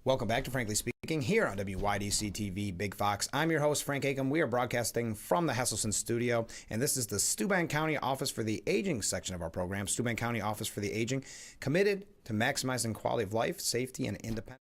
Welcome back to Frankly Speaking here on WYDC TV Big Fox. I'm your host, Frank Acom. We are broadcasting from the Hesselson studio, and this is the Steuben County Office for the Aging section of our program. Steuben County Office for the Aging, committed to maximizing quality of life, safety, and independence.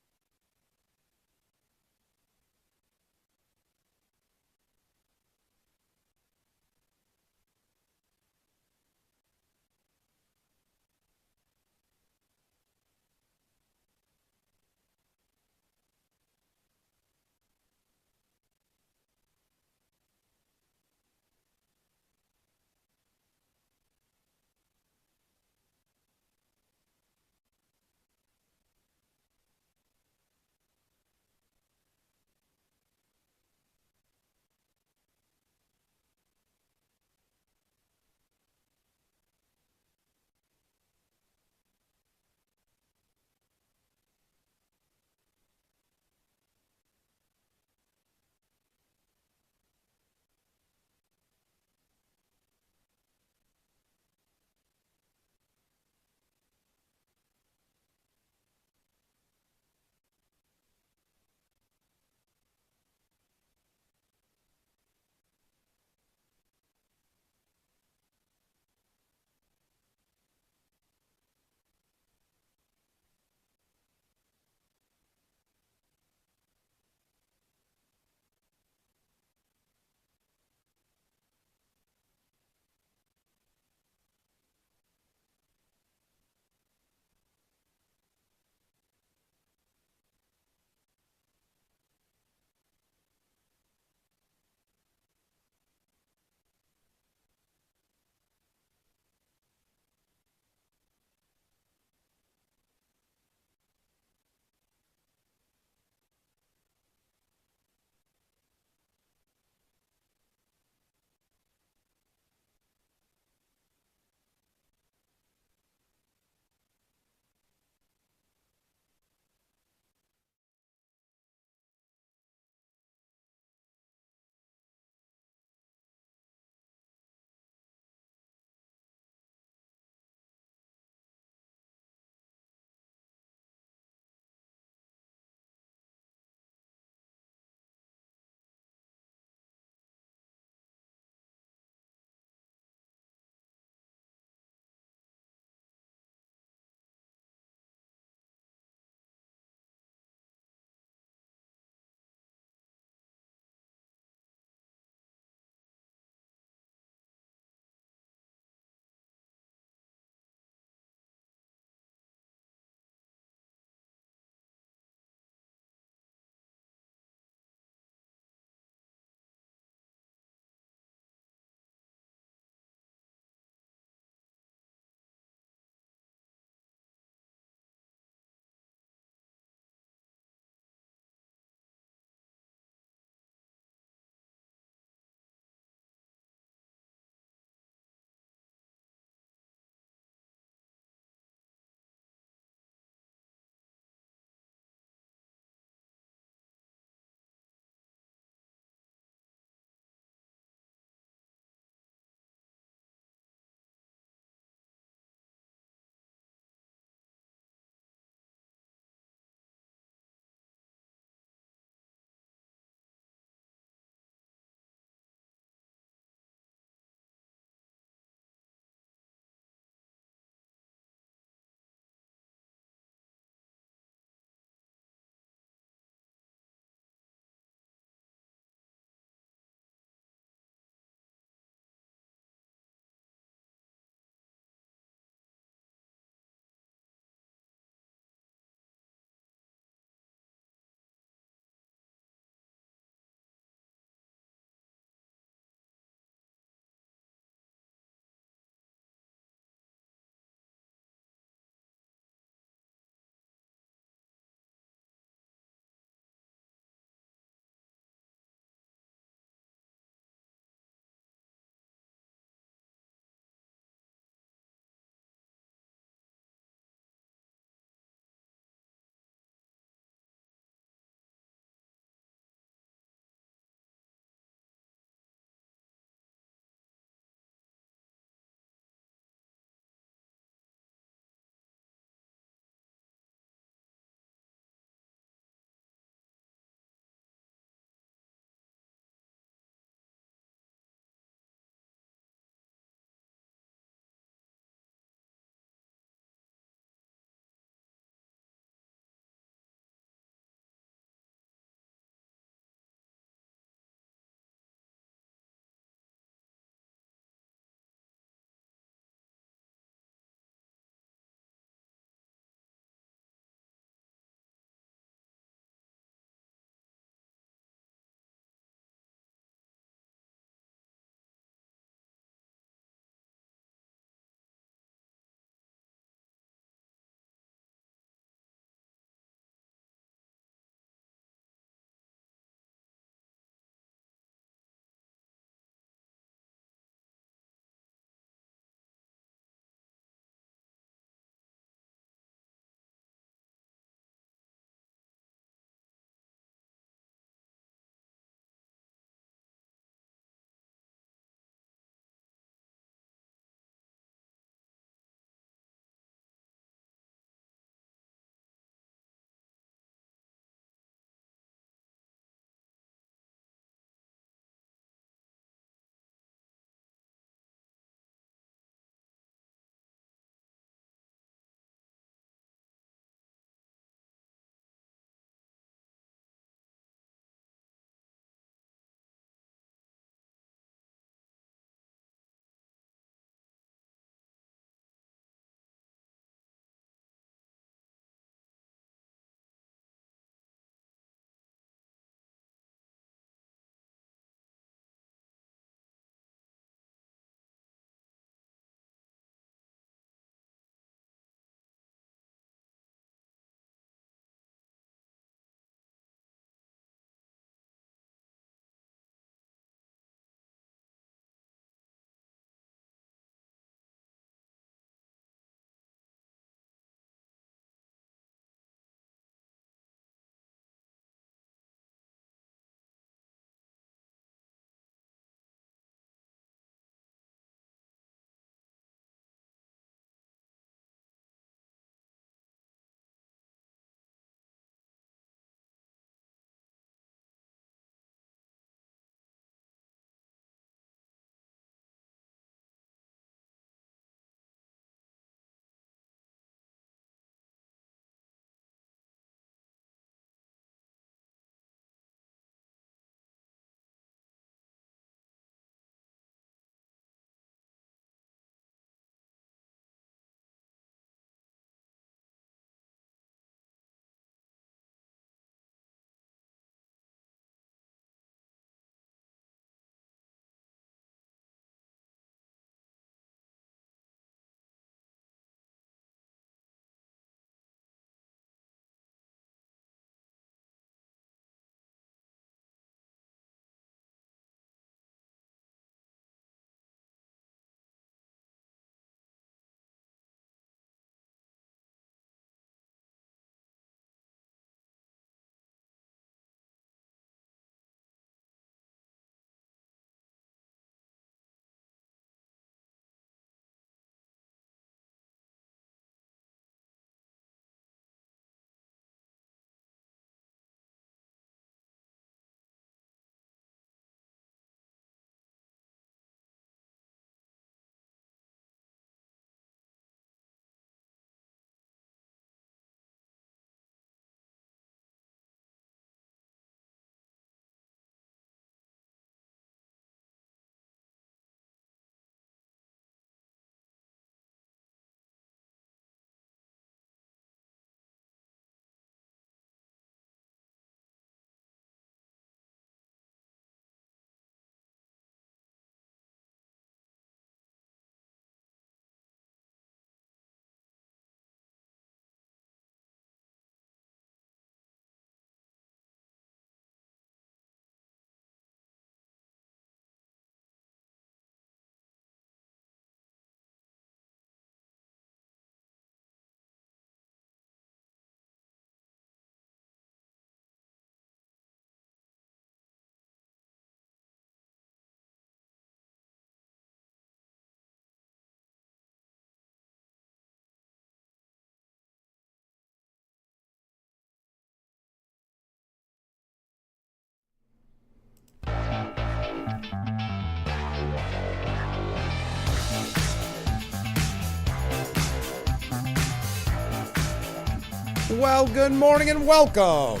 Well, good morning and welcome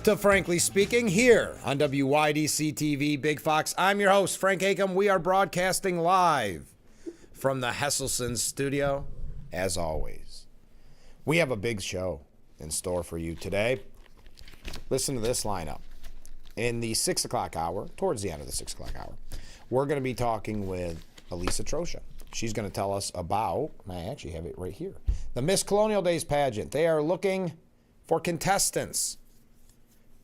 to Frankly Speaking here on WYDC TV Big Fox. I'm your host, Frank Acom. We are broadcasting live from the Hesselson studio, as always. We have a big show in store for you today. Listen to this lineup. In the 6 o'clock hour, towards the end of the 6 o'clock hour, we're going to be talking with Elisa Trosha. She's going to tell us about, I actually have it right here, the Miss Colonial Days pageant. They are looking for contestants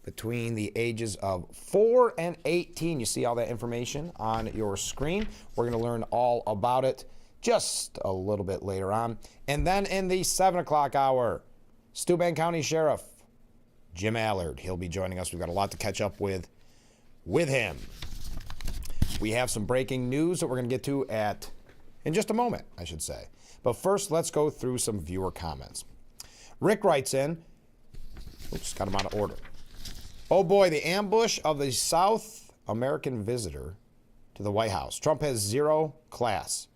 between the ages of 4 and 18. You see all that information on your screen. We're going to learn all about it just a little bit later on. And then in the 7 o'clock hour, Steuben County Sheriff Jim Allard. He'll be joining us. We've got a lot to catch up with him. We have some breaking news that we're going to get to in just a moment, I should say. But first, let's go through some viewer comments. Rick writes in, oops, got him out of order. Oh boy, the ambush of the South American visitor to the White House. Trump has zero class,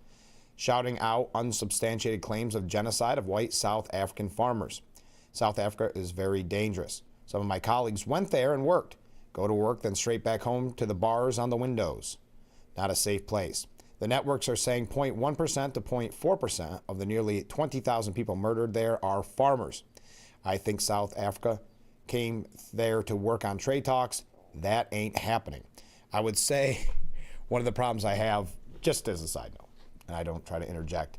shouting out unsubstantiated claims of genocide of white South African farmers. South Africa is very dangerous. Some of my colleagues went there and worked. Go to work, then straight back home to the bars on the windows. Not a safe place. The networks are saying 0.1% to 0.4% of the nearly 20,000 people murdered there are farmers. I think South Africa came there to work on trade talks. That ain't happening. I would say one of the problems I have, just as a side note, and I don't try to interject,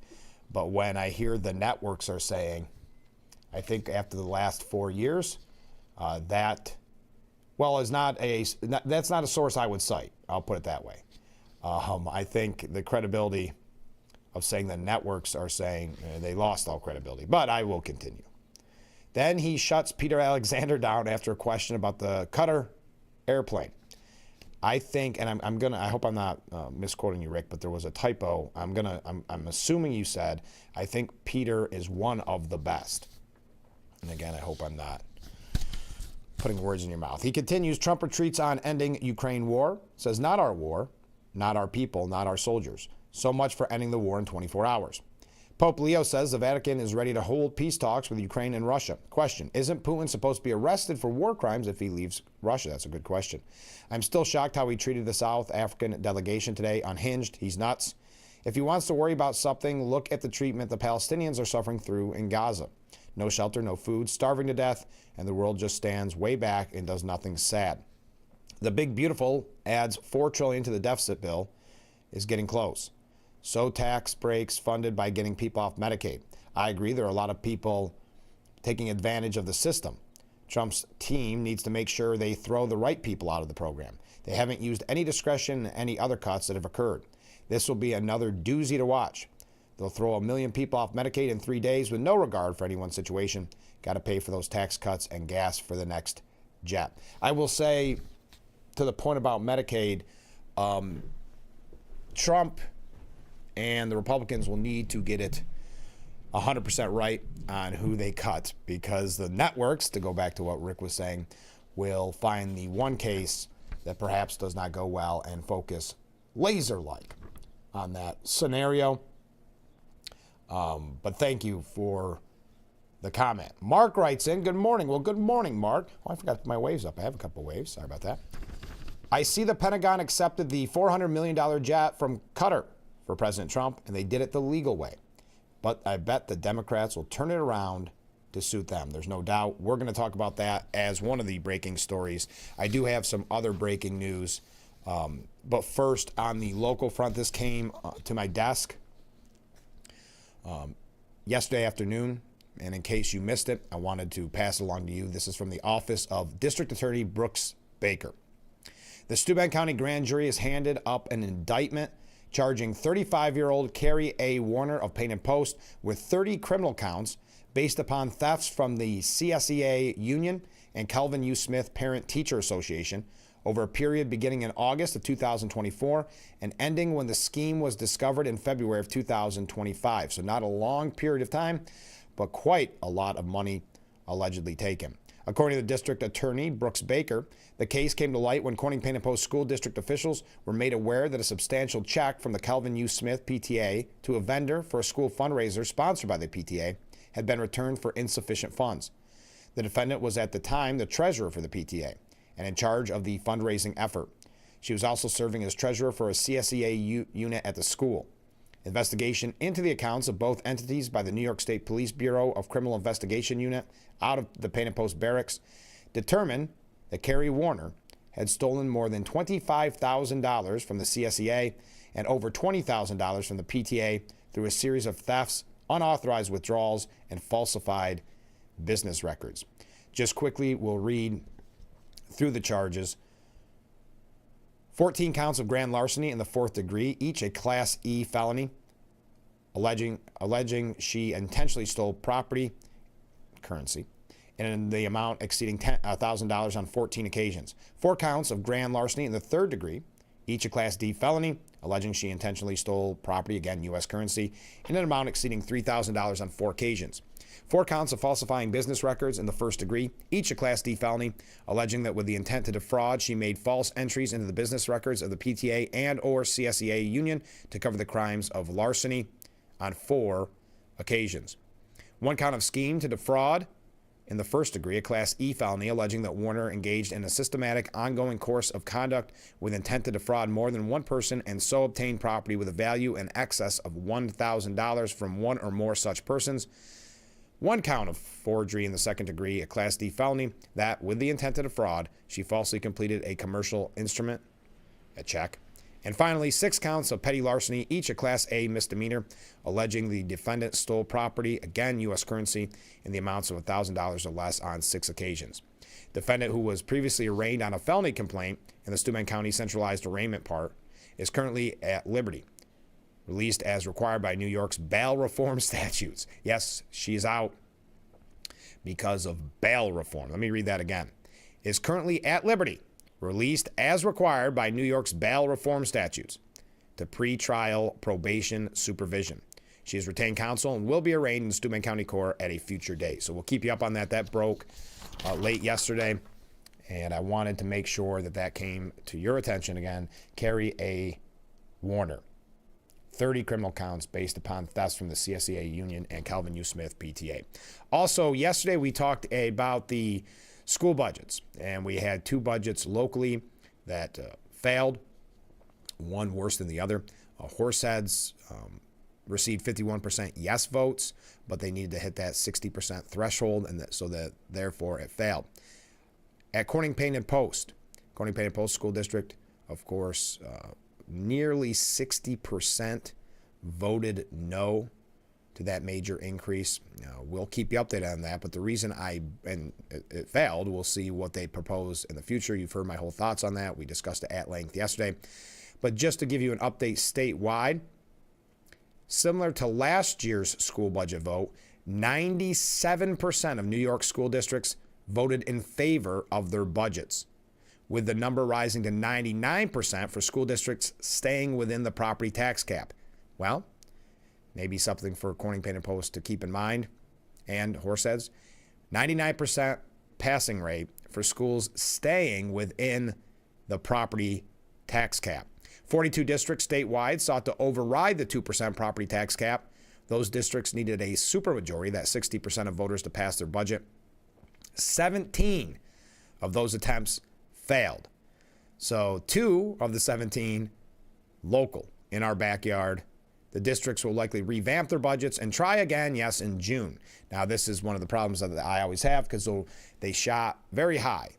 but when I hear the networks are saying, I think after the last 4 years, that's not a source I would cite. I'll put it that way. I think the credibility of saying the networks are saying they lost all credibility, but I will continue. Then he shuts Peter Alexander down after a question about the Qatar airplane. I think, and I hope I'm not misquoting you, Rick, but there was a typo. I'm assuming you said, I think Peter is one of the best. And again, I hope I'm not putting words in your mouth. He continues, Trump retreats on ending Ukraine war, says not our war, not our people, not our soldiers. So much for ending the war in 24 hours. Pope Leo says the Vatican is ready to hold peace talks with Ukraine and Russia. Question, isn't Putin supposed to be arrested for war crimes if he leaves Russia? That's a good question. I'm still shocked how he treated the South African delegation today. Unhinged. He's nuts. If he wants to worry about something, look at the treatment the Palestinians are suffering through in Gaza. No shelter, no food, starving to death, and the world just stands way back and does nothing. Sad. The big beautiful adds $4 trillion to the deficit bill is getting close. So tax breaks funded by getting people off Medicaid. I agree there are a lot of people taking advantage of the system. Trump's team needs to make sure they throw the right people out of the program. They haven't used any discretion in any other cuts that have occurred. This will be another doozy to watch. They'll throw 1 million people off Medicaid in 3 days with no regard for anyone's situation. Got to pay for those tax cuts and gas for the next jet. I will say, to the point about Medicaid, Trump and the Republicans will need to get it 100% right on who they cut, because the networks, to go back to what Rick was saying, will find the one case that perhaps does not go well and focus laser-like on that scenario. But thank you for the comment. Mark writes in, good morning. Well, good morning, Mark. Oh, I forgot to put my waves up. I have a couple waves. Sorry about that. I see the Pentagon accepted the $400 million jet from Qatar for President Trump, and they did it the legal way. But I bet the Democrats will turn it around to suit them. There's no doubt. We're going to talk about that as one of the breaking stories. I do have some other breaking news. But first, on the local front, this came to my desk yesterday afternoon. And in case you missed it, I wanted to pass it along to you. This is from the office of District Attorney Brooks Baker. The Steuben County Grand Jury has handed up an indictment charging 35-year-old Carrie A. Warner of Pain and Post with 30 criminal counts based upon thefts from the CSEA Union and Kelvin U. Smith Parent-Teacher Association over a period beginning in August of 2024 and ending when the scheme was discovered in February of 2025. So not a long period of time, but quite a lot of money allegedly taken. According to the district attorney, Brooks Baker, the case came to light when Corning Pain and Post school district officials were made aware that a substantial check from the Kelvin U. Smith PTA to a vendor for a school fundraiser sponsored by the PTA had been returned for insufficient funds. The defendant was at the time the treasurer for the PTA and in charge of the fundraising effort. She was also serving as treasurer for a CSEA unit at the school. Investigation into the accounts of both entities by the New York State Police Bureau of Criminal Investigation Unit out of the Painted Post Barracks determined that Carrie Warner had stolen more than $25,000 from the CSEA and over $20,000 from the PTA through a series of thefts, unauthorized withdrawals, and falsified business records. Just quickly, we'll read through the charges. 14 counts of grand larceny in the fourth degree, each a Class E felony, alleging she intentionally stole property, currency, in the amount exceeding $1,000 on 14 occasions. 4 counts of grand larceny in the third degree, each a Class D felony, alleging she intentionally stole property, again, U.S. currency, in an amount exceeding $3,000 on 4 occasions. 4 counts of falsifying business records in the first degree, each a Class D felony, alleging that with the intent to defraud, she made false entries into the business records of the PTA and or CSEA union to cover the crimes of larceny on 4 occasions. 1 count of scheme to defraud in the first degree, a Class E felony, alleging that Warner engaged in a systematic, ongoing course of conduct with intent to defraud more than one person and so obtain property with a value in excess of $1,000 from one or more such persons. 1 count of forgery in the second degree, a Class D felony, that, with the intent to defraud, she falsely completed a commercial instrument, a check. And finally, 6 counts of petty larceny, each a Class A misdemeanor, alleging the defendant stole property, again U.S. currency, in the amounts of $1,000 or less on 6 occasions. Defendant, who was previously arraigned on a felony complaint in the Steuben County Centralized Arraignment Part, is currently at liberty, released as required by New York's bail reform statutes. Yes, she's out because of bail reform. Let me read that again. Is currently at liberty, released as required by New York's bail reform statutes to pretrial probation supervision. She has retained counsel and will be arraigned in Steuben County Court at a future date. So we'll keep you up on that. That broke late yesterday, and I wanted to make sure that that came to your attention again. Carrie A. Warner, 30 criminal counts based upon thefts from the CSEA union and Calvin U. Smith PTA. Also, yesterday we talked about the school budgets, and we had 2 budgets locally that failed, one worse than the other. Horseheads received 51% yes votes, but they needed to hit that 60% threshold, and so that therefore it failed. At Corning Painted Post School District, of course, nearly 60% voted no to that major increase. We'll keep you updated on that, but the reason it failed, we'll see what they propose in the future. You've heard my whole thoughts on that. We discussed it at length yesterday. But just to give you an update statewide, similar to last year's school budget vote, 97% of New York school districts voted in favor of their budgets, with the number rising to 99% for school districts staying within the property tax cap. Well, maybe something for Corning Painted Post to keep in mind, and Horseheads. 99% passing rate for schools staying within the property tax cap. 42 districts statewide sought to override the 2% property tax cap. Those districts needed a supermajority, that 60% of voters, to pass their budget. 17 of those attempts failed. So 2 of the 17 local, in our backyard. The districts will likely revamp their budgets and try again, yes, in June. Now, this is one of the problems that I always have, because they shot very high,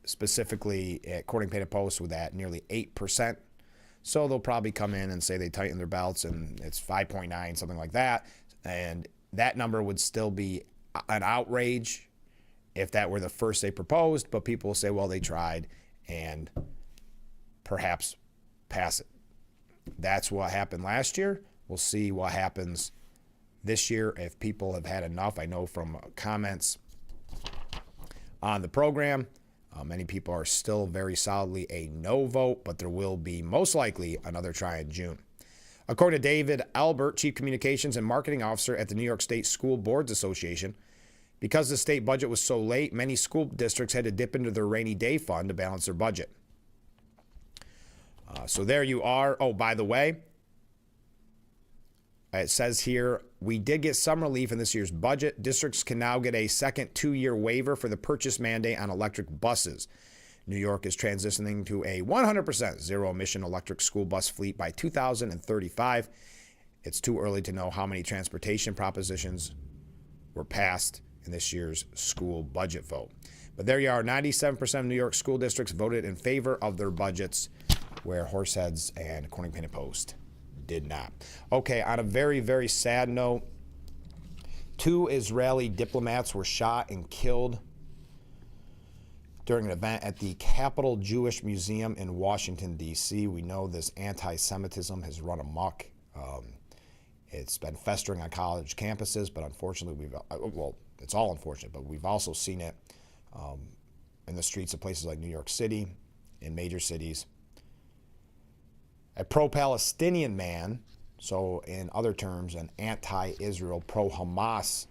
specifically at Corning Painted Post with that nearly 8%. So they'll probably come in and say they tighten their belts and it's 5.9, something like that. And that number would still be an outrage if that were the first they proposed, but people will say, well, they tried and perhaps pass it. That's what happened last year. We'll see what happens this year if people have had enough. I know from comments on the program, many people are still very solidly a no vote, but there will be most likely another try in June. According to David Albert, Chief Communications and Marketing Officer at the New York State School Boards Association, because the state budget was so late, many school districts had to dip into their rainy day fund to balance their budget. So there you are. Oh, by the way, it says here we did get some relief in this year's budget. Districts can now get a second 2-year waiver for the purchase mandate on electric buses. New York is transitioning to a 100% zero-emission electric school bus fleet by 2035. It's too early to know how many transportation propositions were passed in this year's school budget vote. But there you are, 97% of New York school districts voted in favor of their budgets, where Horseheads and Corning Painted Post did not. Okay, on a very, very sad note, 2 Israeli diplomats were shot and killed during an event at the Capitol Jewish Museum in Washington, D.C. We know this anti-Semitism has run amok. It's been festering on college campuses, but unfortunately, it's all unfortunate, but we've also seen it in the streets of places like New York City, in major cities. A pro-Palestinian man, so in other terms, an anti-Israel, pro-Hamas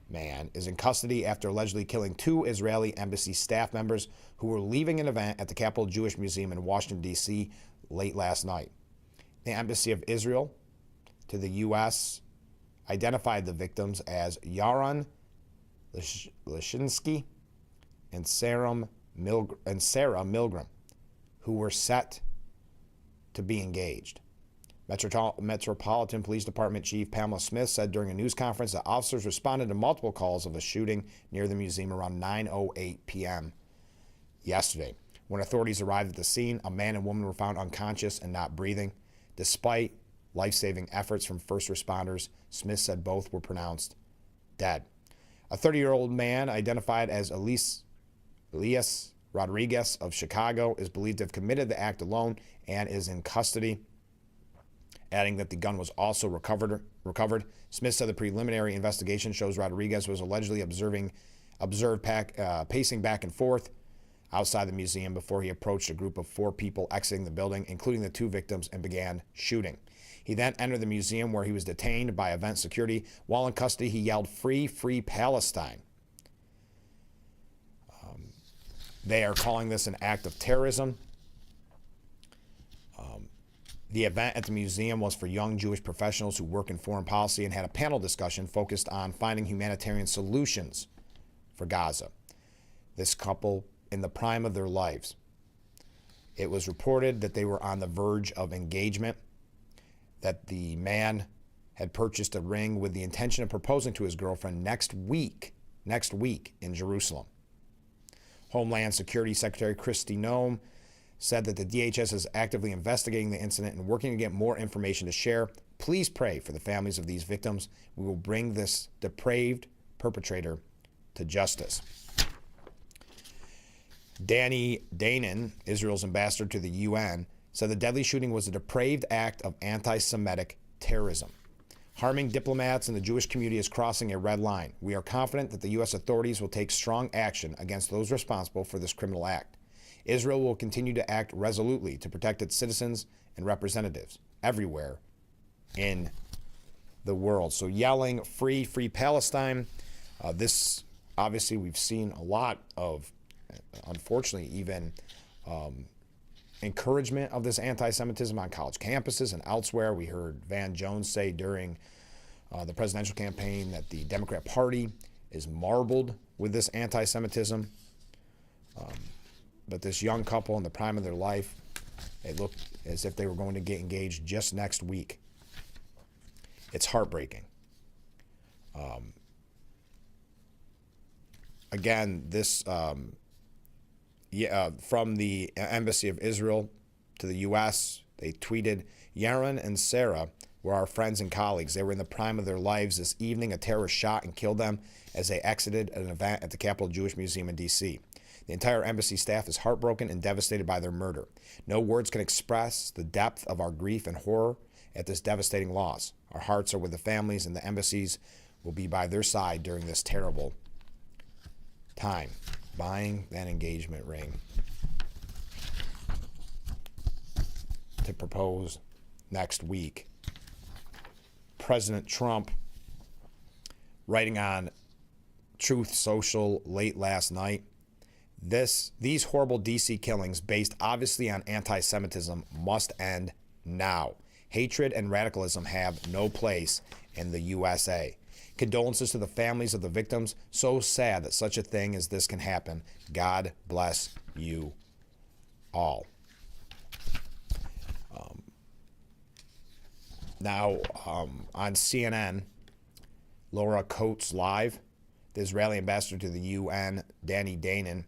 man, is in custody after allegedly killing 2 Israeli embassy staff members who were leaving an event at the Capitol Jewish Museum in Washington, D.C. late last night. The Embassy of Israel to the U.S. identified the victims as Yaron Lishinsky and Sarah Milgram, who were set to be engaged. Metropolitan Police Department Chief Pamela Smith said during a news conference that officers responded to multiple calls of a shooting near the museum around 9:08 p.m. yesterday. When authorities arrived at the scene, a man and woman were found unconscious and not breathing. Despite life-saving efforts from first responders, Smith said both were pronounced dead. A 30-year-old man identified as Elias Rodriguez of Chicago is believed to have committed the act alone and is in custody, adding that the gun was also recovered. Smith said the preliminary investigation shows Rodriguez was allegedly observed pacing back and forth outside the museum before he approached a group of 4 people exiting the building, including the 2 victims, and began shooting. He then entered the museum, where he was detained by event security. While in custody, he yelled, "Free, free Palestine." They are calling this an act of terrorism. The event at the museum was for young Jewish professionals who work in foreign policy and had a panel discussion focused on finding humanitarian solutions for Gaza. This couple in the prime of their lives. It was reported that they were on the verge of engagement, that the man had purchased a ring with the intention of proposing to his girlfriend next week in Jerusalem. Homeland Security Secretary Kristi Noem said that the DHS is actively investigating the incident and working to get more information to share. Please pray for the families of these victims. We will bring this depraved perpetrator to justice. Danny Danon, Israel's ambassador to the UN, said the deadly shooting was a depraved act of anti-Semitic terrorism. Harming diplomats and the Jewish community is crossing a red line. We are confident that the U.S. authorities will take strong action against those responsible for this criminal act. Israel will continue to act resolutely to protect its citizens and representatives everywhere in the world. So yelling, free, free Palestine. This, obviously, we've seen a lot of, unfortunately, even encouragement of this anti-Semitism on college campuses and elsewhere. We heard Van Jones say during the presidential campaign that the Democrat Party is marbled with this anti-Semitism. But this young couple in the prime of their life, it looked as if they were going to get engaged just next week. It's heartbreaking. Again, this from the Embassy of Israel to the U.S., they tweeted, Yaron and Sarah were our friends and colleagues. They were in the prime of their lives. This evening, a terrorist shot and killed them as they exited an event at the Capitol Jewish Museum in D.C. The entire embassy staff is heartbroken and devastated by their murder. No words can express the depth of our grief and horror at this devastating loss. Our hearts are with the families, and the embassies will be by their side during this terrible time. Buying that engagement ring to propose next week. President Trump, writing on Truth Social late last night, these horrible DC killings, based obviously on anti-Semitism, must end now. Hatred and radicalism have no place in the USA. Condolences to the families of the victims. So sad that such a thing as this can happen. God bless you all. Now, on CNN, Laura Coates Live, the Israeli ambassador to the UN, Danny Danon,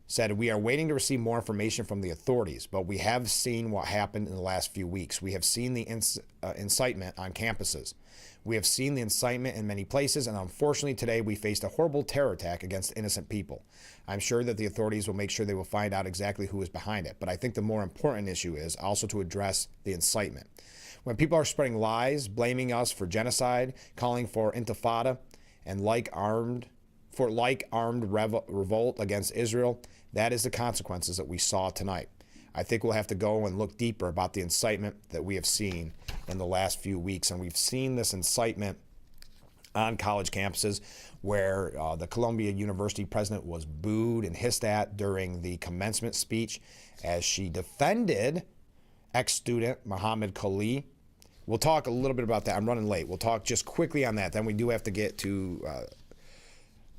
said, "We are waiting to receive more information from the authorities, but we have seen what happened in the last few weeks. We have seen the incitement on campuses. We have seen the incitement in many places, and unfortunately today we faced a horrible terror attack against innocent people. I'm sure that the authorities will make sure they will find out exactly who is behind it, but I think the more important issue is also to address the incitement. When people are spreading lies, blaming us for genocide, calling for intifada, and armed revolt against Israel, that is the consequences that we saw tonight. I think we'll have to go and look deeper about the incitement that we have seen in the last few weeks. And we've seen this incitement on college campuses where the Columbia University president was booed and hissed at during the commencement speech as she defended ex-student Mohammed Khalil. We'll talk a little bit about that. I'm running late. We'll talk just quickly on that. Then we do have to get to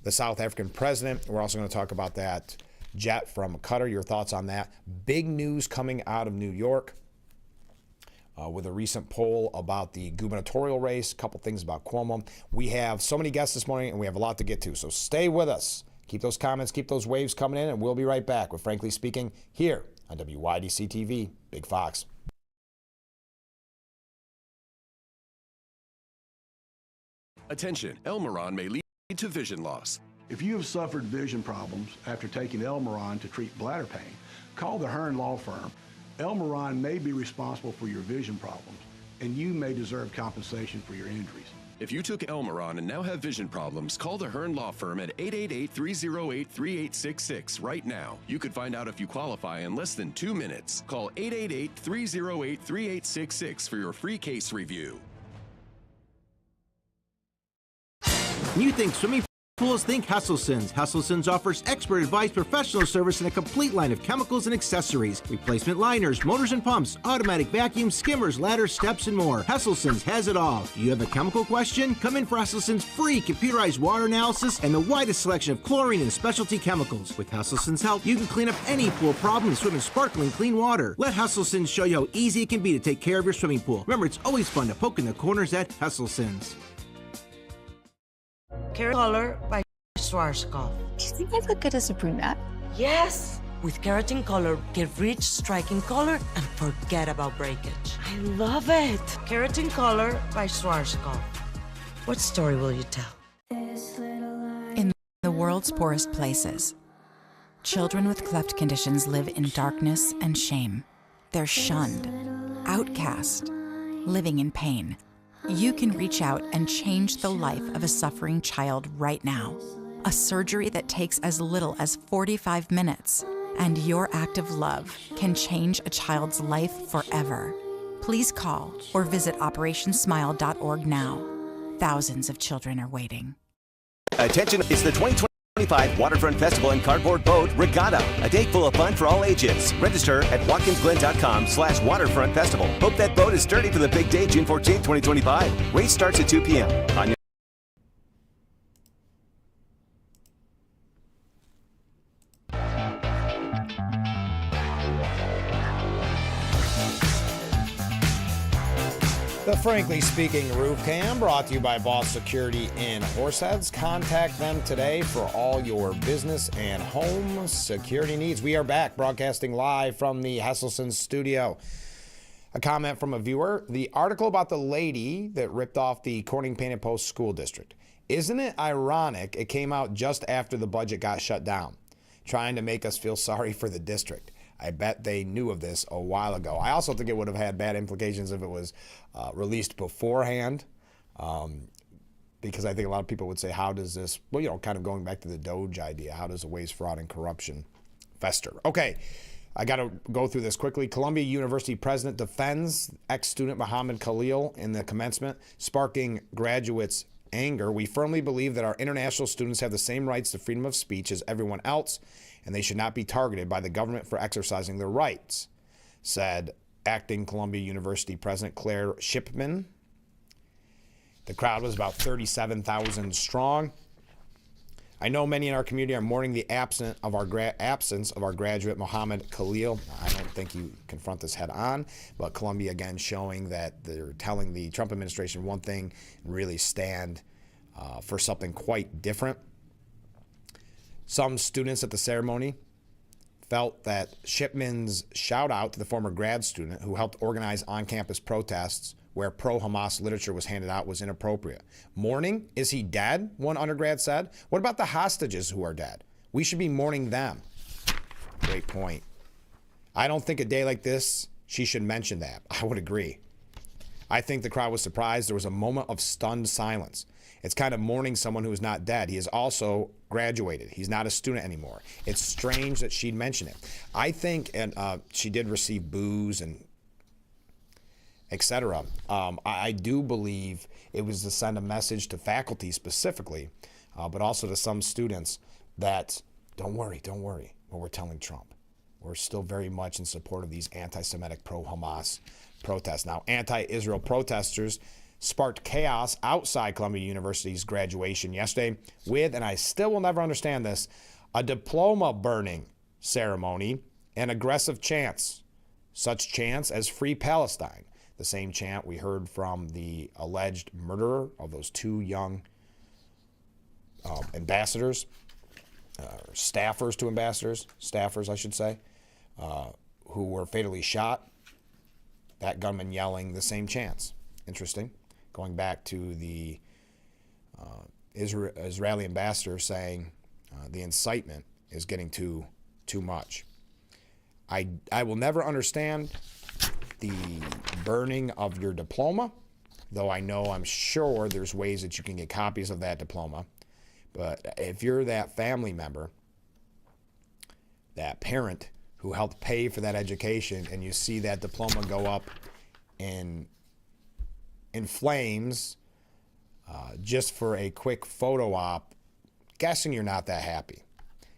the South African president. We're also going to talk about that jet from Qatar. Your thoughts on that? Big news coming out of New York with a recent poll about the gubernatorial race. A couple things about Cuomo. We have so many guests this morning, and we have a lot to get to. So stay with us. Keep those comments, keep those waves coming in, and we'll be right back with Frankly Speaking here on WYDC TV, Big Fox. Attention, Elmeron may lead to vision loss. If you have suffered vision problems after taking Elmeron to treat bladder pain, call the Hearn Law Firm. Elmeron may be responsible for your vision problems, and you may deserve compensation for your injuries. If you took Elmeron and now have vision problems, call the Hearn Law Firm at 888-308-3866 right now. You could find out if you qualify in less than 2 minutes. Call 888-308-3866 for your free case review. You think swimming pools? Think Hesselson's. Hesselson's offers expert advice, professional service, and a complete line of chemicals and accessories. Replacement liners, motors and pumps, automatic vacuums, skimmers, ladders, steps, and more. Hesselson's has it all. Do you have a chemical question? Come in for Hesselson's free computerized water analysis and the widest selection of chlorine and specialty chemicals. With Hesselson's help, you can clean up any pool problem and swim in sparkling clean water. Let Hesselson's show you how easy it can be to take care of your swimming pool. Remember, it's always fun to poke in the corners at Hesselson's. Keratin Color by Schwarzkopf. Do you think I look good as a brunette? Yes! With Keratin Color, get rich, striking color and forget about breakage. I love it! Keratin Color by Schwarzkopf. What story will you tell? In the world's poorest places, children with cleft conditions live in darkness and shame. They're shunned, outcast, living in pain. You can reach out and change the life of a suffering child right now. A surgery that takes as little as 45 minutes. And your act of love can change a child's life forever. Please call or visit operationsmile.org now. Thousands of children are waiting. Attention, it's the 2025 Waterfront Festival and Cardboard Boat Regatta. A day full of fun for all ages. Register at watkinsglen.com/waterfront festival. Hope that boat is sturdy for the big day, June 14th, 2025. Race starts at 2 p.m. on your The Frankly Speaking Roof Cam brought to you by Boss Security in Horseheads. Contact them today for all your business and home security needs. We are back broadcasting live from the Hesselson studio. A comment from a viewer. The article about the lady that ripped off the Corning Painted Post School District. Isn't it ironic it came out just after the budget got shut down, trying to make us feel sorry for the district? I bet they knew of this a while ago. I also think it would have had bad implications if it was released beforehand, because I think a lot of people would say, how does this, well, you know, kind of going back to the Doge idea, how does the waste, fraud, and corruption fester? Okay, I got to go through this quickly. Columbia University president defends ex-student Mohammed Khalil in the commencement, sparking graduates' anger. We firmly believe that our international students have the same rights to freedom of speech as everyone else, and they should not be targeted by the government for exercising their rights, said acting Columbia University president Claire Shipman. The crowd was about 37,000 strong. I know many in our community are mourning the absence of our graduate, Mohammed Khalil. I don't think you confront this head on, but Columbia again showing that they're telling the Trump administration one thing and really stand for something quite different. Some students at the ceremony felt that Shipman's shout out to the former grad student who helped organize on-campus protests where pro-Hamas literature was handed out was inappropriate. Mourning? Is he dead? One undergrad said. What about the hostages who are dead? We should be mourning them. Great point. I don't think a day like this, she should mention that. I would agree. I think the crowd was surprised. There was a moment of stunned silence. It's kind of mourning someone who is not dead. He has also graduated. He's not a student anymore. It's strange that she'd mention it. I think, and she did receive boos and etc. I do believe it was to send a message to faculty specifically, but also to some students that don't worry what we're telling Trump. We're still very much in support of these anti-Semitic pro-Hamas protests. Now, anti-Israel protesters sparked chaos outside Columbia University's graduation yesterday with, and I still will never understand this, a diploma burning ceremony and aggressive chants, such chants as Free Palestine. The same chant we heard from the alleged murderer of those two young ambassadors, staffers to ambassadors, staffers I should say, who were fatally shot. That gunman yelling the same chants. Interesting. Going back to the Israeli ambassador saying the incitement is getting too much. I will never understand the burning of your diploma, though I'm sure there's ways that you can get copies of that diploma. But if you're that family member, that parent who helped pay for that education, and you see that diploma go up in flames just for a quick photo op, guessing you're not that happy.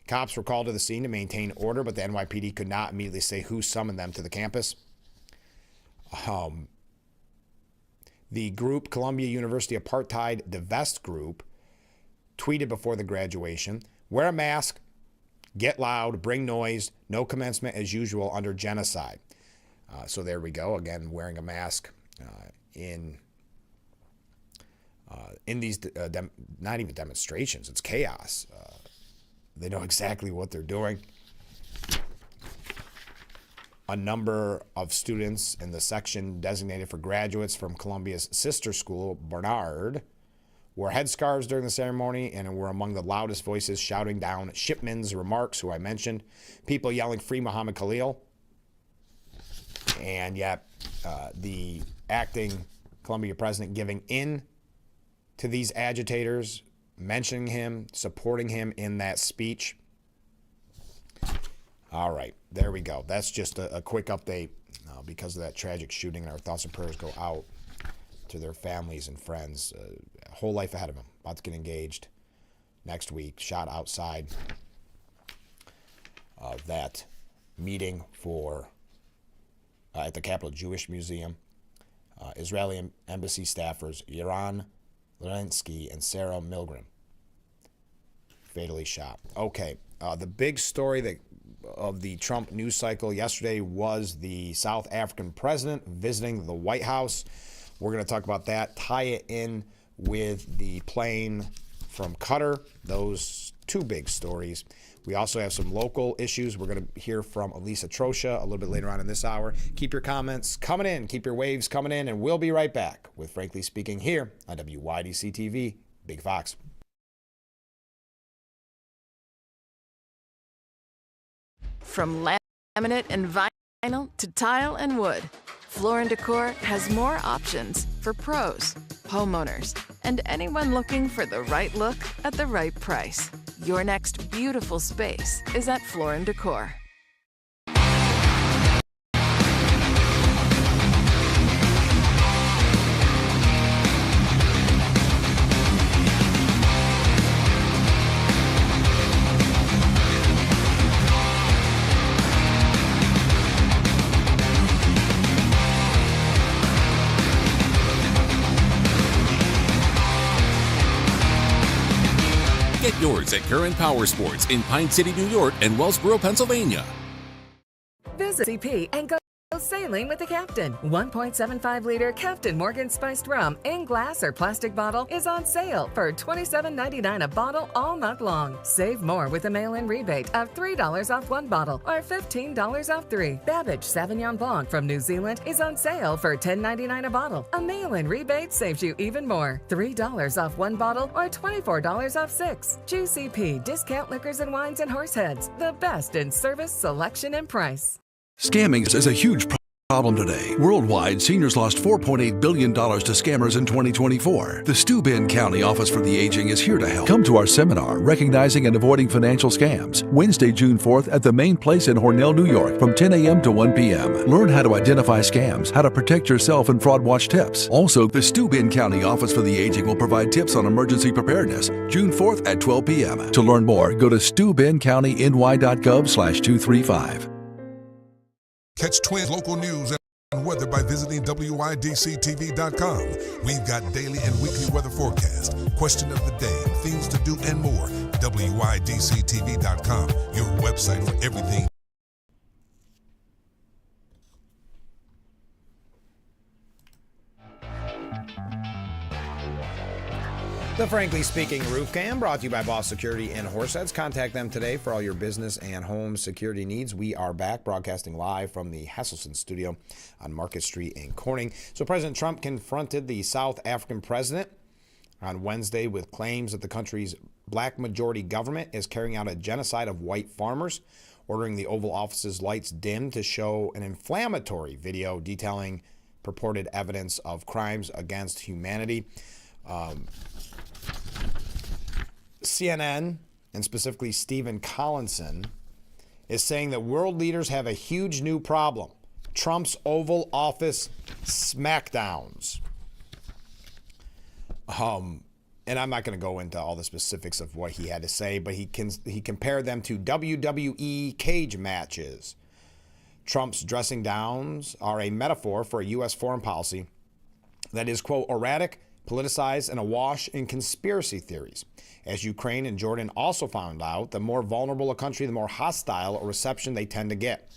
Cops were called to the scene to maintain order, but the NYPD could not immediately say who summoned them to the campus. The group, Columbia University Apartheid Divest Group, tweeted before the graduation, wear a mask, get loud, bring noise, no commencement as usual under genocide. So there we go, again, wearing a mask in these, not even demonstrations, it's chaos. They know exactly what they're doing. A number of students in the section designated for graduates from Columbia's sister school, Barnard, wore headscarves during the ceremony and were among the loudest voices shouting down Shipman's remarks, who I mentioned. People yelling, "Free Mohammed Khalil." And yet the acting Columbia president giving in to these agitators, mentioning him, supporting him in that speech. All right, there we go. That's just a quick update because of that tragic shooting. Our thoughts and prayers go out to their families and friends. A whole life ahead of them. About to get engaged next week. Shot outside of that meeting for at the Capitol Jewish Museum. Israeli embassy staffers Yaron Lensky and Sarah Milgram fatally shot. Okay, the big story of the Trump news cycle yesterday was the South African president visiting the White House. We're going to talk about that, tie it in with the plane from Qatar, those two big stories. We also have some local issues. We're going to hear from Elisa Trosha a little bit later on in this hour. Keep your comments coming in, keep your waves coming in, and we'll be right back with Frankly Speaking here on WYDC TV, Big Fox. From laminate and vinyl to tile and wood, Floor & Decor has more options for pros, homeowners, and anyone looking for the right look at the right price. Your next beautiful space is at Floor & Decor. yours at Current Power Sports in Pine City, New York and Wellsboro, Pennsylvania. Visit CP and go sailing with the Captain. 1.75-liter Captain Morgan spiced rum in glass or plastic bottle is on sale for $27.99 a bottle all month long. Save more with a mail-in rebate of $3 off one bottle or $15 off three. Babbage Sauvignon Blanc from New Zealand is on sale for $10.99 a bottle. A mail-in rebate saves you even more. $3 off one bottle or $24 off six. GCP Discount Liquors and Wines and Horseheads. The best in service, selection, and price. Scamming is a huge problem today. Worldwide, seniors lost $4.8 billion to scammers in 2024. The Steuben County Office for the Aging is here to help. Come to our seminar, Recognizing and Avoiding Financial Scams, Wednesday, June 4th at the Main Place in Hornell, New York, from 10 a.m. to 1 p.m. Learn how to identify scams, how to protect yourself, and fraud watch tips. Also, the Steuben County Office for the Aging will provide tips on emergency preparedness, June 4th at 12 p.m. To learn more, go to steubencountiny.gov/235. Catch Twins local news and weather by visiting WYDCTV.com. We've got daily and weekly weather forecast, question of the day, things to do, and more. WYDCTV.com, your website for everything. The Frankly Speaking Roof Cam, brought to you by Boss Security and Horseheads. Contact them today for all your business and home security needs. We are back broadcasting live from the Hesselson studio on Market Street in Corning. So President Trump confronted the South African president on Wednesday with claims that the country's black majority government is carrying out a genocide of white farmers, ordering the Oval Office's lights dimmed to show an inflammatory video detailing purported evidence of crimes against humanity. CNN, and specifically Stephen Collinson, is saying that world leaders have a huge new problem: Trump's Oval Office smackdowns. And I'm not going to go into all the specifics of what he had to say, but he compared them to WWE cage matches. Trump's dressing downs are a metaphor for a U.S. foreign policy that is, quote, erratic, politicized, and awash in conspiracy theories. As Ukraine and Jordan also found out, the more vulnerable a country, the more hostile a reception they tend to get.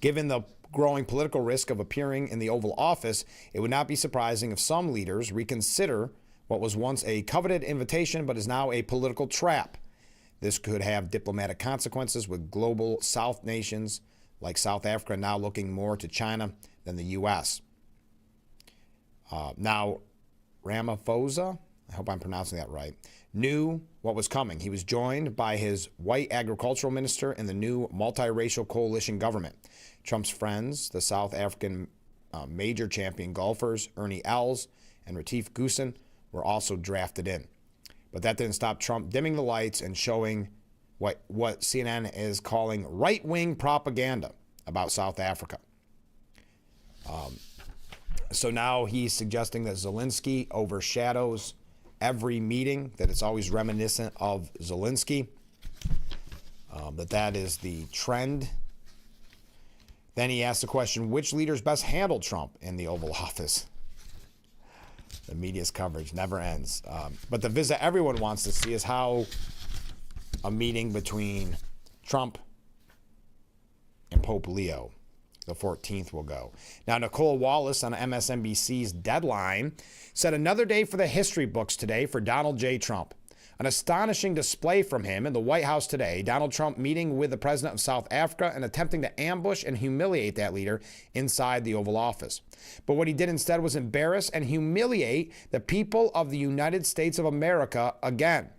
Given the growing political risk of appearing in the Oval Office, it would not be surprising if some leaders reconsider what was once a coveted invitation but is now a political trap. This could have diplomatic consequences, with global South nations like South Africa now looking more to China than the U.S. Now, Ramaphosa, I hope I'm pronouncing that right, knew what was coming. He was joined by his white agricultural minister in the new multiracial coalition government. Trump's friends, the South African major champion golfers Ernie Els and Retief Goosen, were also drafted in. But that didn't stop Trump dimming the lights and showing what CNN is calling right-wing propaganda about South Africa. So now he's suggesting that Zelensky overshadows every meeting, that it's always reminiscent of Zelensky, that is the trend. Then he asked the question, which leaders best handled Trump in the Oval Office? The media's coverage never ends. But the visit everyone wants to see is how a meeting between Trump and Pope Leo the 14th will go. Now, Nicole Wallace on MSNBC's Deadline said another day for the history books today for Donald J. Trump. An astonishing display from him in the White House today. Donald Trump meeting with the president of South Africa and attempting to ambush and humiliate that leader inside the Oval Office. But what he did instead was embarrass and humiliate the people of the United States of America again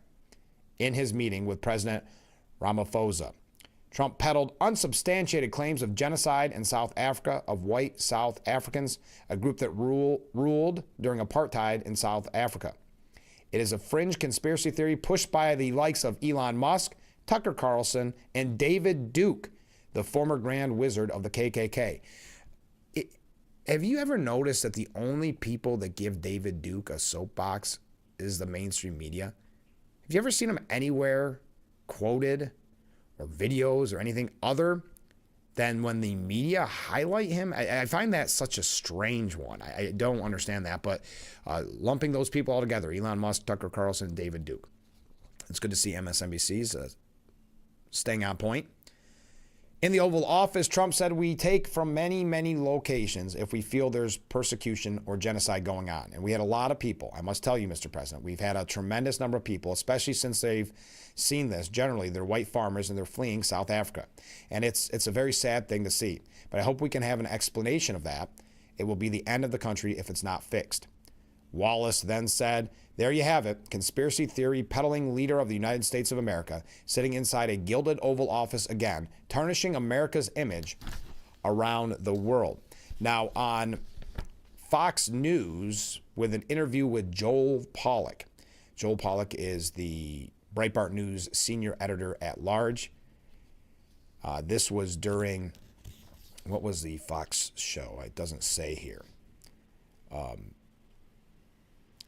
in his meeting with President Ramaphosa. Trump peddled unsubstantiated claims of genocide in South Africa of white South Africans, a group that ruled during apartheid in South Africa. It is a fringe conspiracy theory pushed by the likes of Elon Musk, Tucker Carlson, and David Duke, the former Grand Wizard of the KKK. Have you ever noticed that the only people that give David Duke a soapbox is the mainstream media? Have you ever seen him anywhere quoted or videos or anything other than when the media highlight him? I find that such a strange one. I don't understand that, but lumping those people all together, Elon Musk, Tucker Carlson, David Duke. It's good to see MSNBC's staying on point. In the Oval Office, Trump said we take from many, many locations if we feel there's persecution or genocide going on. And we had a lot of people. I must tell you, Mr. President, we've had a tremendous number of people, especially since they've seen this. Generally, they're white farmers and they're fleeing South Africa. And it's a very sad thing to see. But I hope we can have an explanation of that. It will be the end of the country if it's not fixed. Wallace then said, there you have it, conspiracy theory peddling leader of the United States of America, sitting inside a gilded Oval Office again, tarnishing America's image around the world. Now, on Fox News, with an interview with Joel Pollak. Joel Pollak is the Breitbart News senior editor at large. This was during, what was the Fox show? It doesn't say here.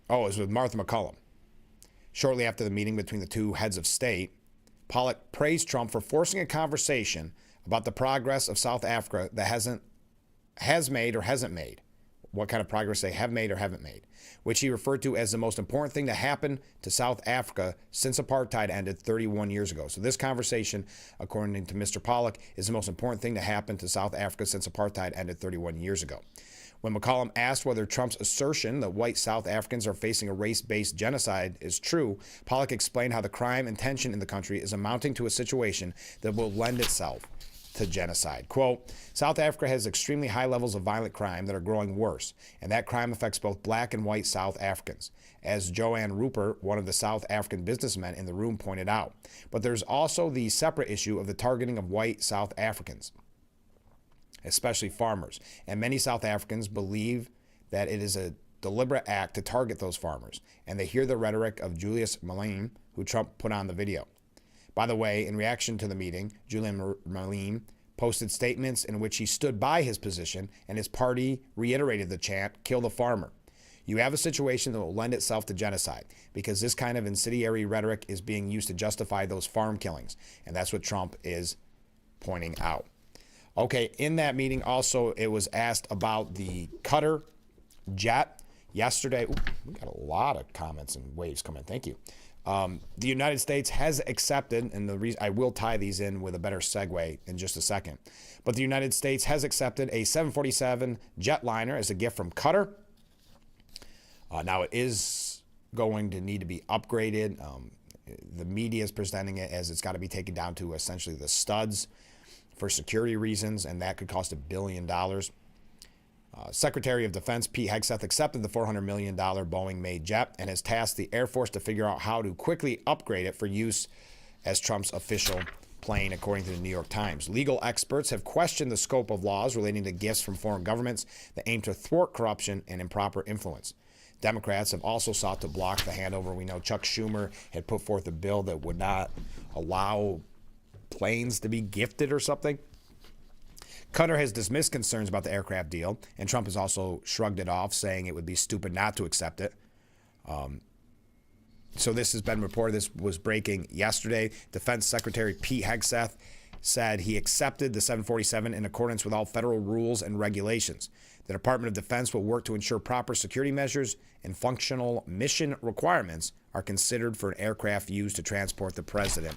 It was with Martha McCallum. Shortly after the meeting between the two heads of state, Pollak praised Trump for forcing a conversation about the progress of South Africa that has made or hasn't made. What kind of progress they have made or haven't made, which he referred to as the most important thing to happen to South Africa since apartheid ended 31 years ago. So this conversation, according to Mr. Pollak, is the most important thing to happen to South Africa since apartheid ended 31 years ago. When McCallum asked whether Trump's assertion that white South Africans are facing a race-based genocide is true, Pollak explained how the crime and tension in the country is amounting to a situation that will lend itself to genocide. Quote, South Africa has extremely high levels of violent crime that are growing worse, and that crime affects both black and white South Africans, as Joanne Rupert, one of the South African businessmen in the room, pointed out. But there's also the separate issue of the targeting of white South Africans, especially farmers. And many South Africans believe that it is a deliberate act to target those farmers, and they hear the rhetoric of Julius Malema, who Trump put on the video. By the way, in reaction to the meeting, Julian Malema posted statements in which he stood by his position, and his party reiterated the chant, "Kill the farmer." You have a situation that will lend itself to genocide, because this kind of incendiary rhetoric is being used to justify those farm killings, and that's what Trump is pointing out. Okay, in that meeting also, it was asked about the Qatar jet yesterday. Ooh, we got a lot of comments and waves coming. Thank you. The United States has accepted, and the reason I will tie these in with a better segue in just a second, but the United States has accepted a 747 jetliner as a gift from Qatar. Now it is going to need to be upgraded. The media is presenting it as it's got to be taken down to essentially the studs for security reasons, and that could cost $1 billion. Secretary of Defense Pete Hegseth accepted the $400 million Boeing-made jet and has tasked the Air Force to figure out how to quickly upgrade it for use as Trump's official plane, according to the New York Times. Legal experts have questioned the scope of laws relating to gifts from foreign governments that aim to thwart corruption and improper influence. Democrats have also sought to block the handover. We know Chuck Schumer had put forth a bill that would not allow planes to be gifted or something. Qatar has dismissed concerns about the aircraft deal, and Trump has also shrugged it off, saying it would be stupid not to accept it. So this has been reported. This was breaking yesterday. Defense Secretary Pete Hegseth said he accepted the 747 in accordance with all federal rules and regulations. The Department of Defense will work to ensure proper security measures and functional mission requirements are considered for an aircraft used to transport the president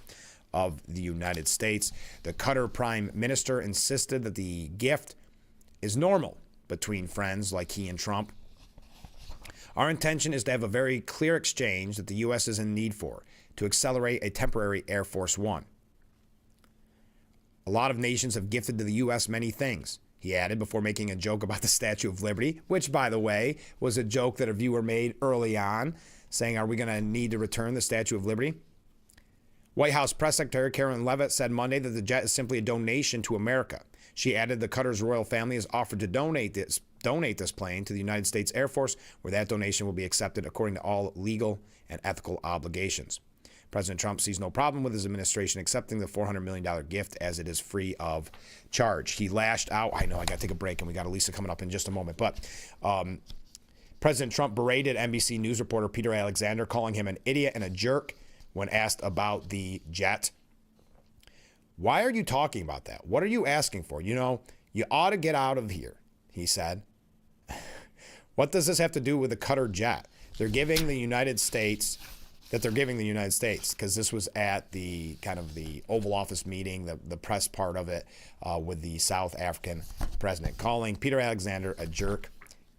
of the United States. The Qatar Prime Minister insisted that the gift is normal between friends like he and Trump. Our intention is to have a very clear exchange that the U.S. is in need for to accelerate a temporary Air Force One. A lot of nations have gifted to the U.S. many things, he added, before making a joke about the Statue of Liberty, which, by the way, was a joke that a viewer made early on, saying, are we going to need to return the Statue of Liberty? White House Press Secretary Karen Leavitt said Monday that the jet is simply a donation to America. She added the Qatar's royal family has offered to donate this plane to the United States Air Force, where that donation will be accepted according to all legal and ethical obligations. President Trump sees no problem with his administration accepting the $400 million gift, as it is free of charge. He lashed out. I know I got to take a break, and we got Elisa coming up in just a moment. But President Trump berated NBC News reporter Peter Alexander, calling him an idiot and a jerk when asked about the jet. Why are you talking about that? What are you asking for? You know, you ought to get out of here, he said. What does this have to do with the Qatar jet? They're giving the United States that they're giving the United States, because this was at the kind of the Oval Office meeting, the press part of it, with the South African president, calling Peter Alexander a jerk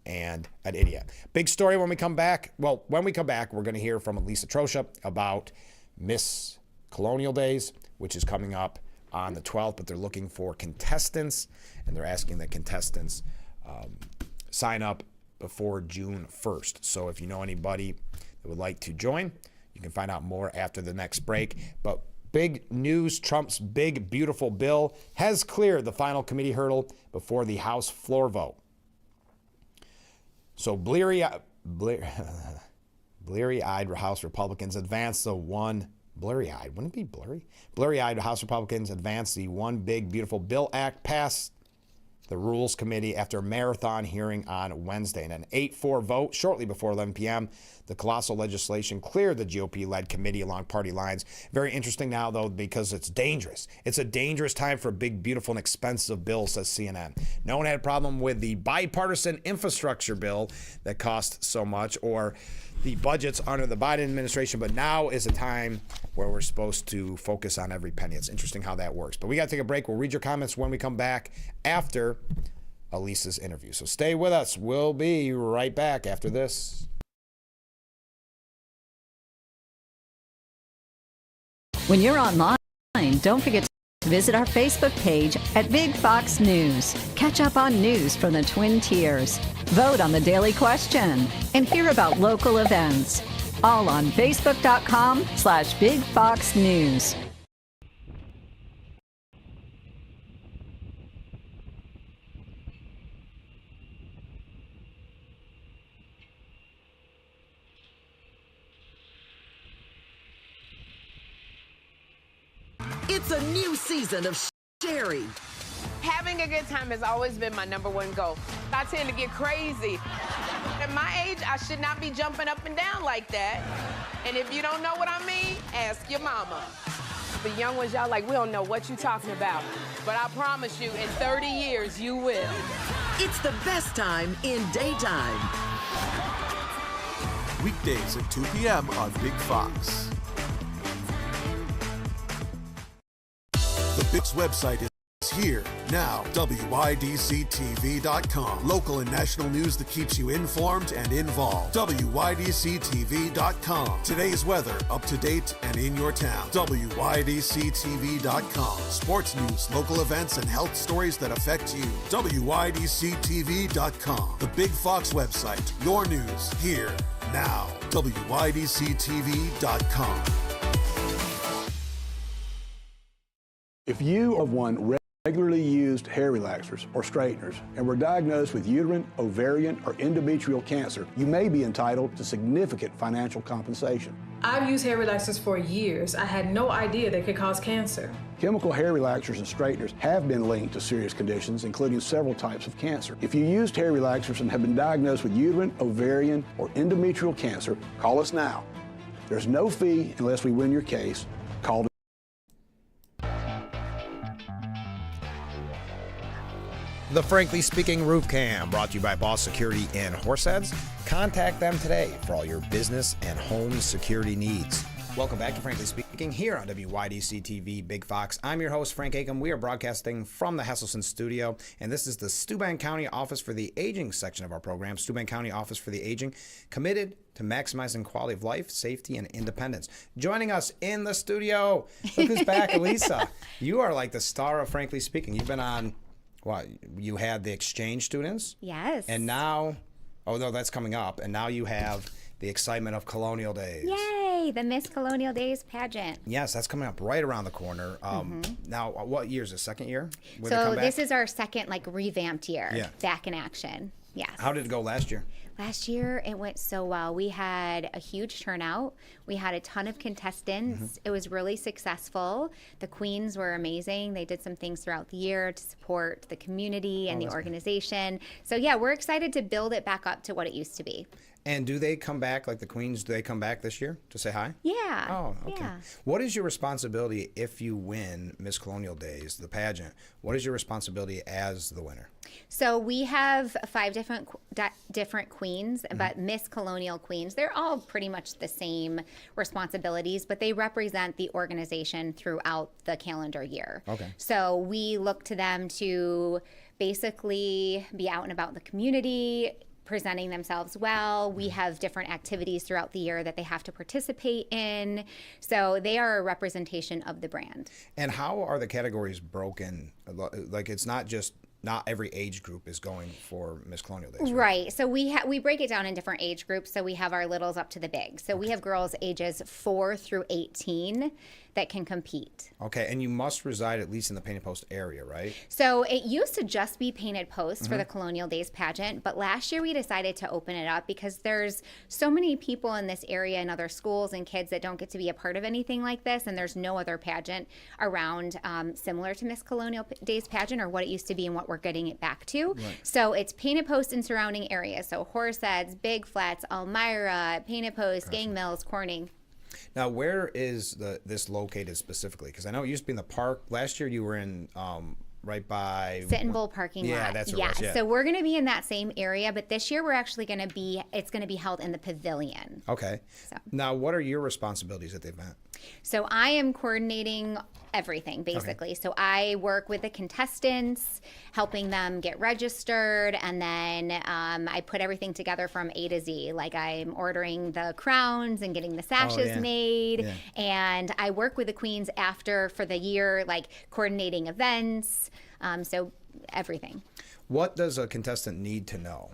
and an idiot. Big story when we come back. Well, when we come back, we're going to hear from Lisa Trosha about Miss Colonial Days, which is coming up on the 12th, but they're looking for contestants, and they're asking that contestants sign up before June 1st. So if you know anybody that would like to join, you can find out more after the next break. But big news, Trump's big, beautiful bill has cleared the final committee hurdle before the House floor vote. So bleary-eyed House Republicans advanced the one... Blurry-eyed, wouldn't it be blurry? Blurry-eyed House Republicans advanced the One Big Beautiful Bill Act past the Rules Committee after a marathon hearing on Wednesday. In an 8-4 vote shortly before 11 p.m., the colossal legislation cleared the GOP-led committee along party lines. Very interesting now, though, because it's dangerous. It's a dangerous time for a big, beautiful, and expensive bill, says CNN. No one had a problem with the bipartisan infrastructure bill that cost so much, or the budgets under the Biden administration, but now is a time where we're supposed to focus on every penny. It's interesting how that works. But we got to take a break. We'll read your comments when we come back after Elisa's interview. So stay with us. We'll be right back after this. When you're online, don't forget to visit our Facebook page at Big Fox News. Catch up on news from the Twin Tiers. Vote on the daily question and hear about local events. All on Facebook.com/Big Fox News. It's a new season of Sherry. Having a good time has always been my #1 goal. I tend to get crazy. At my age, I should not be jumping up and down like that. And if you don't know what I mean, ask your mama. The young ones, y'all like, we don't know what you're talking about. But I promise you, in 30 years, you will. It's the best time in daytime. Weekdays at 2 p.m. on Big Fox. The Big's website is here now. WYDCTV.com. Local and national news that keeps you informed and involved. WYDCTV.com. Today's weather up to date and in your town. WYDCTV.com. Sports news, local events, and health stories that affect you. WYDCTV.com. The Big Fox website. Your news here now. WYDCTV.com. If you have one regularly used hair relaxers or straighteners and were diagnosed with uterine, ovarian, or endometrial cancer, you may be entitled to significant financial compensation. I've used hair relaxers for years. I had no idea they could cause cancer. Chemical hair relaxers and straighteners have been linked to serious conditions, including several types of cancer. If you used hair relaxers and have been diagnosed with uterine, ovarian, or endometrial cancer, call us now. There's no fee unless we win your case. Call The Frankly Speaking Roof Cam, brought to you by Boss Security in Horseheads. Contact them today for all your business and home security needs. Welcome back to Frankly Speaking here on WYDC TV Big Fox. I'm your host, Frank Acom. We are broadcasting from the Hesselson studio, and this is the Steuben County Office for the Aging section of our program. Steuben County Office for the Aging, committed to maximizing quality of life, safety, and independence. Joining us in the studio, look who's back, Elisa. You are like the star of Frankly Speaking. You've been on... Well, you had the exchange students. Yes. And now, oh no, that's coming up. And now you have the excitement of Colonial Days. Yay, the Miss Colonial Days pageant. Yes, that's coming up right around the corner. Now, what year is it? Second year? So this is our second revamped year back in action. Yes. How did it go last year? Last year, it went so well. We had a huge turnout. We had a ton of contestants. It was really successful. The queens were amazing. They did some things throughout the year to support the community and the organization. Good. So yeah, we're excited to build it back up to what it used to be. And do they come back, like the queens, do they come back this year to say hi? Yeah. Oh, okay. Yeah. What is your responsibility if you win Miss Colonial Days, the pageant? What is your responsibility as the winner? So we have 5 different queens, but Miss Colonial Queens, they're all pretty much the same responsibilities, but they represent the organization throughout the calendar year. Okay. So we look to them to basically be out and about in the community, presenting themselves well. We have different activities throughout the year that they have to participate in. So they are a representation of the brand. And how are the categories broken? Like, it's not every age group is going for Miss Colonial Days. Right. So we break it down in different age groups. So we have our littles up to the bigs. So we have girls ages 4 through 18 that can compete. Okay, and you must reside at least in the Painted Post area, right? So it used to just be Painted Post for the Colonial Days pageant, but last year we decided to open it up because there's so many people in this area and other schools and kids that don't get to be a part of anything like this, and there's no other pageant around similar to Miss Colonial Days pageant or what it used to be and what we're getting it back to. Right. So it's Painted Post and surrounding areas. So Horseheads, Big Flats, Elmira, Painted Post, Gang Mills, Corning. Now, where is this located specifically? Because I know it used to be in the park. Last year you were in right by Sit-in Bowl parking lot. Yeah, that's where it was, yeah. So we're going to be in that same area, but this year we're actually going to be, it's going to be held in the pavilion. Okay. So. Now, what are your responsibilities at the event? So I am coordinating everything, basically. Okay. So I work with the contestants, helping them get registered, and then I put everything together from A to Z. Like, I'm ordering the crowns and getting the sashes made, and I work with the queens after for the year, like coordinating events, so everything. What does a contestant need to know?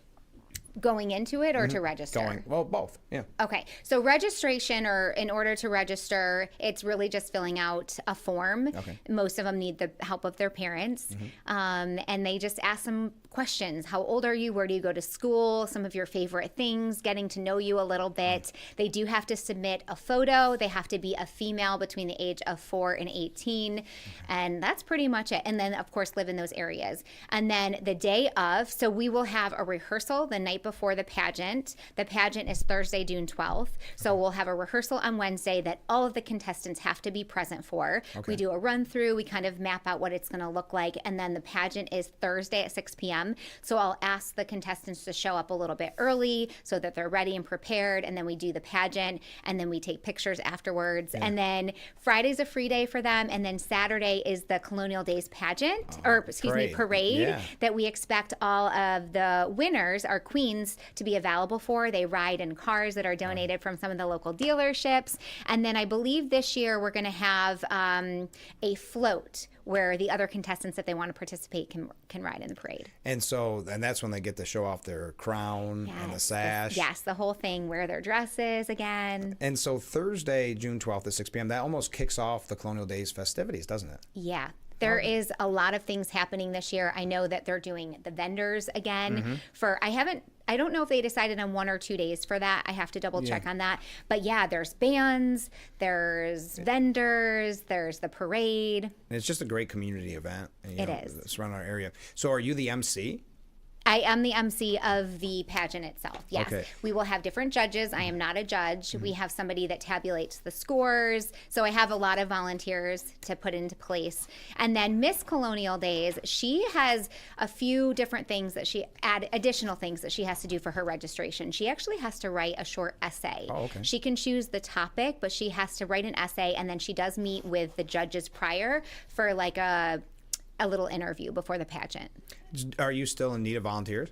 Going into it or to register? Well, both, yeah. Okay, so registration, or in order to register, it's really just filling out a form. Okay. Most of them need the help of their parents, and they just ask some questions. How old are you? Where do you go to school? Some of your favorite things, getting to know you a little bit. They do have to submit a photo. They have to be a female between the age of 4 and 18, and that's pretty much it. And then, of course, live in those areas. And then the day of, so we will have a rehearsal the night before the pageant. The pageant is Thursday, June 12th. So we'll have a rehearsal on Wednesday that all of the contestants have to be present for. Okay. We do a run through, we kind of map out what it's going to look like, and then the pageant is Thursday at 6 p.m. So I'll ask the contestants to show up a little bit early so that they're ready and prepared, and then we do the pageant, and then we take pictures afterwards. Yeah. And then Friday's a free day for them, and then Saturday is the Colonial Days pageant, parade that we expect all of the winners, our queens, to be available for. They ride in cars that are donated from some of the local dealerships. And then I believe this year we're going to have a float where the other contestants, if they want to participate, can ride in the parade. And that's when they get to show off their crown and the sash. Yes, the whole thing, wear their dresses again. And so Thursday, June 12th at 6 p.m., that almost kicks off the Colonial Days festivities, doesn't it? Yeah. There is a lot of things happening this year. I know that they're doing the vendors again. I don't know if they decided on 1 or 2 days for that. I have to double check on that. But yeah, there's bands, there's vendors, there's the parade. And it's just a great community event. It is. Surrounding our area. So are you the MC? I am the MC of the pageant itself, yes. Okay. We will have different judges. I am not a judge. We have somebody that tabulates the scores. So I have a lot of volunteers to put into place. And then Miss Colonial Days, she has a few different things that additional things that she has to do for her registration. She actually has to write a short essay. Oh, okay. She can choose the topic, but she has to write an essay, and then she does meet with the judges prior for like a little interview before the pageant. Are you still in need of volunteers?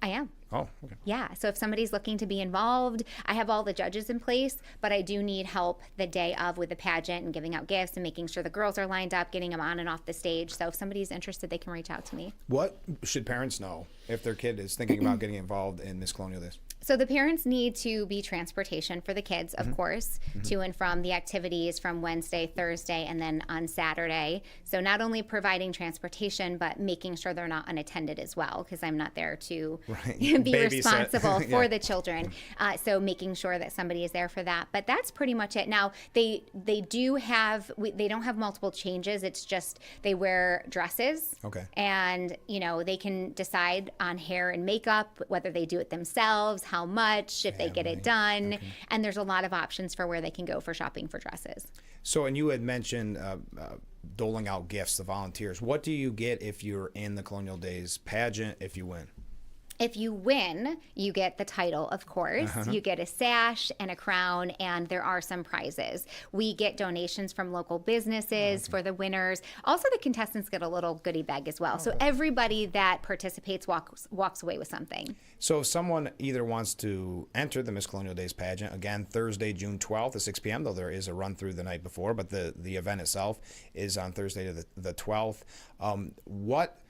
I am. Oh, okay. Yeah, so if somebody's looking to be involved, I have all the judges in place, but I do need help the day of with the pageant and giving out gifts and making sure the girls are lined up, getting them on and off the stage. So if somebody's interested, they can reach out to me. What should parents know if their kid is thinking about getting involved in Miss Colonial Days? So the parents need to be transportation for the kids, of course, to and from the activities from Wednesday, Thursday, and then on Saturday. So not only providing transportation, but making sure they're not unattended as well, because I'm not there to be responsible for the children. So making sure that somebody is there for that. But that's pretty much it. Now, they don't have multiple changes. It's just they wear dresses. Okay. And, they can decide on hair and makeup, whether they do it themselves, how much, if they get it done. Okay. And there's a lot of options for where they can go for shopping for dresses. So, and you had mentioned doling out gifts to volunteers. What do you get if you're in the Colonial Days pageant if you win? If you win, you get the title, of course. You get a sash and a crown, and there are some prizes. We get donations from local businesses for the winners. Also, the contestants get a little goodie bag as well. So everybody that participates walks away with something. So if someone either wants to enter the Miss Colonial Days pageant, again, Thursday, June 12th at 6 p.m., though there is a run-through the night before, but the event itself is on Thursday the 12th. What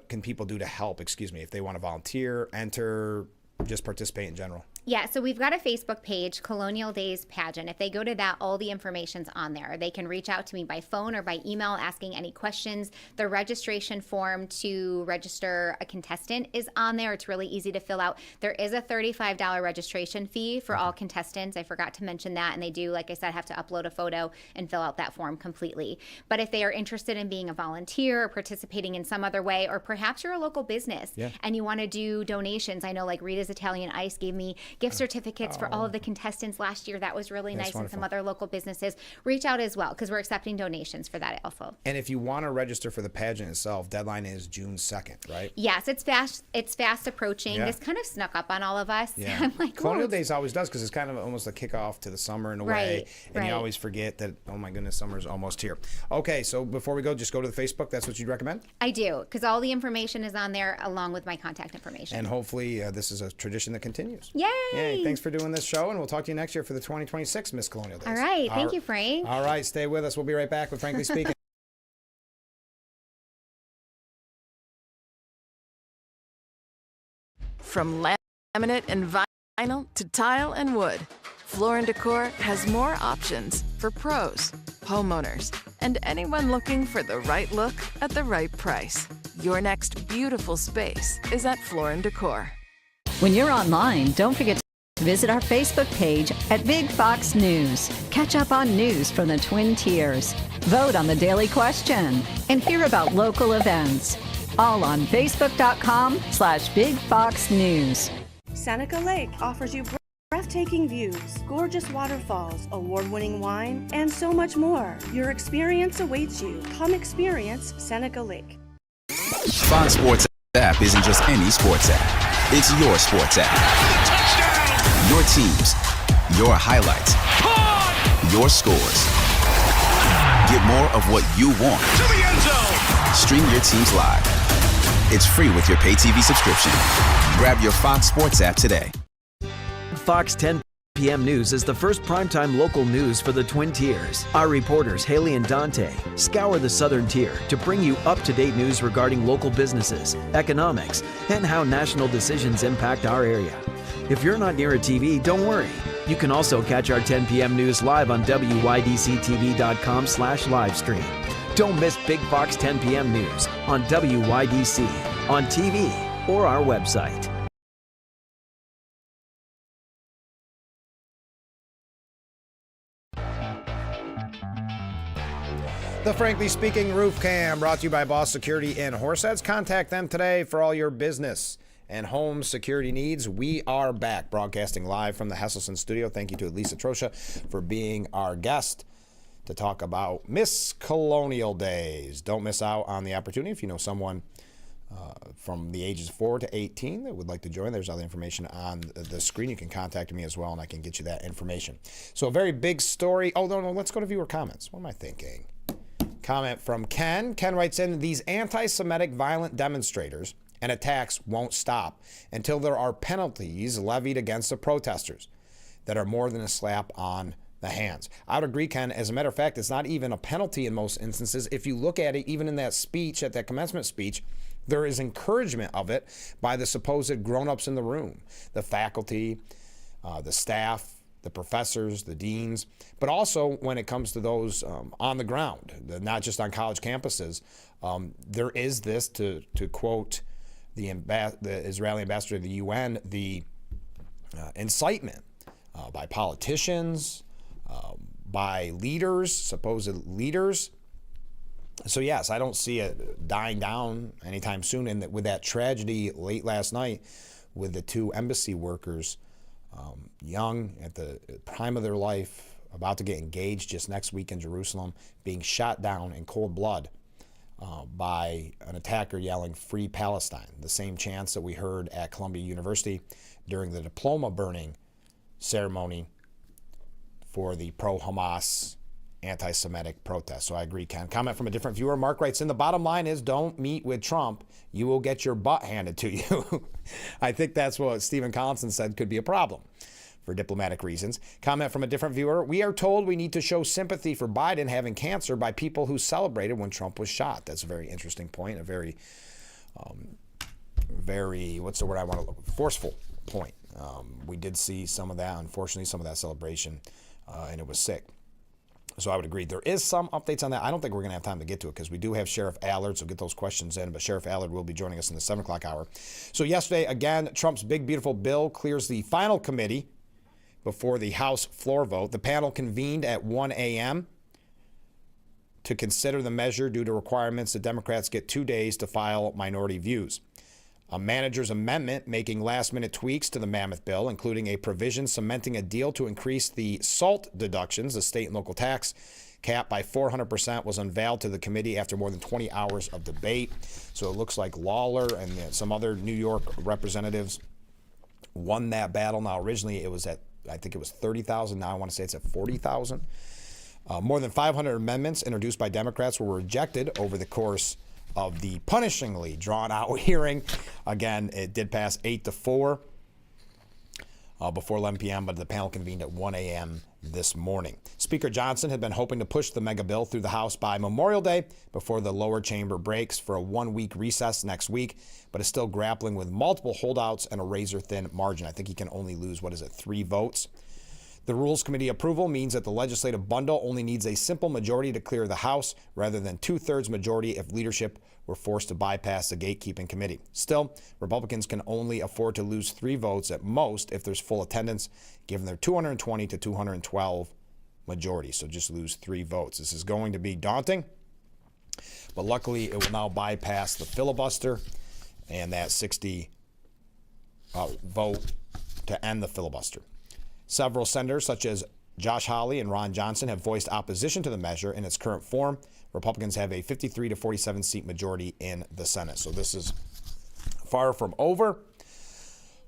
can people do to help, if they want to volunteer, enter, just participate in general? Yeah, so we've got a Facebook page, Colonial Days Pageant. If they go to that, all the information's on there. They can reach out to me by phone or by email asking any questions. The registration form to register a contestant is on there. It's really easy to fill out. There is a $35 registration fee for all contestants. I forgot to mention that, and they do, like I said, have to upload a photo and fill out that form completely. But if they are interested in being a volunteer or participating in some other way, or perhaps you're a local business and you want to do donations, I know like Rita's Italian Ice gave me gift certificates for all of the contestants last year. That was really nice. Wonderful. And some other local businesses. Reach out as well, because we're accepting donations for that also. And if you want to register for the pageant itself, deadline is June 2nd, right? Yes, it's fast approaching. This kind of snuck up on all of us. I'm like, Colonial Days always does, because it's kind of almost a kickoff to the summer in a way. And you always forget that, oh my goodness, summer's almost here. Okay, so before we go, just go to the Facebook. That's what you'd recommend? I do, because all the information is on there along with my contact information. And hopefully this is a tradition that continues. Yay! Yay! Thanks for doing this show, and we'll talk to you next year for the 2026 Miss Colonial Days. All right. Thank you, Frank. All right. Stay with us. We'll be right back with Frankly Speaking. From laminate and vinyl to tile and wood, Floor & Decor has more options for pros, homeowners, and anyone looking for the right look at the right price. Your next beautiful space is at Floor & Decor. When you're online, don't forget to visit our Facebook page at Big Fox News. Catch up on news from the Twin Tiers. Vote on the daily question and hear about local events. All on Facebook.com/Big Fox News. Seneca Lake offers you breathtaking views, gorgeous waterfalls, award-winning wine, and so much more. Your experience awaits you. Come experience Seneca Lake. Fox Sports app isn't just any sports app. It's your sports app. Your teams, your highlights, your scores. Get more of what you want. To the end zone. Stream your teams live. It's free with your pay TV subscription. Grab your Fox Sports app today. Fox 10 p.m. News is the first primetime local news for the Twin Tiers. Our reporters, Haley and Dante, scour the southern tier to bring you up-to-date news regarding local businesses, economics, and how national decisions impact our area. If you're not near a TV, don't worry. You can also catch our 10 p.m. news live on WYDCTV.com/livestream. Don't miss Big Fox 10 p.m. news on WYDC, on TV, or our website. The Frankly Speaking Roof Cam, brought to you by Boss Security in Horseheads. Contact them today for all your business and home security needs. We are back, broadcasting live from the Hesselson studio. Thank you to Lisa Trosha for being our guest to talk about Miss Colonial Days. Don't miss out on the opportunity. If you know someone from the ages 4 to 18 that would like to join, there's other information on the screen. You can contact me as well, and I can get you that information. So a very big story. Oh, no, let's go to viewer comments. What am I thinking? Comment from Ken. Ken writes in, these anti-Semitic violent demonstrators and attacks won't stop until there are penalties levied against the protesters that are more than a slap on the hands. I would agree, Ken. As a matter of fact, it's not even a penalty in most instances. If you look at it, even in that speech, at that commencement speech, there is encouragement of it by the supposed grown-ups in the room, the faculty, the staff, the professors, the deans, but also when it comes to those on the ground, not just on college campuses. There is this, to quote the Israeli ambassador to the UN, the incitement by politicians, by leaders, supposed leaders. So yes, I don't see it dying down anytime soon. And with that tragedy late last night with the two embassy workers, young, at the prime of their life, about to get engaged just next week in Jerusalem, being shot down in cold blood by an attacker yelling, "Free Palestine," the same chants that we heard at Columbia University during the diploma burning ceremony for the pro-Hamas anti-Semitic protest. So I agree, Ken. Comment from a different viewer. Mark writes in, the bottom line is don't meet with Trump. You will get your butt handed to you. I think that's what Stephen Collinson said could be a problem for diplomatic reasons. Comment from a different viewer. We are told we need to show sympathy for Biden having cancer by people who celebrated when Trump was shot. That's a very interesting point, a very, what's the word I want to look for? Forceful point. We did see some of that, unfortunately, some of that celebration, and it was sick. So I would agree. There is some updates on that. I don't think we're going to have time to get to it because we do have Sheriff Allard, so get those questions in. But Sheriff Allard will be joining us in the 7 o'clock hour. So yesterday, again, Trump's big, beautiful bill clears the final committee before the House floor vote. The panel convened at 1 a.m. to consider the measure due to requirements that Democrats get 2 days to file minority views. A manager's amendment making last-minute tweaks to the mammoth bill, including a provision cementing a deal to increase the SALT deductions, the state and local tax cap, by 400%, was unveiled to the committee after more than 20 hours of debate. So it looks like Lawler and some other New York representatives won that battle. Now, originally it was at, I think it was 30,000. Now I want to say it's at 40,000. More than 500 amendments introduced by Democrats were rejected over the course of the punishingly drawn-out hearing. Again, it did pass 8-4 before 11 p.m., but the panel convened at 1 a.m. this morning. Speaker Johnson had been hoping to push the mega bill through the House by Memorial Day before the lower chamber breaks for a one-week recess next week, but is still grappling with multiple holdouts and a razor-thin margin. I think he can only lose, 3 votes. The Rules Committee approval means that the legislative bundle only needs a simple majority to clear the House rather than 2/3 majority if leadership were forced to bypass the gatekeeping committee. Still, Republicans can only afford to lose 3 votes at most if there's full attendance, given their 220 to 212 majority. So just lose 3 votes. This is going to be daunting, but luckily it will now bypass the filibuster and that 60 vote to end the filibuster. Several senators, such as Josh Hawley and Ron Johnson, have voiced opposition to the measure in its current form. Republicans have a 53 to 47 seat majority in the Senate. So this is far from over,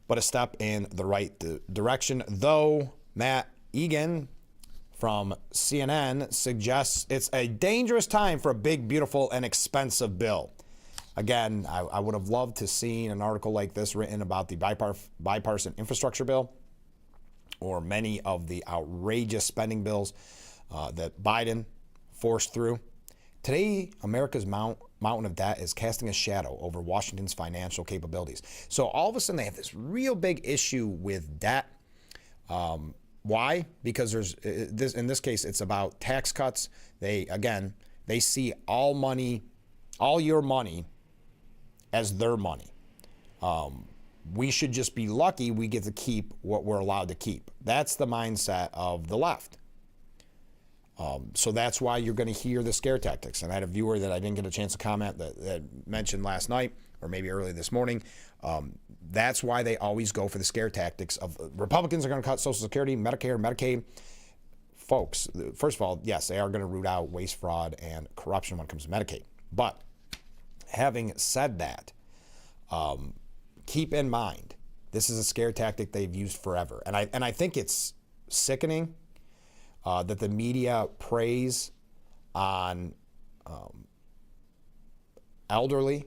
but a step in the right direction, though Matt Egan from CNN suggests it's a dangerous time for a big, beautiful, and expensive bill. Again, I would have loved to see an article like this written about the bipartisan infrastructure bill, or many of the outrageous spending bills that Biden forced through. Today, America's mountain of debt is casting a shadow over Washington's financial capabilities. So all of a sudden, they have this real big issue with debt. Why? Because there's this. In this case, it's about tax cuts. They see all your money as their money. We should just be lucky we get to keep what we're allowed to keep. That's the mindset of the left. So that's why you're going to hear the scare tactics. And I had a viewer that I didn't get a chance to comment that mentioned last night, or maybe early this morning. That's why they always go for the scare tactics of Republicans are going to cut Social Security, Medicare, Medicaid. Folks, first of all, yes, they are going to root out waste, fraud, and corruption when it comes to Medicaid. But having said that, keep in mind, this is a scare tactic they've used forever. And I think it's sickening that the media preys on elderly,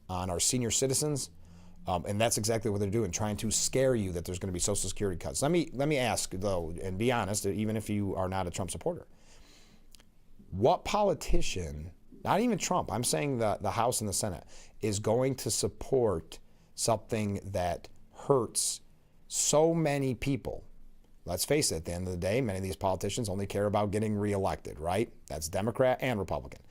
on our senior citizens, and that's exactly what they're doing, trying to scare you that there's going to be Social Security cuts. Let me ask, though, and be honest, even if you are not a Trump supporter, what politician, not even Trump, I'm saying the House and the Senate, is going to support something that hurts so many people? Let's face it, at the end of the day, many of these politicians only care about getting reelected, right? That's Democrat and Republican.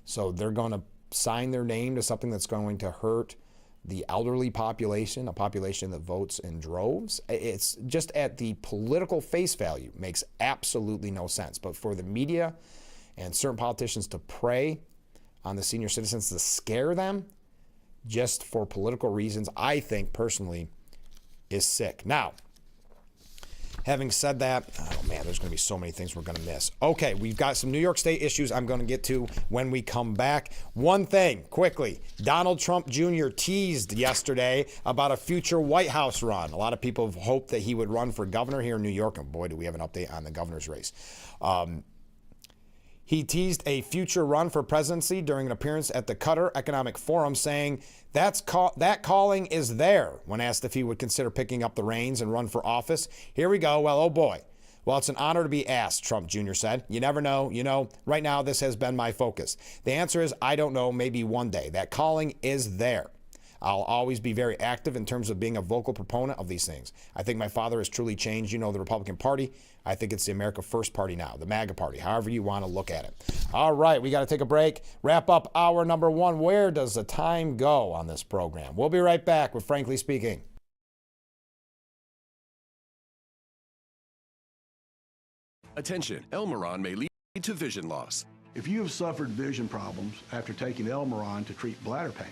So they're going to sign their name to something that's going to hurt the elderly population, a population that votes in droves. It's just at the political face value makes absolutely no sense. But for the media and certain politicians to prey on the senior citizens, to scare them just for political reasons, I think personally is sick. Now, Having said that, oh man, there's going to be so many things we're going to miss. Okay, we've got some New York State issues I'm going to get to when we come back. One thing, quickly, Donald Trump Jr. teased yesterday about a future White House run. A lot of people have hoped that he would run for governor here in New York, and boy, do we have an update on the governor's race. He teased a future run for presidency during an appearance at the Qatar Economic Forum, saying that calling is there. When asked if he would consider picking up the reins and run for office, here we go. Well, oh boy. Well, it's an honor to be asked, Trump Jr. said. You never know. You know, right now this has been my focus. The answer is I don't know, maybe one day. That calling is there. I'll always be very active in terms of being a vocal proponent of these things. I think my father has truly changed, the Republican Party. I think it's the America First Party now, the MAGA Party, however you want to look at it. All right, we got to take a break. Wrap up hour number 1. Where does the time go on this program? We'll be right back with Frankly Speaking. Attention, Elmeron may lead to vision loss. If you have suffered vision problems after taking Elmeron to treat bladder pain,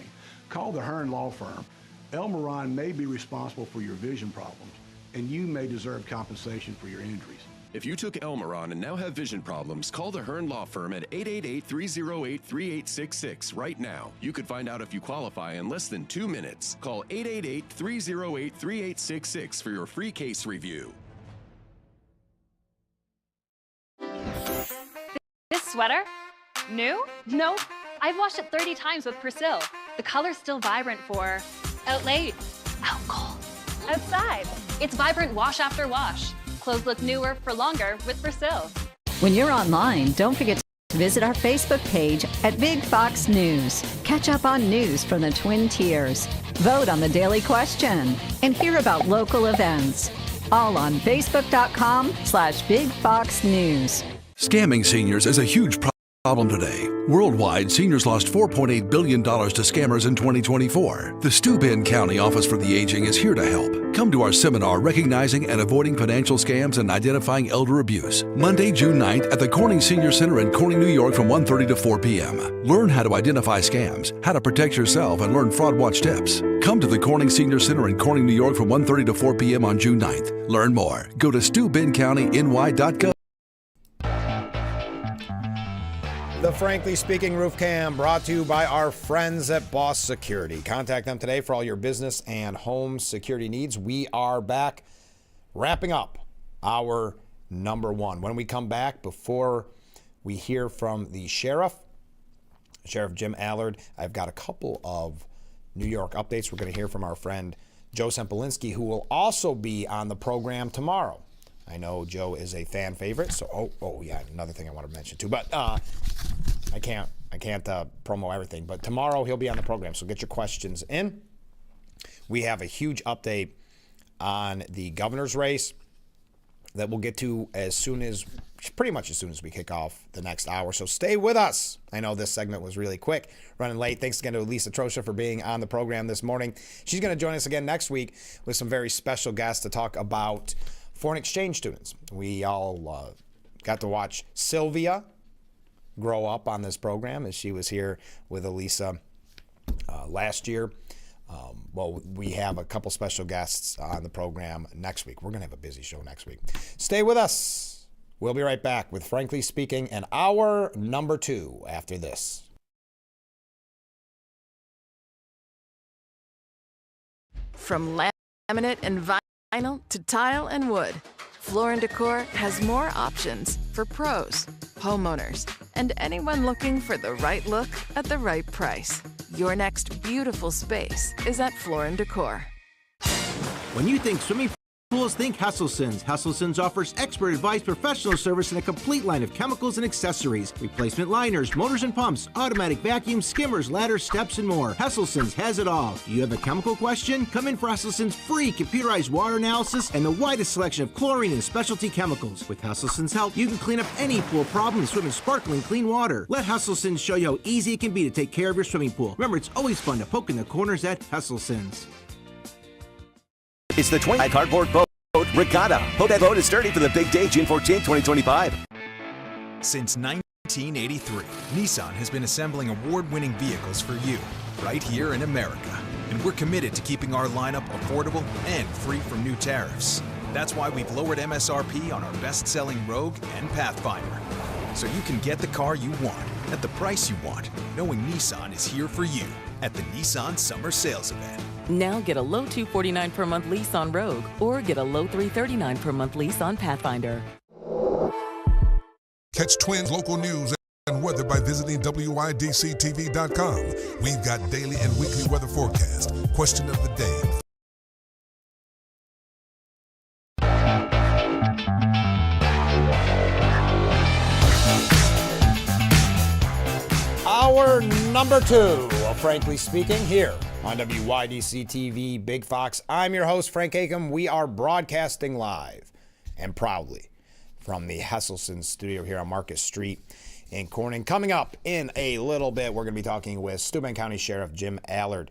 call the Hearn Law Firm. Elmeron may be responsible for your vision problems, and you may deserve compensation for your injuries. If you took Elmeron and now have vision problems, call the Hearn Law Firm at 888-308-3866 right now. You could find out if you qualify in less than 2 minutes. Call 888-308-3866 for your free case review. This sweater? New? No. I've washed it 30 times with Persil. The color's still vibrant for out late, out cold, outside. It's vibrant wash after wash. Clothes look newer for longer with Persil. When you're online, don't forget to visit our Facebook page at Big Fox News. Catch up on news from the Twin Tiers. Vote on the daily question and hear about local events. All on Facebook.com/Big Fox News. Scamming seniors is a huge problem today. Worldwide, seniors lost $4.8 billion to scammers in 2024. The Steuben County Office for the Aging is here to help. Come to our seminar recognizing and avoiding financial scams and identifying elder abuse. Monday, June 9th at the Corning Senior Center in Corning, New York from 1:30 to 4 p.m. Learn how to identify scams, how to protect yourself, and learn fraud watch tips. Come to the Corning Senior Center in Corning, New York from 1:30 to 4 p.m. on June 9th. Learn more. Go to SteubenCountyNY.gov. The Frankly Speaking Roof Cam brought to you by our friends at Boss Security. Contact them today for all your business and home security needs. We are back wrapping up our number 1. When we come back, before we hear from the Sheriff Jim Allard, I've got a couple of New York updates. We're going to hear from our friend Joe Sempolinski, who will also be on the program tomorrow. I know Joe is a fan favorite, so oh yeah, another thing I want to mention too. But I can't promo everything. But tomorrow he'll be on the program, so get your questions in. We have a huge update on the governor's race that we'll get to pretty much as soon as we kick off the next hour. So stay with us. I know this segment was really quick, running late. Thanks again to Lisa Trosha for being on the program this morning. She's going to join us again next week with some very special guests to talk about foreign exchange students. We all got to watch Sylvia grow up on this program as she was here with Elisa last year. Well, we have a couple special guests on the program next week. We're going to have a busy show next week. Stay with us. We'll be right back with Frankly Speaking and hour number 2 after this. From laminate and vinyl to tile and wood, Floor & Decor has more options for pros, homeowners, and anyone looking for the right look at the right price. Your next beautiful space is at Floor & Decor. When you think swimming pools, think Hesselson's. Hesselson's offers expert advice, professional service, and a complete line of chemicals and accessories. Replacement liners, motors and pumps, automatic vacuums, skimmers, ladders, steps, and more. Hesselson's has it all. Do you have a chemical question? Come in for Hesselson's free computerized water analysis and the widest selection of chlorine and specialty chemicals. With Hesselson's help, you can clean up any pool problem and swim in sparkling clean water. Let Hesselson's show you how easy it can be to take care of your swimming pool. Remember, it's always fun to poke in the corners at Hesselson's. It's the 20 cardboard boat regatta. Hope that boat is sturdy for the big day, June 14, 2025. Since 1983, Nissan has been assembling award-winning vehicles for you, right here in America. And we're committed to keeping our lineup affordable and free from new tariffs. That's why we've lowered MSRP on our best-selling Rogue and Pathfinder. So you can get the car you want at the price you want, knowing Nissan is here for you at the Nissan Summer Sales Event. Now get a low $249 per month lease on Rogue or get a low $339 per month lease on Pathfinder. Catch Twins local news and weather by visiting WYDCTV.com. We've got daily and weekly weather forecast, question of the day. Hour number 2 of Frankly Speaking here on WYDC TV Big Fox. I'm your host, Frank Acom. We are broadcasting live and proudly from the Hesselson studio here on Market Street in Corning. Coming up in a little bit, we're going to be talking with Steuben County Sheriff Jim Allard.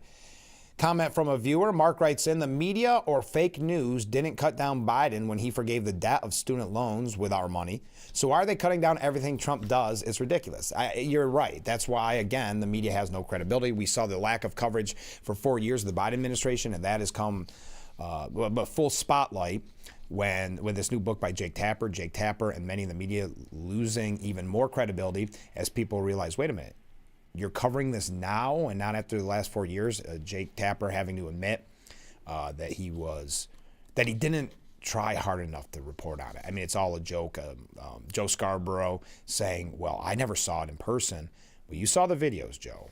Comment from a viewer. Mark writes in, the media or fake news didn't cut down Biden when he forgave the debt of student loans with our money. So why are they cutting down everything Trump does? It's ridiculous. You're right. That's why, again, the media has no credibility. We saw the lack of coverage for 4 years of the Biden administration, and that has come full spotlight when this new book by Jake Tapper and many in the media losing even more credibility as people realize, wait a minute, you're covering this now and not after the last 4 years. Jake Tapper having to admit that he didn't try hard enough to report on it. I mean, it's all a joke. Joe Scarborough saying, well, I never saw it in person. Well, you saw the videos, Joe.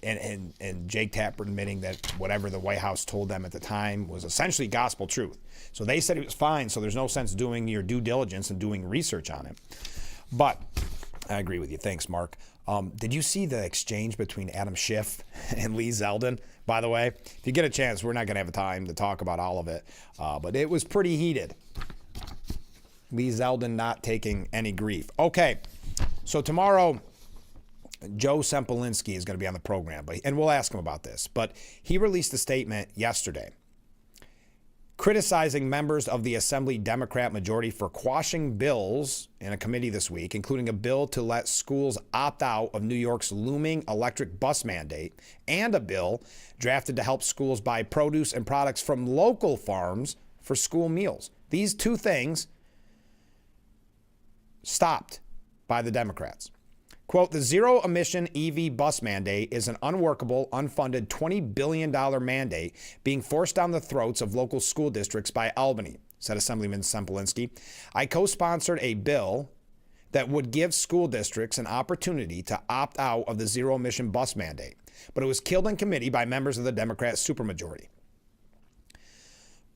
And Jake Tapper admitting that whatever the White House told them at the time was essentially gospel truth. So they said it was fine, so there's no sense doing your due diligence and doing research on it. But I agree with you. Thanks, Mark. Did you see the exchange between Adam Schiff and Lee Zeldin? By the way, if you get a chance, we're not going to have time to talk about all of it, but it was pretty heated. Lee Zeldin not taking any grief. Okay, so tomorrow, Joe Sempolinski is going to be on the program, and we'll ask him about this. But he released a statement yesterday criticizing members of the Assembly Democrat majority for quashing bills in a committee this week, including a bill to let schools opt out of New York's looming electric bus mandate and a bill drafted to help schools buy produce and products from local farms for school meals. These two things stopped by the Democrats. Quote, the zero-emission EV bus mandate is an unworkable, unfunded $20 billion mandate being forced down the throats of local school districts by Albany, said Assemblyman Sempolinski. I co-sponsored a bill that would give school districts an opportunity to opt out of the zero-emission bus mandate, but it was killed in committee by members of the Democrat supermajority.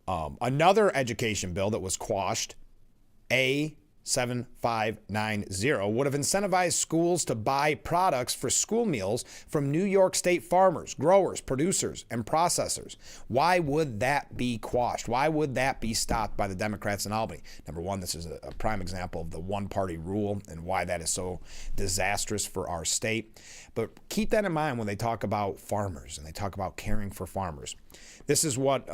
Another education bill that was quashed, A7590, would have incentivized schools to buy products for school meals from New York State farmers, growers, producers, and processors. Why would that be quashed? Why would that be stopped by the Democrats in Albany? Number one, this is a prime example of the one-party rule and why that is so disastrous for our state. But keep that in mind when they talk about farmers and they talk about caring for farmers. This is what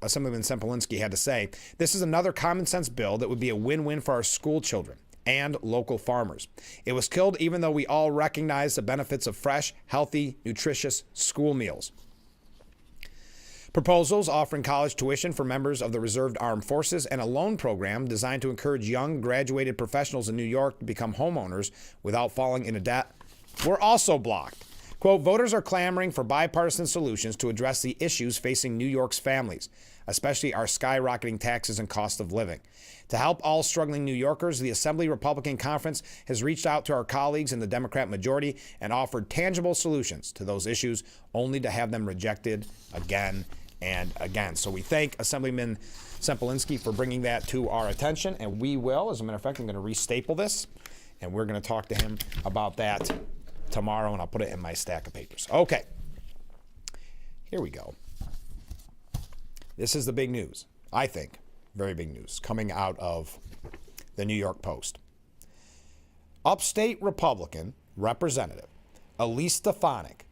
Assemblyman Sempolinski had to say. This is another common sense bill that would be a win-win for our school children and local farmers. It was killed even though we all recognize the benefits of fresh, healthy, nutritious school meals. Proposals offering college tuition for members of the Reserved Armed Forces and a loan program designed to encourage young graduated professionals in New York to become homeowners without falling into debt were also blocked. Quote, voters are clamoring for bipartisan solutions to address the issues facing New York's families, especially our skyrocketing taxes and cost of living. To help all struggling New Yorkers, the Assembly Republican Conference has reached out to our colleagues in the Democrat majority and offered tangible solutions to those issues, only to have them rejected again and again. So we thank Assemblyman Sempolinski for bringing that to our attention, and we will, as a matter of fact, I'm going to restaple this, and we're going to talk to him about that tomorrow, and I'll put it in my stack of papers. Okay, here we go. This is the big news, I think, very big news, coming out of the New York Post. Upstate Republican Representative Elise Stefanik,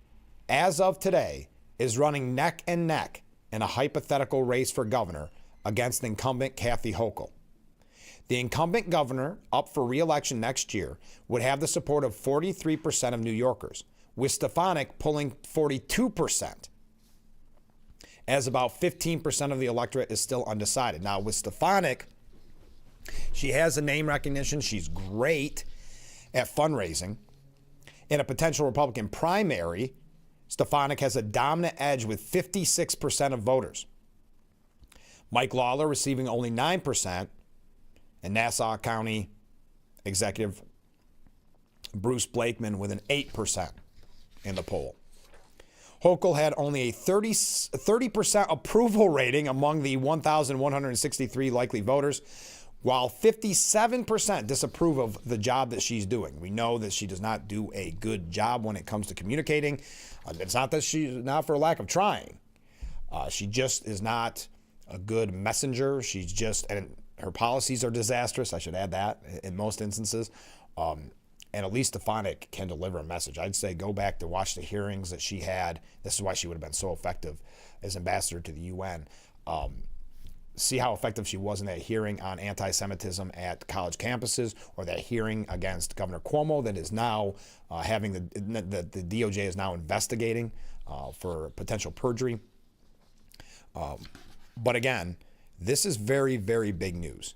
as of today, is running neck and neck in a hypothetical race for governor against incumbent Kathy Hochul. The incumbent governor, up for re-election next year, would have the support of 43% of New Yorkers, with Stefanik pulling 42%. as about 15% of the electorate is still undecided. Now, with Stefanik, she has a name recognition. She's great at fundraising. In a potential Republican primary, Stefanik has a dominant edge with 56% of voters. Mike Lawler receiving only 9%, and Nassau County Executive Bruce Blakeman with an 8% in the poll. Hochul had only a 30% approval rating among the 1,163 likely voters, while 57% disapprove of the job that she's doing. We know that she does not do a good job when it comes to communicating. It's not that she's not for lack of trying. She just is not a good messenger. She's just, and her policies are disastrous. I should add that in most instances. And Elise Stefanik can deliver a message. I'd say go back to watch the hearings that she had. This is why she would have been so effective as ambassador to the UN. See how effective she was in that hearing on anti-Semitism at college campuses, or that hearing against Governor Cuomo that is now having the DOJ is now investigating for potential perjury. But again, this is very, very big news.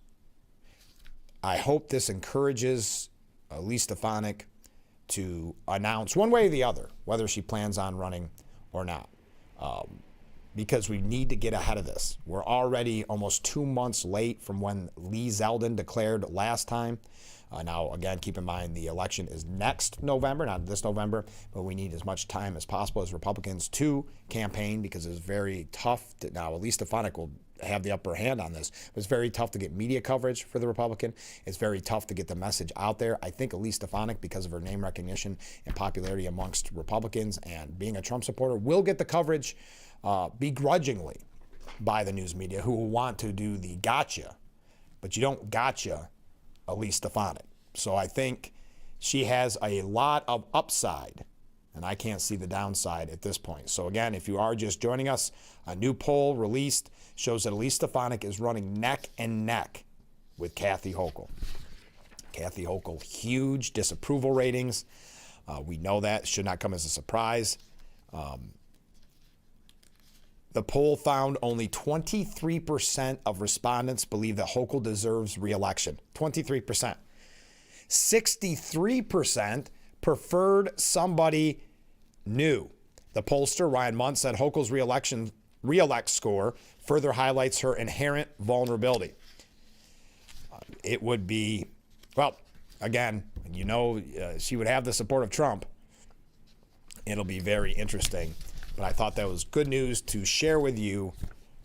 I hope this encourages Elise Stefanik to announce one way or the other whether she plans on running or not. Because we need to get ahead of this. We're already almost 2 months late from when Lee Zeldin declared last time. Now, again, keep in mind the election is next November, not this November, but we need as much time as possible as Republicans to campaign because it's very tough. Now, Elise Stefanik will have the upper hand on this, but it's very tough to get media coverage for the Republican. It's very tough to get the message out there. I think Elise Stefanik, because of her name recognition and popularity amongst Republicans and being a Trump supporter, will get the coverage begrudgingly by the news media who will want to do the gotcha, but you don't gotcha Elise Stefanik. So I think she has a lot of upside, and I can't see the downside at this point. So again, if you are just joining us, a new poll released shows that Elise Stefanik is running neck and neck with Kathy Hochul. Kathy Hochul, huge disapproval ratings. We know that. Should not come as a surprise. The poll found only 23% of respondents believe that Hochul deserves re-election. 23%. 63% preferred somebody new. The pollster, Ryan Munt, said Hochul's re-elect score further highlights her inherent vulnerability. It would be, well, again, she would have the support of Trump. It'll be very interesting. But I thought that was good news to share with you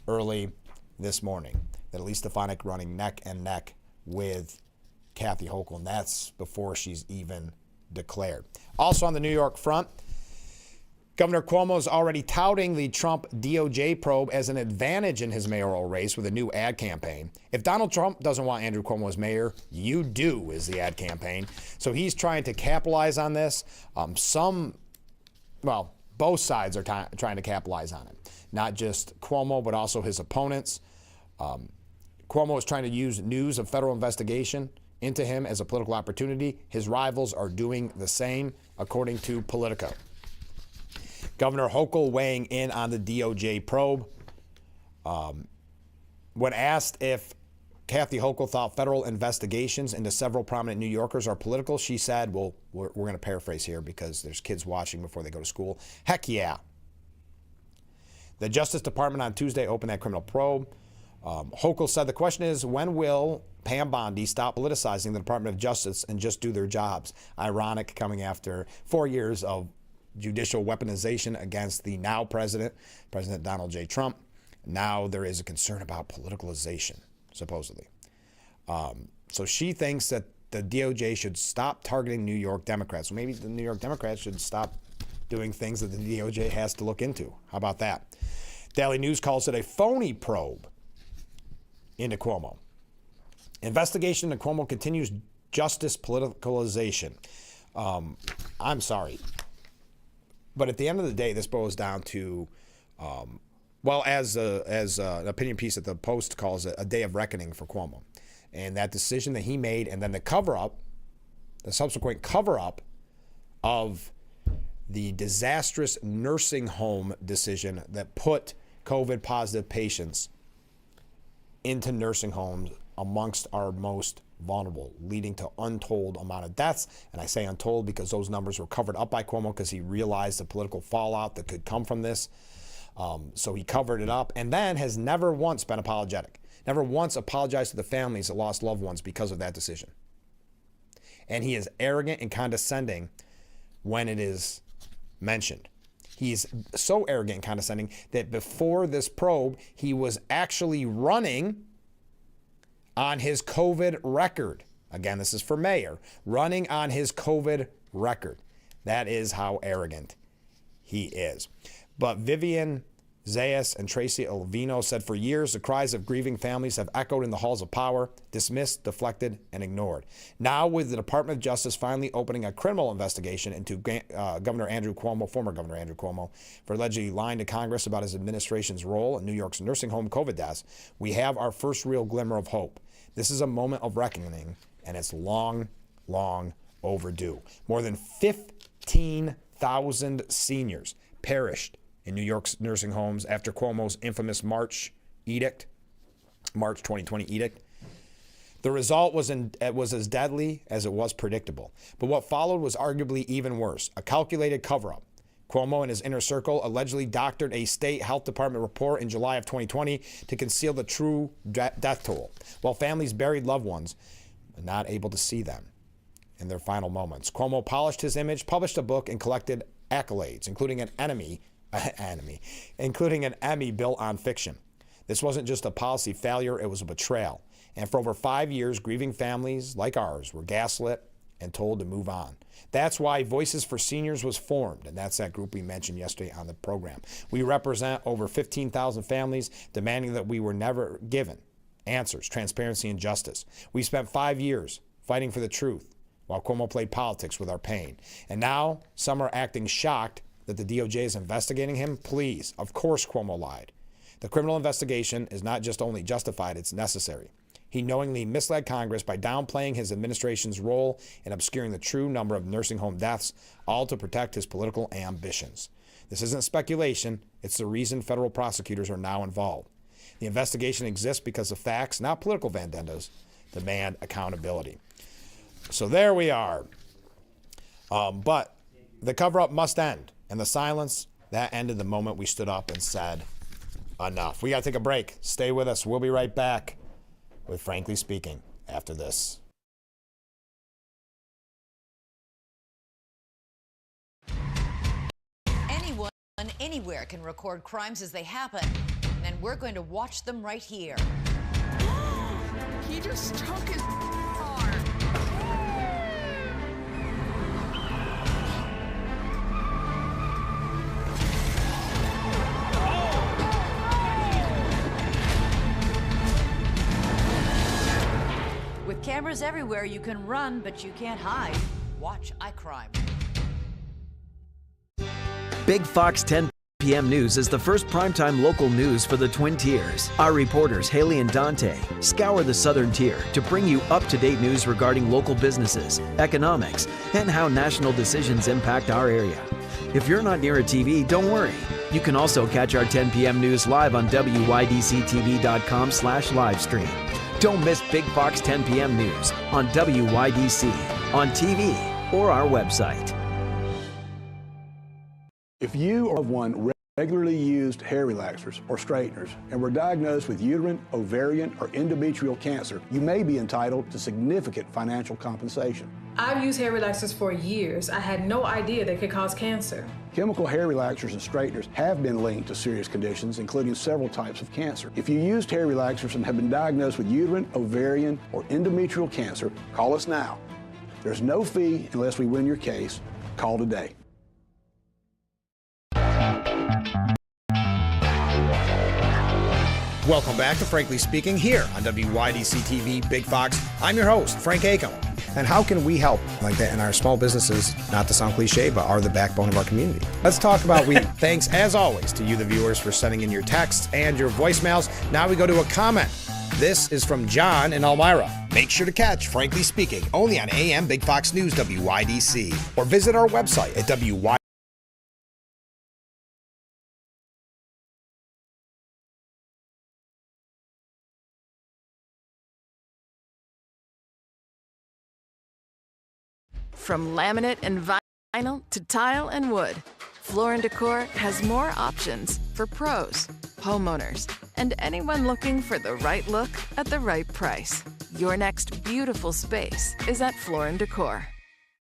early this morning, that Elise Stefanik running neck and neck with Kathy Hochul, and that's before she's even declared. Also on the New York front, Governor Cuomo is already touting the Trump DOJ probe as an advantage in his mayoral race with a new ad campaign. If Donald Trump doesn't want Andrew Cuomo as mayor, you do is the ad campaign. So he's trying to capitalize on this. Both sides are trying to capitalize on it. Not just Cuomo, but also his opponents. Cuomo is trying to use news of federal investigation into him as a political opportunity. His rivals are doing the same, according to Politico. Governor Hochul weighing in on the DOJ probe. When asked if Kathy Hochul thought federal investigations into several prominent New Yorkers are political, she said, well, we're going to paraphrase here because there's kids watching before they go to school. Heck yeah. The Justice Department on Tuesday opened that criminal probe. Hochul said the question is, when will Pam Bondi stop politicizing the Department of Justice and just do their jobs? Ironic, coming after 4 years of judicial weaponization against the now President Donald J. Trump. Now there is a concern about politicalization, supposedly. So she thinks that the DOJ should stop targeting New York Democrats. Well, maybe the New York Democrats should stop doing things that the DOJ has to look into. How about that? Daily News calls it a phony probe into Cuomo. Investigation into Cuomo continues justice politicalization. I'm sorry. But at the end of the day, this boils down to, as an opinion piece that the Post calls it, a day of reckoning for Cuomo. And that decision that he made, and then the subsequent cover-up of the disastrous nursing home decision that put COVID positive patients into nursing homes amongst our most vulnerable, leading to untold amount of deaths. And I say untold because those numbers were covered up by Cuomo because he realized the political fallout that could come from this. So he covered it up and then has never once been apologetic. Never once apologized to the families that lost loved ones because of that decision. And he is arrogant and condescending when it is mentioned. He's so arrogant and condescending that before this probe, he was actually running on his COVID record. Again, this is for mayor, running on his COVID record. That is how arrogant he is. But Vivian Zayas and Tracy Alvino said for years, the cries of grieving families have echoed in the halls of power, dismissed, deflected, and ignored. Now, with the Department of Justice finally opening a criminal investigation into Governor Andrew Cuomo, former Governor Andrew Cuomo, for allegedly lying to Congress about his administration's role in New York's nursing home COVID deaths, we have our first real glimmer of hope. This is a moment of reckoning, and it's long, long overdue. More than 15,000 seniors perished in New York's nursing homes after Cuomo's infamous March 2020 edict. The result was as deadly as it was predictable. But what followed was arguably even worse, a calculated cover-up. Cuomo and his inner circle allegedly doctored a state health department report in July of 2020 to conceal the true death toll, while families buried loved ones and not able to see them in their final moments. Cuomo polished his image, published a book, and collected accolades, including an Emmy built on fiction. This wasn't just a policy failure, it was a betrayal. And for over 5 years, grieving families like ours were gaslit and told to move on. That's why Voices for Seniors was formed, and that's that group we mentioned yesterday on the program. We represent over 15,000 families demanding that we were never given answers, transparency, and justice. We spent 5 years fighting for the truth while Cuomo played politics with our pain. And now some are acting shocked that the DOJ is investigating him. Please, of course Cuomo lied. The criminal investigation is not just only justified, it's necessary. He knowingly misled Congress by downplaying his administration's role in obscuring the true number of nursing home deaths, all to protect his political ambitions. This isn't speculation, it's the reason federal prosecutors are now involved. The investigation exists because the facts, not political vendettas, demand accountability. So there we are. But the cover-up must end. And the silence, that ended the moment we stood up and said, enough. We got to take a break. Stay with us. We'll be right back with Frankly Speaking after this. Anyone, anywhere can record crimes as they happen, and we're going to watch them right here. He just took his car. With cameras everywhere, you can run, but you can't hide. Watch iCrime. Big Fox 10 p.m. News is the first primetime local news for the Twin Tiers. Our reporters, Haley and Dante, scour the southern tier to bring you up-to-date news regarding local businesses, economics, and how national decisions impact our area. If you're not near a TV, don't worry. You can also catch our 10 p.m. news live on WYDCTV.com/livestream. Don't miss Big Fox 10 p.m. news on WYDC, on TV, or our website. If you or one regularly used hair relaxers or straighteners and were diagnosed with uterine, ovarian, or endometrial cancer, you may be entitled to significant financial compensation. I've used hair relaxers for years. I had no idea they could cause cancer. Chemical hair relaxers and straighteners have been linked to serious conditions, including several types of cancer. If you used hair relaxers and have been diagnosed with uterine, ovarian, or endometrial cancer, call us now. There's no fee unless we win your case. Call today. Welcome back to Frankly Speaking here on WYDC TV Big Fox. I'm your host, Frank Acom. And how can we help like that in our small businesses, not to sound cliche, but are the backbone of our community? Let's talk about Thanks, as always, to you, the viewers, for sending in your texts and your voicemails. Now we go to a comment. This is from John in Elmira. Make sure to catch Frankly Speaking only on AM Big Fox News WYDC, or visit our website at WYDC. From laminate and vinyl to tile and wood, Floor & Decor has more options for pros, homeowners, and anyone looking for the right look at the right price. Your next beautiful space is at Floor & Decor.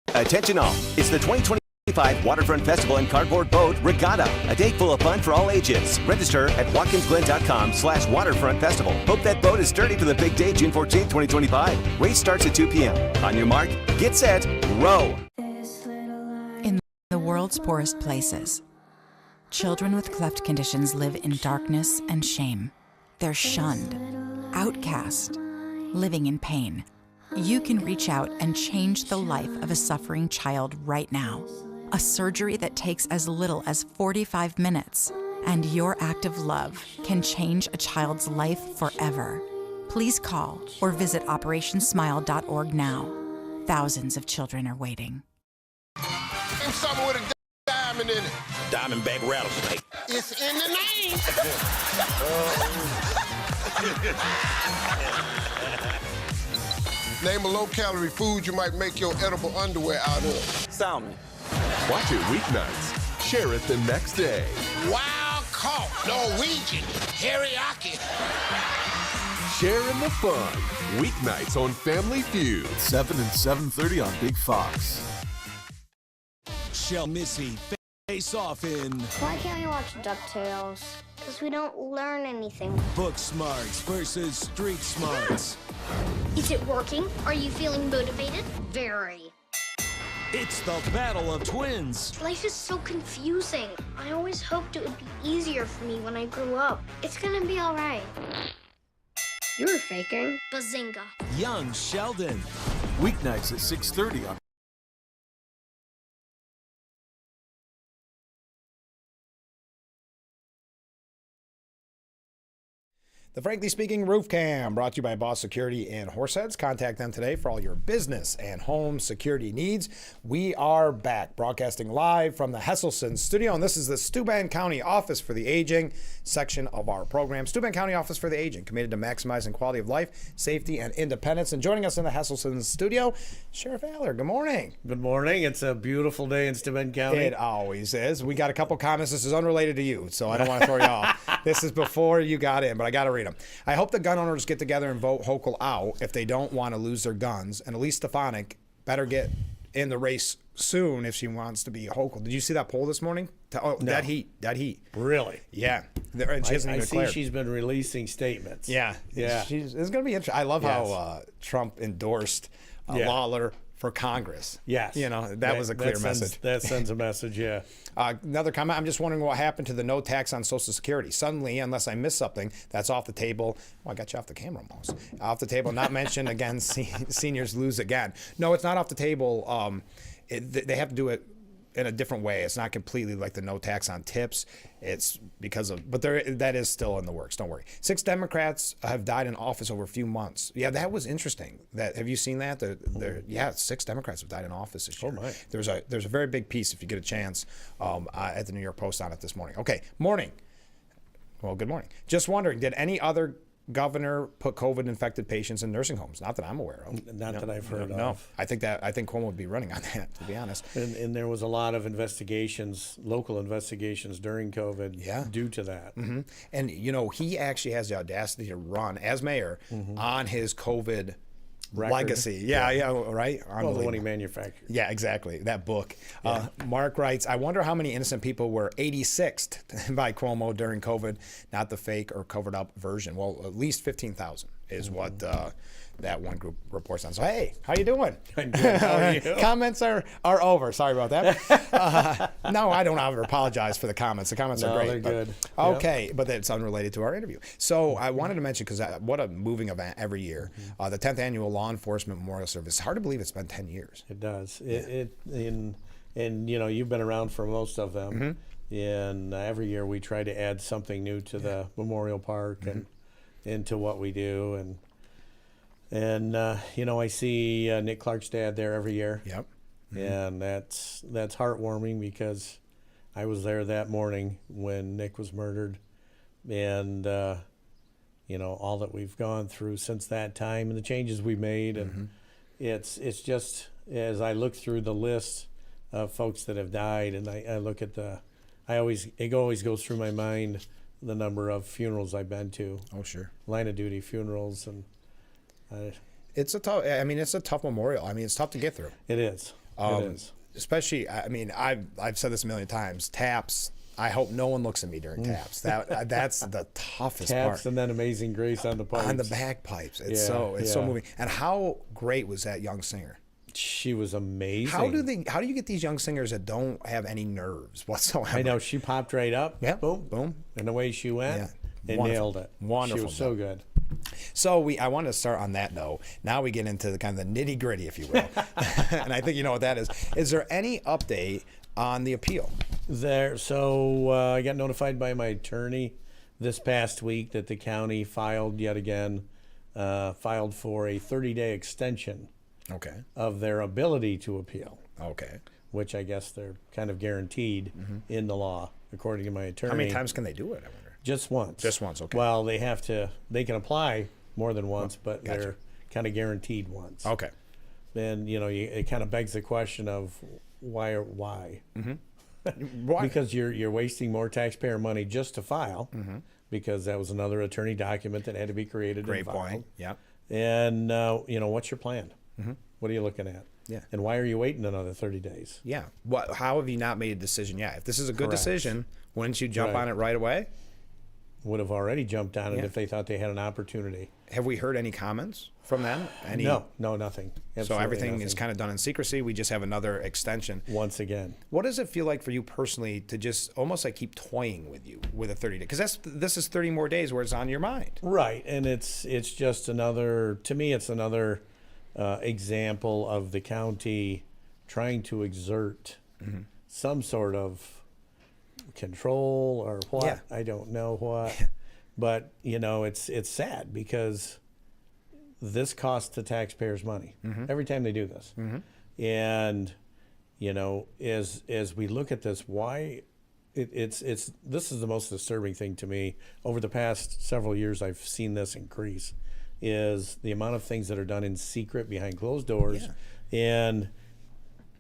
Attention all, it's the 2025 Waterfront Festival and Cardboard Boat Regatta, a day full of fun for all ages. Register at watkinsglen.com/waterfront festival. Hope that boat is sturdy for the big day, June 14, 2025. Race starts at 2 p.m. On your mark, get set, row. In the world's poorest places, children with cleft conditions live in darkness and shame. They're shunned, outcast, living in pain. You can reach out and change the life of a suffering child right now. A surgery that takes as little as 45 minutes. And your act of love can change a child's life forever. Please call or visit operationsmile.org now. Thousands of children are waiting. Something with a diamond in it. Diamondback rattlesnake. It's in the name. Name a low-calorie food you might make your edible underwear out of. Salmon. Watch it weeknights. Share it the next day. Wild caught Norwegian teriyaki. Share in the fun. Weeknights on Family Feud. 7 and 7:30 on Big Fox. Shall Missy face off in Why can't we watch DuckTales? Because we don't learn anything. Book Smarts versus Street Smarts? Is it working? Are you feeling motivated? Very. It's the battle of twins. Life is so confusing. I always hoped it would be easier for me when I grew up. It's gonna be all right. You were faking. Bazinga. Young Sheldon. Weeknights at 6:30 on The Frankly Speaking Roof Cam, brought to you by Boss Security in Horseheads. Contact them today for all your business and home security needs. We are back, broadcasting live from the Hesselson studio, and this is the Steuben County Office for the Aging section of our program. Steuben County Office for the Aging, committed to maximizing quality of life, safety, and independence. And joining us in the Hesselson studio, Sheriff Aller. Good morning. Good morning. It's a beautiful day in Steuben County. It always is. We got a couple comments. This is unrelated to you, so I don't want to throw you off. This is before you got in, but I got to read them. I hope the gun owners get together and vote Hochul out if they don't want to lose their guns. And Elise Stefanik better get in the race soon if she wants to be Hochul. Did you see that poll this morning? Oh, no. That heat. Really? Yeah. And she hasn't I even see declared. she's been releasing statements. Yeah. It's going to be interesting. I love how Trump endorsed Lawler for Congress. Yes. You know, that was a clear message. That sends a message, yeah. Another comment, I'm just wondering what happened to the no tax on Social Security. Suddenly, unless I missed something, that's off the table. Well, I got you off the camera almost. Off the table, not mentioned again, seniors lose again. No, it's not off the table. They have to do it in a different way. It's not completely like the no tax on tips. It's because of, but that is still in the works. Don't worry. 6 Democrats have died in office over a few months. Yeah, that was interesting. Have you seen that? 6 Democrats have died in office this year. Oh my. There's a very big piece if you get a chance at the New York Post on it this morning. Okay, morning. Well, good morning. Just wondering, did any other governor put COVID-infected patients in nursing homes? Not that I'm aware of. Not that I've heard of. No, I think Cuomo would be running on that, to be honest. And there was a lot of investigations, local investigations during COVID due to that. Mm-hmm. And, he actually has the audacity to run as mayor on his COVID record. Legacy. Yeah, right? Well, the one he manufactured. Yeah, exactly. That book. Yeah. Mark writes, I wonder how many innocent people were 86th by Cuomo during COVID, not the fake or covered up version. Well, at least 15,000 is what that one group reports on. So, hey, how you doing? I'm good. How are you? Comments are over. Sorry about that. No, I don't ever apologize for the comments. The comments are great. They're good. Okay, but it's unrelated to our interview. So I wanted to mention, because what a moving event every year, the 10th Annual Law Enforcement Memorial Service. It's hard to believe it's been 10 years. It does. And you've been around for most of them. And every year we try to add something new to the Memorial Park and into what we do. And I see Nick Clark's dad there every year. Yep. And that's heartwarming, because I was there that morning when Nick was murdered, and all that we've gone through since that time and the changes we made, and it's just as I look through the list of folks that have died, and I look at it always goes through my mind the number of funerals I've been to. Oh, sure. Line of duty funerals, and it's a tough memorial. I mean, it's tough to get through. It is. It is. Especially, I mean, I've said this a million times. Taps. I hope no one looks at me during taps. That's the toughest part. Taps and then Amazing Grace on the pipes. On the bagpipes. It's so moving. And how great was that young singer? She was amazing. How do you get these young singers that don't have any nerves whatsoever? I know, she popped right up. Yeah. Boom. Boom. And away she went. Yeah. And nailed it. Wonderful. She was so good. So I wanted to start on that note. Now we get into the kind of the nitty gritty, if you will. And I think you know what that is. Is there any update on the appeal? I got notified by my attorney this past week that the county filed yet again, filed for a 30-day extension of their ability to appeal. Okay. Which I guess they're kind of guaranteed in the law, according to my attorney. How many times can they do it, I wonder? Just once. Just once, okay. Well, they can apply more than once, but they're kind of guaranteed once. Okay. Then, it kind of begs the question of why? Mm-hmm. Why? Because you're wasting more taxpayer money just to file, because that was another attorney document that had to be created. Great and filed. point. Yeah. And what's your plan? What are you looking at? Yeah. And why are you waiting another 30 days? Yeah. How have you not made a decision yet? If this is a good decision, wouldn't you jump on it right away? Would have already jumped on it if they thought they had an opportunity. Have we heard any comments from them? No, nothing. Absolutely so everything is kind of done in secrecy. We just have another extension. Once again. What does it feel like for you personally to just almost like keep toying with you with a 30-day? Because this is 30 more days where it's on your mind. Right, and it's just another, to me, it's another example of the county trying to exert some sort of control or what. Yeah. I don't know what. But, it's sad because this costs the taxpayers money every time they do this. And, as we look at this, why this is the most disturbing thing to me. Over the past several years, I've seen this increase, is the amount of things that are done in secret behind closed doors. Yeah. And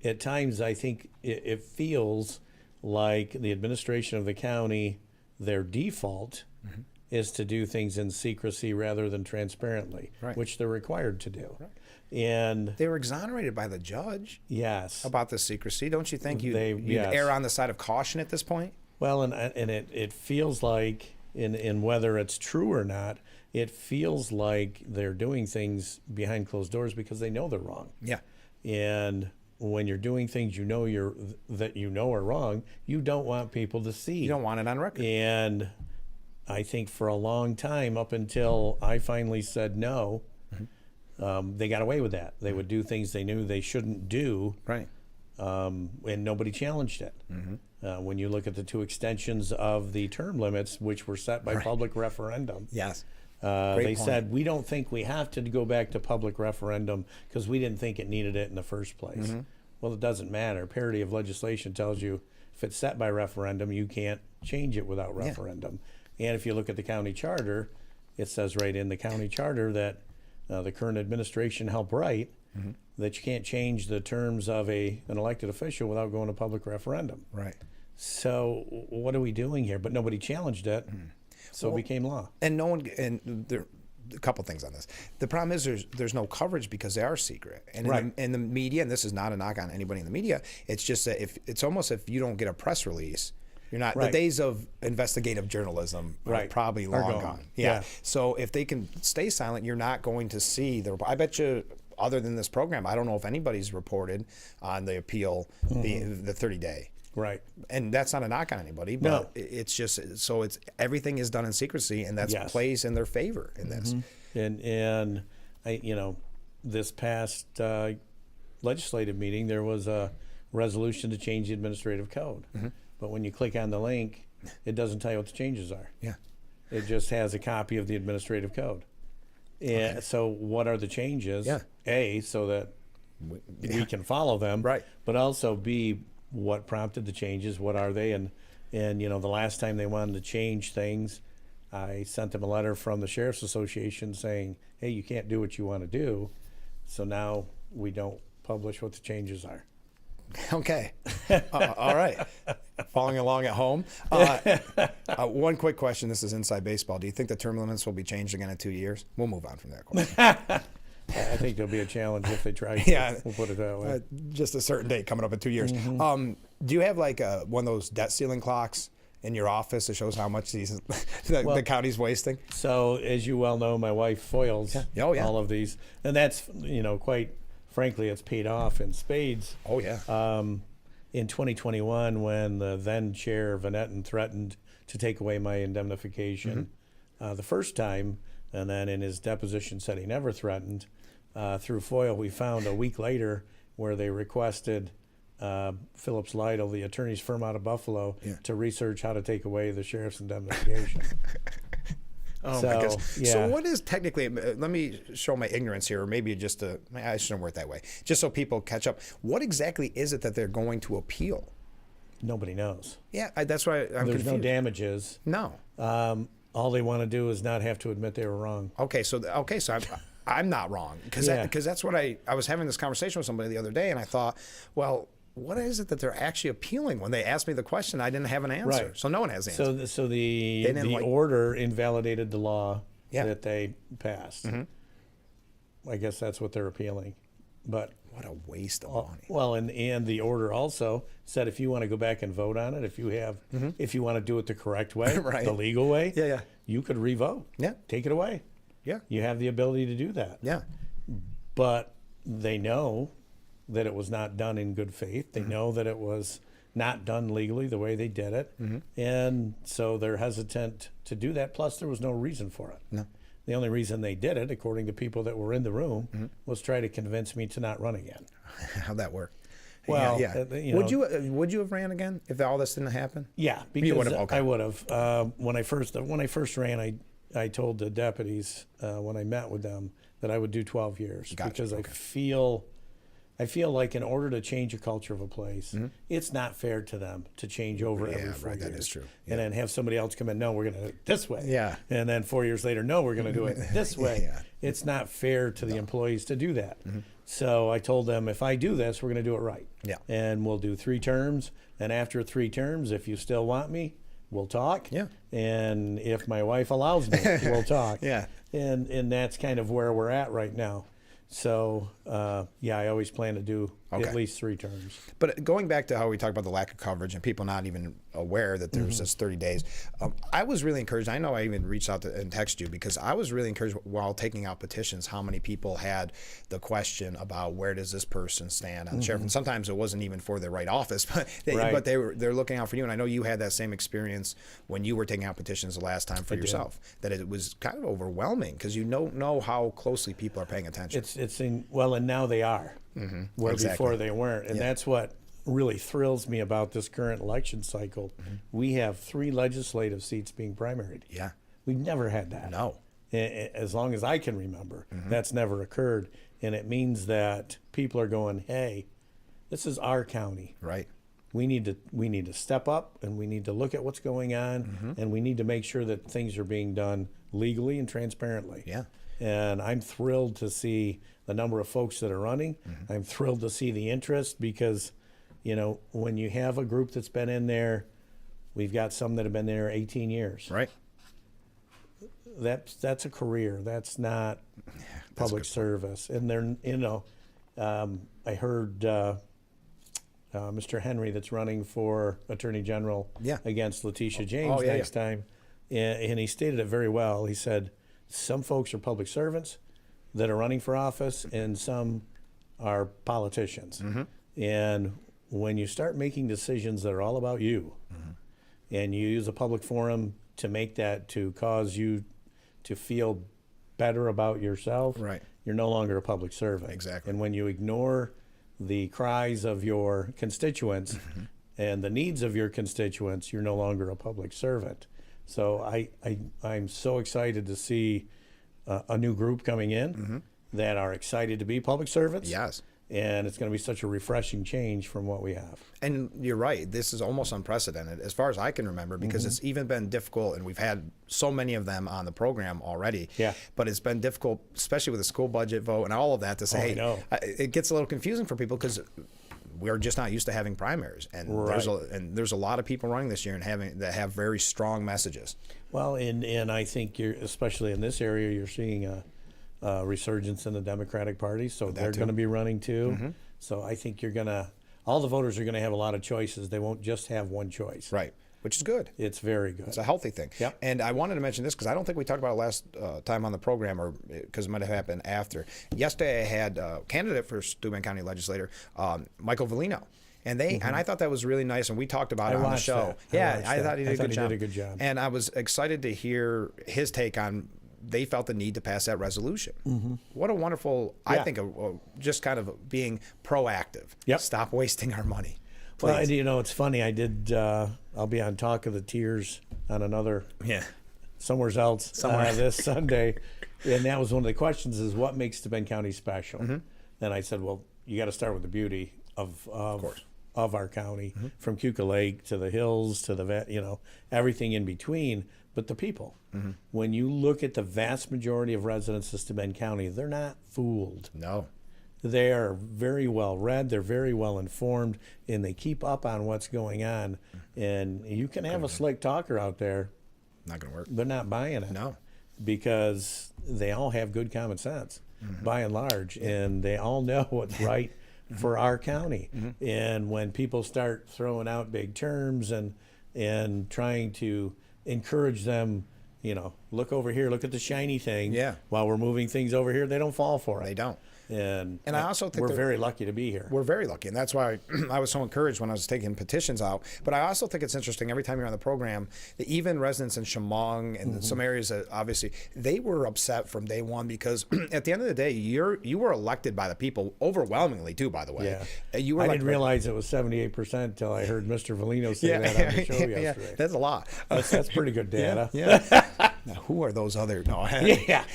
at times, I think it feels like the administration of the county, their default is to do things in secrecy rather than transparently, which they're required to do. Right. And they were exonerated by the judge. Yes. About the secrecy. Don't you think you'd err on the side of caution at this point? Well, and it feels like, in whether it's true or not, it feels like they're doing things behind closed doors because they know they're wrong. Yeah. And when you're doing things that you know are wrong, you don't want people to see. You don't want it on record. And I think for a long time, up until I finally said no, they got away with that. They would do things they knew they shouldn't do. Right. And nobody challenged it. When you look at the 2 extensions of the term limits, which were set by public referendum. Yes. They said, we don't think we have to go back to public referendum because we didn't think it needed it in the first place. Well, it doesn't matter. Parity of legislation tells you if it's set by referendum, you can't change it without referendum. And if you look at the county charter, it says right in the county charter that the current administration helped write that you can't change the terms of an elected official without going to public referendum. Right. So what are we doing here? But nobody challenged it. So it became law. And no one, and there a couple things on this. The problem is there's no coverage because they are secret. And in the media, and this is not a knock on anybody in the media, it's just that it's almost if you don't get a press release, you're not, the days of investigative journalism are probably long gone. Yeah. So if they can stay silent, you're not going to see the, I bet you, other than this program, I don't know if anybody's reported on the appeal, the 30-day. Right. And that's not a knock on anybody, but it's just, so it's, everything is done in secrecy, and that's plays in their favor in this. And I, this past legislative meeting, there was a resolution to change the administrative code. But when you click on the link, it doesn't tell you what the changes are. Yeah. It just has a copy of the administrative code. And so what are the changes? A, so that we can follow them. Right. But also B, what prompted the changes? What are they? And the last time they wanted to change things, I sent them a letter from the Sheriff's Association saying, hey, you can't do what you want to do. So now we don't publish what the changes are. Okay. All right. Following along at home. One quick question. This is inside baseball. Do you think the term limits will be changed again in 2 years? We'll move on from that question. I think there'll be a challenge if they try to. Yeah. We'll put it that way. Just a certain date coming up in 2 years. Mm-hmm. Do you have like one of those debt ceiling clocks in your office that shows how much the county's wasting? So, as you well know, my wife foils all of these. And that's, quite frankly, it's paid off in spades. Oh, yeah. In 2021, when the then chair, Vanetton, threatened to take away my indemnification the first time, and then in his deposition said he never threatened, through FOIL, we found a week later where they requested Phillips Lytle, the attorney's firm out of Buffalo, to research how to take away the sheriff's indemnification. Oh, my goodness. Yeah. So what is technically, let me show my ignorance here, or maybe just I shouldn't word it that way, just so people catch up. What exactly is it that they're going to appeal? Nobody knows. Yeah, that's why I'm There's confused. no damages. No. All they want to do is not have to admit they were wrong. Okay, so I'm not wrong, because that's what I was having this conversation with somebody the other day, and I thought, well, what is it that they're actually appealing? When they asked me the question, I didn't have an answer. Right. So no one has an answer. So the order invalidated the law that they passed. I guess that's what they're appealing. But what a waste of money. Well, and the order also said if you want to go back and vote on it, if you want to do it the correct way, the legal way, you could revote. Yeah. Take it away. Yeah. You have the ability to do that. Yeah. But they know that it was not done in good faith. They know that it was not done legally the way they did it. And so they're hesitant to do that. Plus, there was no reason for it. No. The only reason they did it, according to people that were in the room, was try to convince me to not run again. How'd that work? Well, would you have ran again if all this didn't happen? Yeah, because you would have. Okay. I would have. When I first ran, I told the deputies when I met with them that I would do 12 years because I feel like in order to change a culture of a place, it's not fair to them to change over every 4 years. That is true. And then have somebody else come in, no, we're going to do it this way. Yeah. And then 4 years later, no, we're going to do it this way. It's not fair to the employees to do that. So I told them, if I do this, we're going to do it right. Yeah. And we'll do 3 terms. And after 3 terms, if you still want me, we'll talk. Yeah. And if my wife allows me, we'll talk. Yeah. And that's kind of where we're at right now. So, I always plan to do at least 3 terms. But going back to how we talked about the lack of coverage and people not even aware that there's this 30 days, I was really encouraged. I know I even reached out and texted you because I was really encouraged while taking out petitions how many people had the question about where does this person stand on the sheriff. And sometimes it wasn't even for the right office, but they're looking out for you. And I know you had that same experience when you were taking out petitions the last time for yourself, that it was kind of overwhelming because you don't know how closely people are paying attention. And now they are. Where before they weren't. And that's what really thrills me about this current election cycle. We have 3 legislative seats being primaried. Yeah. We've never had that. No. As long as I can remember, that's never occurred. And it means that people are going, hey, this is our county. Right. We need to step up, and we need to look at what's going on, and we need to make sure that things are being done legally and transparently. Yeah. And I'm thrilled to see the number of folks that are running. I'm thrilled to see the interest because, when you have a group that's been in there, we've got some that have been there 18 years. Right. That's a career. That's not public service. And they're, I heard Mr. Henry that's running for Attorney General against Letitia James next time. And he stated it very well. He said, some folks are public servants that are running for office, and some are politicians. And when you start making decisions that are all about you, and you use a public forum to make that, to cause you to feel better about yourself, you're no longer a public servant. Exactly. And when you ignore the cries of your constituents and the needs of your constituents, you're no longer a public servant. So I'm so excited to see a new group coming in that are excited to be public servants. Yes. and it's going to be such a refreshing change from what we have. And you're right. This is almost unprecedented as far as I can remember, because it's even been difficult, and we've had so many of them on the program already. Yeah. But it's been difficult, especially with the school budget vote and all of that, to say, I know. It gets a little confusing for people because we're just not used to having primaries, and there's a lot of people running this year that have very strong messages. Well, and I think especially in this area, you're seeing a resurgence in the Democratic Party, so they're going to be running too. So I think all the voters are going to have a lot of choices. They won't just have one choice. Right, which is good. It's very good. It's a healthy thing. Yep. And I wanted to mention this because I don't think we talked about it last time on the program, or because it might have happened after. Yesterday I had a candidate for Steuben County Legislator, Michael Vellino. And I thought that was really nice, and we talked about it on the show. I thought he did a good job. And I was excited to hear his take on. They felt the need to pass that resolution. What a wonderful, I think, just kind of being proactive. Stop wasting our money. Please. Well, it's funny. I did. I'll be on Talk of the Tiers on another. Somewhere else this Sunday, and that was one of the questions: is what makes Steuben County special? And I said, well, you got to start with the beauty of our county, from Cuca Lake to the hills to the everything in between. But the people, when you look at the vast majority of residents of Steuben County, they're not fooled. No. They are very well read, they're very well informed, and they keep up on what's going on. And you can have a slick talker out there. Not going to work. They're not buying it. No. Because they all have good common sense, by and large, and they all know what's right for our county. And when people start throwing out big terms and trying to encourage them, look over here, look at the shiny thing. While we're moving things over here, they don't fall for it. They don't. And I also think we're very lucky to be here. We're very lucky, and that's why I was so encouraged when I was taking petitions out. But I also think it's interesting every time you're on the program that even residents in Chemung and some areas that obviously they were upset from day one, because at the end of the day, you were elected by the people overwhelmingly too. By the way, I didn't realize it was 78% until I heard Mr. Vellino say that on the show yesterday. That's a lot. That's pretty good data. Now, who are those other? No, we can't.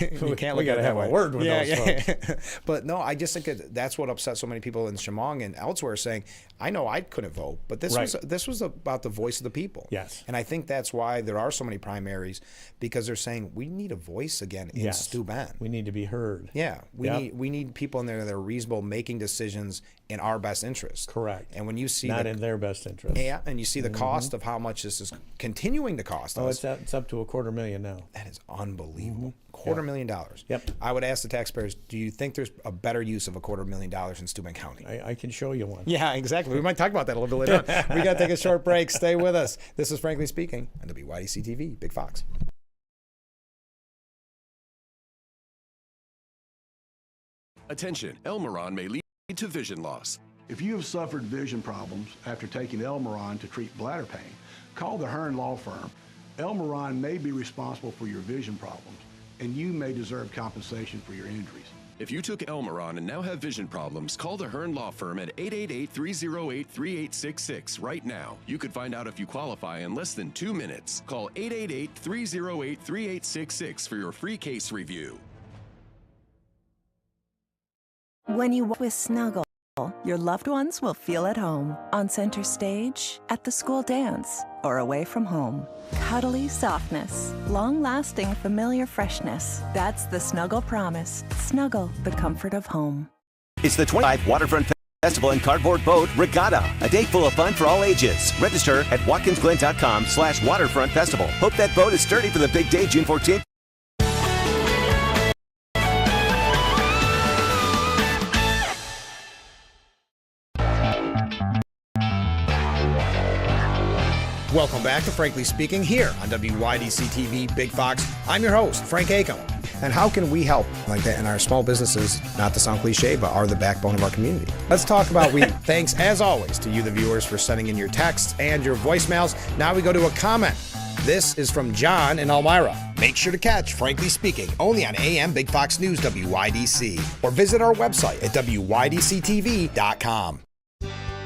We got to have a word with those folks. But no, I just think that's what upset so many people in Chemung and elsewhere, saying, I know I couldn't vote, but this was about the voice of the people. Yes. And I think that's why there are so many primaries, because they're saying we need a voice again in Steuben. We need to be heard. Yeah. We need people in there that are reasonable, making decisions in our best interest. Correct. And when you see not in their best interest. Yeah, and you see the cost of how much this is continuing to cost us. It's up to $250,000 now. That is unbelievable. $250,000. Yep. I would ask the taxpayers, do you think there's a better use of $250,000 in Steuben County? I can show you one. Yeah, exactly. We might talk about that a little bit later on. We got to take a short break. Stay with us. This is Frankly Speaking on WYDC TV, Big Fox. Attention, Elmeron may lead to vision loss. If you have suffered vision problems after taking Elmeron to treat bladder pain, call the Hearn Law Firm. Elmeron may be responsible for your vision problems, and you may deserve compensation for your injuries. If you took Elmeron and now have vision problems, call the Hearn Law Firm at 888-308-3866 right now. You could find out if you qualify in less than 2 minutes. Call 888-308-3866 for your free case review. When you walk with Snuggle, your loved ones will feel at home. On center stage, at the school dance, or away from home. Cuddly softness, long-lasting familiar freshness. That's the Snuggle promise. Snuggle, the comfort of home. It's the 25th Waterfront Festival and Cardboard Boat Regatta. A day full of fun for all ages. Register at watkinsglen.com/waterfront festival. Hope that boat is sturdy for the big day, June 14th. Welcome back to Frankly Speaking here on WYDC TV Big Fox. I'm your host, Frank Acom. And how can we help like that in our small businesses, not to sound cliche, but are the backbone of our community? Let's talk about thanks, as always, to you, the viewers, for sending in your texts and your voicemails. Now we go to a comment. This is from John in Elmira. Make sure to catch Frankly Speaking only on AM Big Fox News WYDC, or visit our website at WYDCTV.com.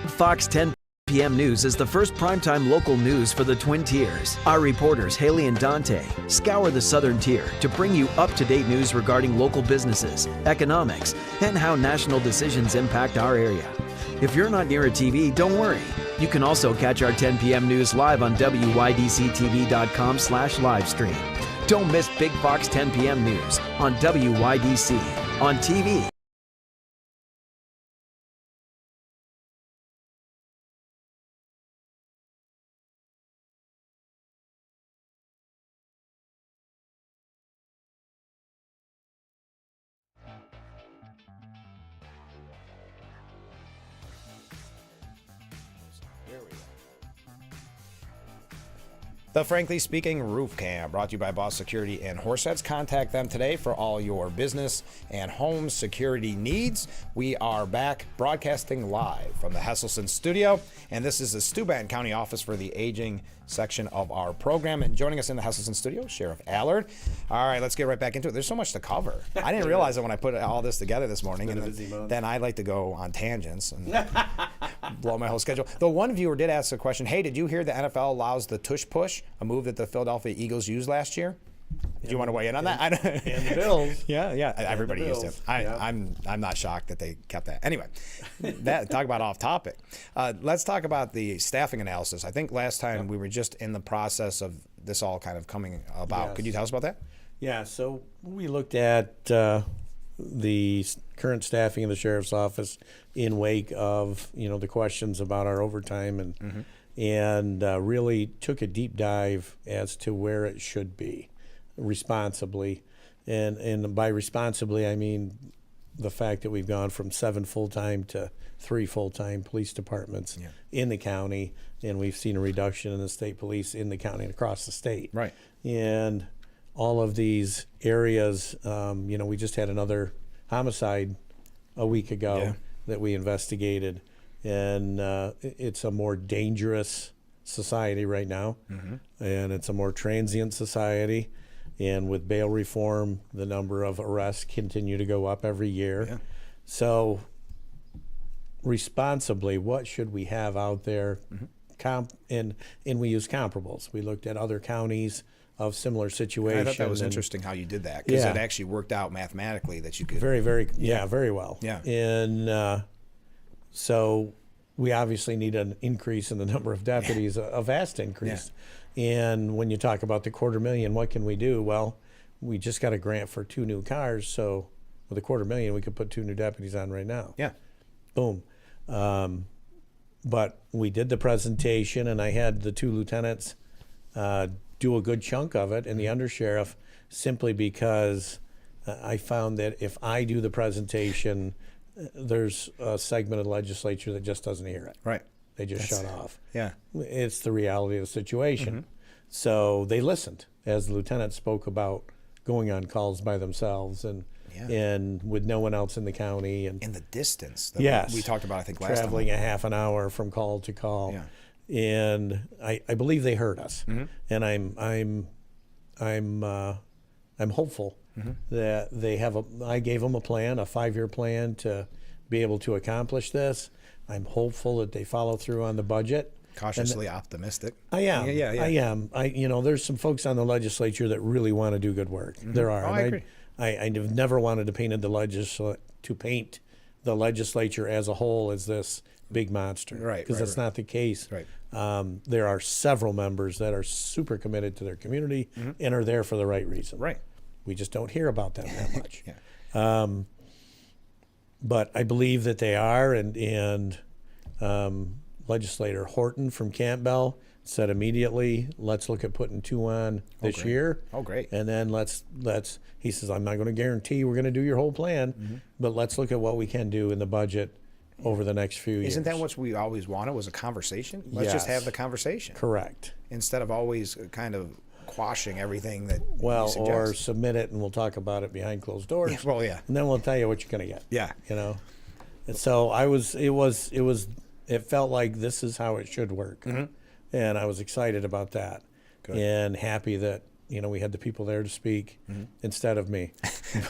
Fox 10 p.m. News is the first primetime local news for the Twin Tiers. Our reporters, Haley and Dante, scour the southern tier to bring you up-to-date news regarding local businesses, economics, and how national decisions impact our area. If you're not near a TV, don't worry. You can also catch our 10 p.m. news live on WYDCTV.com/livestream. Don't miss Big Fox 10 p.m. news on WYDC on TV. The Frankly Speaking Roof Cam, brought to you by Boss Security and Horseheads. Contact them today for all your business and home security needs. We are back broadcasting live from the Hesselson studio, and this is the Steuben County Office for the Aging section of our program. And joining us in the Hesselson studio, Sheriff Allard. All right, let's get right back into it. There's so much to cover. I didn't realize it when I put all this together this morning, and then I like to go on tangents and blow my whole schedule. Though one viewer did ask a question, hey, did you hear the NFL allows the tush push, a move that the Philadelphia Eagles used last year? Do you want to weigh in on that? And the Bills. Yeah. Everybody used it. I'm not shocked that they kept that. Anyway, talk about off topic. Let's talk about the staffing analysis. I think last time we were just in the process of this all kind of coming about. Yes. Could you tell us about that? Yeah, so we looked at the current staffing of the sheriff's office in wake of the questions about our overtime and really took a deep dive as to where it should be responsibly. And by responsibly, I mean the fact that we've gone from 7 full-time to 3 full-time police departments in the county, and we've seen a reduction in the state police in the county and across the state. Right. And all of these areas, we just had another homicide a week ago that we investigated, and it's a more dangerous society right now, and it's a more transient society. And with bail reform, the number of arrests continue to go up every year. Yeah. So responsibly, what should we have out there? And we use comparables. We looked at other counties of similar situations. I thought that was interesting how you did that, because it actually worked out mathematically that you could. Very well. Yeah. And so we obviously need an increase in the number of deputies, a vast increase. And when you talk about the $250,000, what can we do? Well, we just got a grant for 2 new cars, so with a $250,000, we could put 2 new deputies on right now. Yeah. Boom. But we did the presentation, and I had the 2 lieutenants do a good chunk of it, and the undersheriff, simply because I found that if I do the presentation, there's a segment of the legislature that just doesn't hear it. Right. They just shut off. Yeah. It's the reality of the situation. So they listened as the lieutenant spoke about going on calls by themselves and with no one else in the county. And in the distance that we talked about, I think, last time. Traveling a half an hour from call to call. Yeah. And I believe they heard us. And I'm hopeful that they have I gave them a plan, a 5-year plan to be able to accomplish this. I'm hopeful that they follow through on the budget. Cautiously optimistic. I am. I am. There's some folks on the legislature that really want to do good work. There are. Oh, I agree. I've never wanted to paint the legislature as a whole as this big monster. Right. Because that's not the case. Right. There are several members that are super committed to their community and are there for the right reason. Right. We just don't hear about them that much. But I believe that they are, and Legislator Horton from Campbell said immediately, let's look at putting 2 on this year. Oh, great. And then he says, I'm not going to guarantee we're going to do your whole plan, but let's look at what we can do in the budget over the next few years. Isn't that what we always wanted, was a conversation? Let's just have the conversation. Correct. Instead of always kind of quashing everything that or suggest. submit it and we'll talk about it behind closed doors. Yeah. And then we'll tell you what you're going to get. Yeah. And so it felt like this is how it should work. And I was excited about that. Good. And happy that we had the people there to speak instead of me.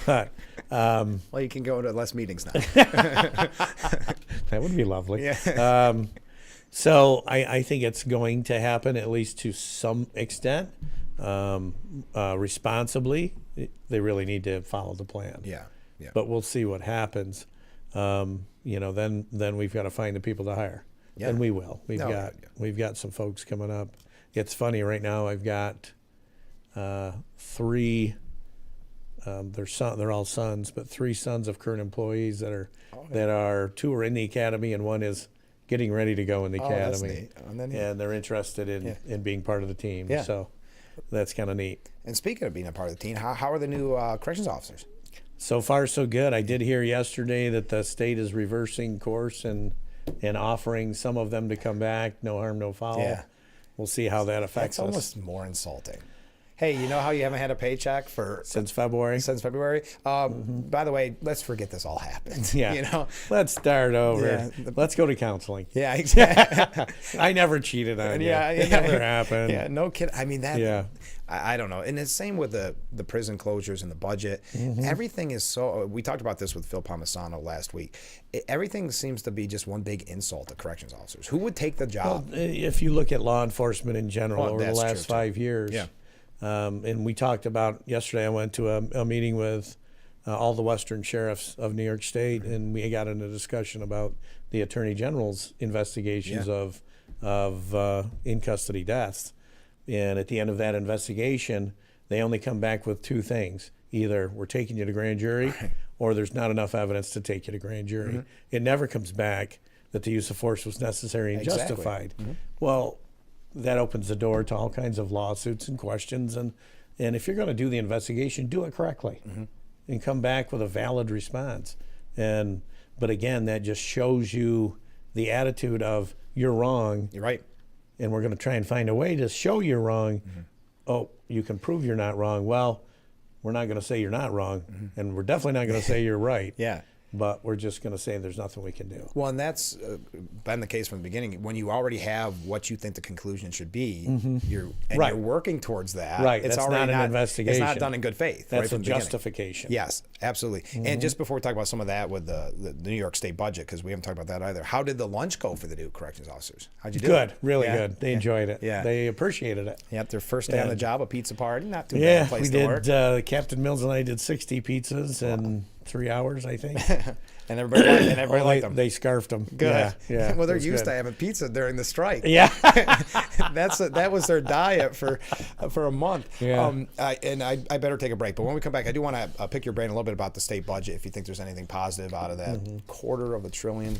But well, you can go to less meetings now. That would be lovely. Yeah. So I think it's going to happen, at least to some extent, responsibly. They really need to follow the plan. Yeah. But we'll see what happens. Then we've got to find the people to hire. Yeah. And we will. We've got some folks coming up. It's funny right now. I've got 3. They're all sons, but 3 sons of current employees that are 2 are in the academy and 1 is getting ready to go in the academy. And they're interested in being part of the team. Yeah. So that's kind of neat. And speaking of being a part of the team, how are the new corrections officers? So far, so good. I did hear yesterday that the state is reversing course and offering some of them to come back. No harm, no foul. Yeah. We'll see how that affects That's us. almost more insulting. Hey, you know how you haven't had a paycheck since February? Since February. By the way, let's forget this all happened. Yeah. You know, let's start over. Yeah. Let's go to counseling. Yeah, exactly. I never cheated on you. Yeah, It never happened. Yeah, no kidding. I mean that. Yeah. I don't know. And it's the same with the prison closures and the budget. Everything is so. We talked about this with Phil Palmisano last week. Everything seems to be just one big insult to corrections officers. Who would take the job? Well, if you look at law enforcement in general over the last 5 years. Yeah. And we talked about yesterday. I went to a meeting with all the Western sheriffs of New York State, and we got into a discussion about the Attorney General's investigations of in custody deaths. And at the end of that investigation, they only come back with 2 things: either we're taking you to grand jury, or there's not enough evidence to take you to grand jury. It never comes back that the use of force was necessary and justified. Well, that opens the door to all kinds of lawsuits and questions. And if you're going to do the investigation, do it correctly and come back with a valid response. But again, that just shows you the attitude of you're wrong. You're right. And we're going to try and find a way to show you're wrong. Oh, you can prove you're not wrong. Well, we're not going to say you're not wrong. And we're definitely not going to say you're right. Yeah. But we're just going to say there's nothing we can do. Well, and that's been the case from the beginning. When you already have what you think the conclusion should be, you're working towards that. Right. It's That's already not an investigation. It's not done in good faith. That's right a from the beginning. justification. Yes, absolutely. And just before we talk about some of that with the New York State budget, because we haven't talked about that either. How did the lunch go for the new corrections officers? How'd you do? Good, it? really Yeah? good. They enjoyed it. Yeah. They appreciated it. Yep, their first day on the job, a pizza party. Not too bad a place we to work. did. Captain Mills and I did 60 pizzas in 3 hours, I think. And everybody liked them. They scarfed them. Good. Yeah. Well, they're it was used good. to having pizza during the strike. Yeah. That was their diet for a month. Yeah. I better take a break. But when we come back, I do want to pick your brain a little bit about the state budget. If you think there's anything positive out of that $250 billion.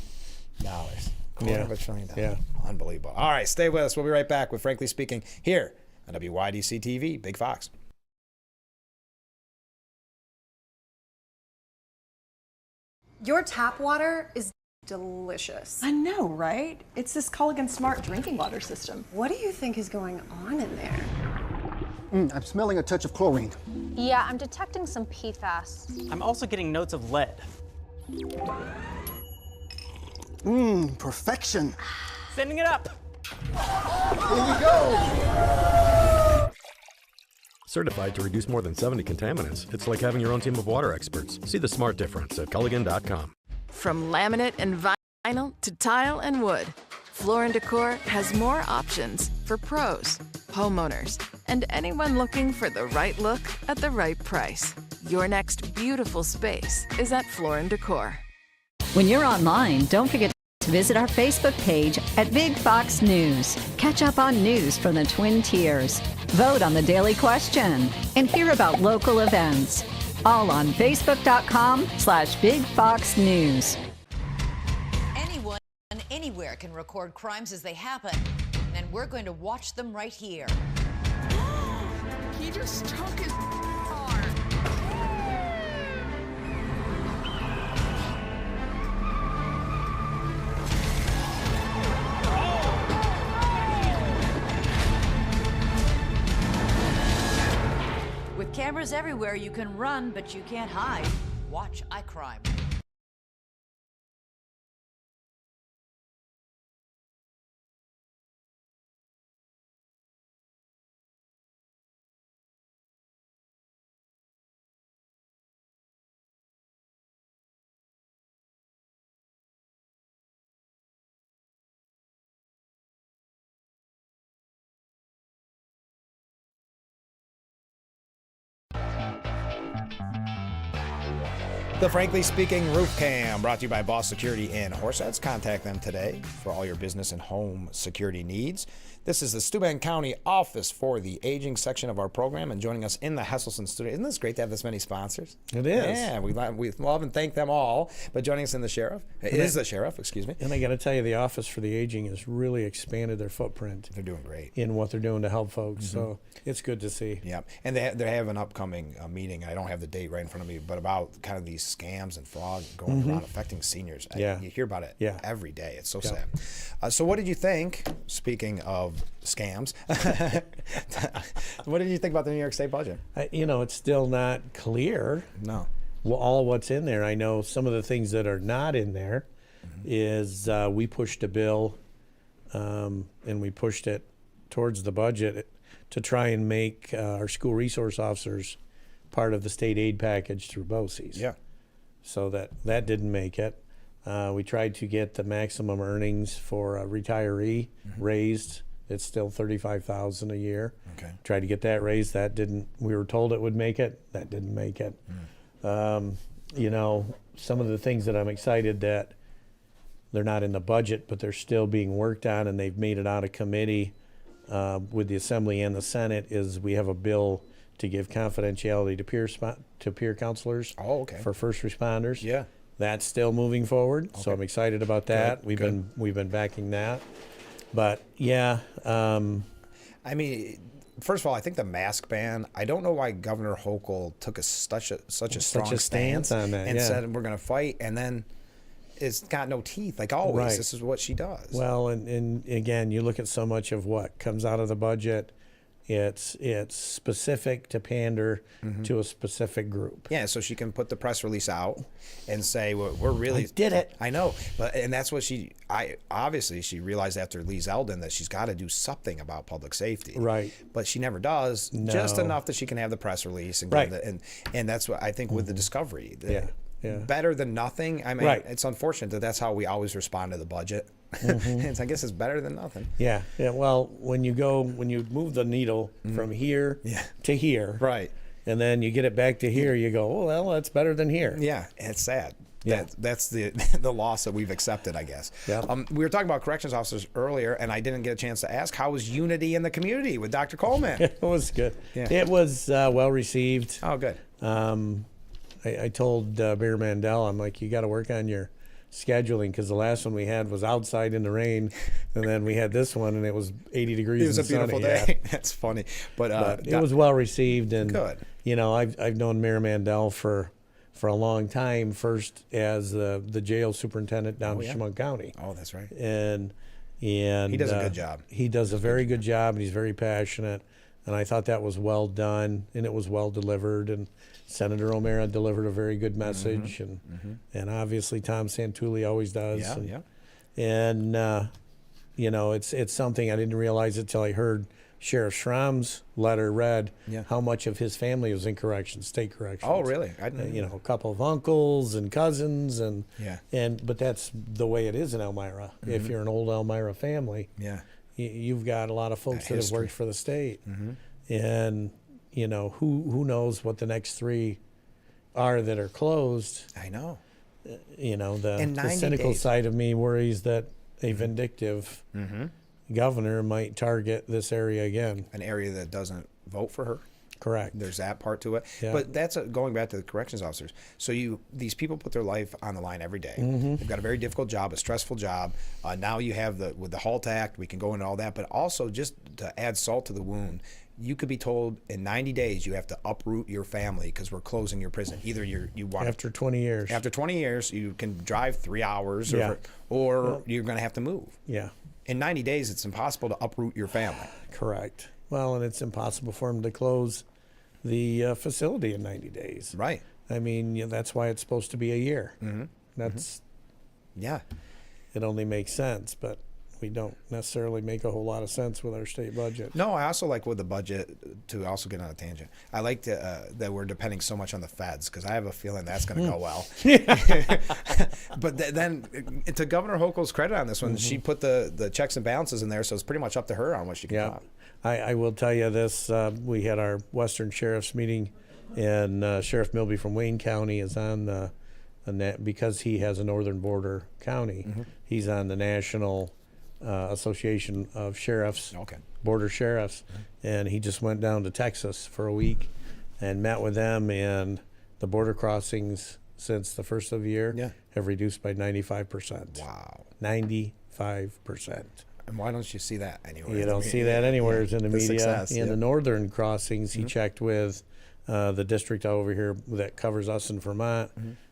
$250 billion. Yeah. Unbelievable. All right, stay with us. We'll be right back with Frankly Speaking here on WYDC TV, Big Fox. Your tap water is delicious. I know, right? It's this Culligan Smart drinking water system. What do you think is going on in there? I'm smelling a touch of chlorine. Yeah, I'm detecting some PFAS. I'm also getting notes of lead. Perfection. Sending it up. Here we go. Certified to reduce more than 70 contaminants. It's like having your own team of water experts. See the smart difference at Culligan.com. From laminate and vinyl to tile and wood, Floor & Decor has more options for pros, homeowners, and anyone looking for the right look at the right price. Your next beautiful space is at Floor & Decor. When you're online, don't forget to visit our Facebook page at Big Fox News. Catch up on news from the Twin Tiers. Vote on the daily question and hear about local events. All on Facebook.com/Big Fox News. Anyone, anywhere can record crimes as they happen, and we're going to watch them right here. He just took his arm. With cameras everywhere, you can run, but you can't hide. Watch iCrime. The Frankly Speaking Roof Cam, brought to you by Boss Security in Horseheads. Contact them today for all your business and home security needs. This is the Steuben County Office for the Aging section of our program, and joining us in the Hesselson studio. Isn't this great to have this many sponsors? It is. Yeah, we love and thank them all. But joining us in the sheriff, the sheriff, excuse me. And I got to tell you, the Office for the Aging has really expanded their footprint. They're doing great in what they're doing to help folks. So it's good to see. Yeah, and they have an upcoming meeting. I don't have the date right in front of me, but about kind of these scams and fraud going around affecting seniors. You hear about it every day. It's so sad. So what did you think, speaking of scams, what did you think about the New York State budget? It's still not clear. No. All what's in there. I know some of the things that are not in there is we pushed a bill and we pushed it towards the budget to try and make our school resource officers part of the state aid package through BOCES. Yeah. So that didn't make it. We tried to get the maximum earnings for a retiree raised. It's still $35,000 a year. Okay. Tried to get that raised. That didn't. We were told it would make it. That didn't make it. Some of the things that I'm excited that they're not in the budget, but they're still being worked on, and they've made it out of committee with the Assembly and the Senate. Is we have a bill to give confidentiality to peer counselors. Oh, okay. For first responders. Yeah. That's still moving forward, Okay. so I'm excited about that. Good. We've been backing that, but yeah. I mean, first of all, I think the mask ban. I don't know why Governor Hochul took such a strong stance on that, and said we're going to fight, and then it's got no teeth. Like always, Right. This is what she does. Well, and again, you look at so much of what comes out of the budget. It's specific to pander to a specific group. Yeah, so she can put the press release out and say, well, we're really... I did it. I know, and that's what she realized after Lee Zeldin that she's got to do something about public safety. Right. But she never does, No. just enough that she can have the press release. And right. And that's what I think with the Discovery. Yeah. Better than nothing. I mean, right. It's unfortunate that that's how we always respond to the budget. I guess it's better than nothing. Yeah. Well, when you move the needle from here to here, right, and then you get it back to here, you go, oh, well, that's better than here. Yeah, it's sad. Yeah. That's the loss that we've accepted, I guess. Yeah. We were talking about corrections officers earlier, and I didn't get a chance to ask, how was unity in the community with Dr. Coleman? It was good. Yeah. It was well received. Oh, good. I told Mayor Mandel, I'm like, you got to work on your scheduling, because the last one we had was outside in the rain, and then we had this one and it was 80 degrees. It was and a beautiful sunny. day. Yeah. That's funny, but it was well received, and good. I've known Mayor Mandel for a long time. First as the jail superintendent down in Chemung County. Oh, that's right. And he does a good job. He does a very good job, and he's very passionate. And I thought that was well done, and it was well delivered. And Senator O'Mara delivered a very good message, and obviously Tom Santulli always does. And it's something I didn't realize it till I heard Sheriff Schramm's letter read how much of his family was in state corrections. Oh, really? I didn't. A couple of uncles and cousins, and Yeah. but that's the way it is in Elmira. If you're an old Elmira family, you've got a lot of folks that have worked for the state, and who knows what the next three are that are closed. I know. The cynical side of me worries that a vindictive governor might target this area again. An area that doesn't vote for her. Correct. There's that part to it. Yeah. But that's going back to the corrections officers. So these people put their life on the line every day. They've got a very difficult job, a stressful job. Now you have with the HALT Act, we can go into all that. But also, just to add salt to the wound, you could be told in 90 days you have to uproot your family because we're closing your prison. Either you want after 20 years. After 20 years, you can drive 3 hours, or you're going to have to move. Yeah. In 90 days, it's impossible to uproot your family. Correct. Well, and it's impossible for them to close the facility in 90 days. Right. I mean, that's why it's supposed to be a year. That's it only makes sense, but we don't necessarily make a whole lot of sense with our state budget. No, I also like with the budget, to also get on a tangent, I like that we're depending so much on the feds, because I have a feeling that's going to go well. But then, to Governor Hochul's credit on this one, she put the checks and balances in there, so it's pretty much up to her on what she can talk. I will tell you this, we had our Western Sheriff's meeting, and Sheriff Milby from Wayne County is on because he has a northern border county. He's on the National Association of Sheriffs, Border Sheriffs, and he just went down to Texas for a week and met with them, and the border crossings since the first of the year have reduced by 95%. Wow. 95%. And why don't you see that anywhere? You don't see that anywhere in the media. Success, in the northern crossings, he checked with the district over here that covers us in Vermont,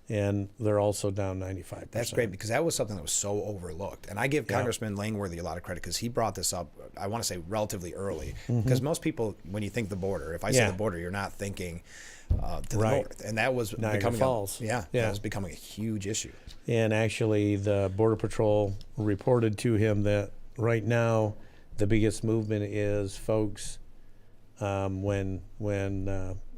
and they're also down 95%. That's great, because that was something that was so overlooked. And I give Congressman Langworthy a lot of credit, because he brought this up, I want to say relatively early, because most people, when you think the border, if I say the border, you're not thinking to the north. And that was becoming Falls. that was becoming a huge issue. And actually, the Border Patrol reported to him that right now the biggest movement is folks when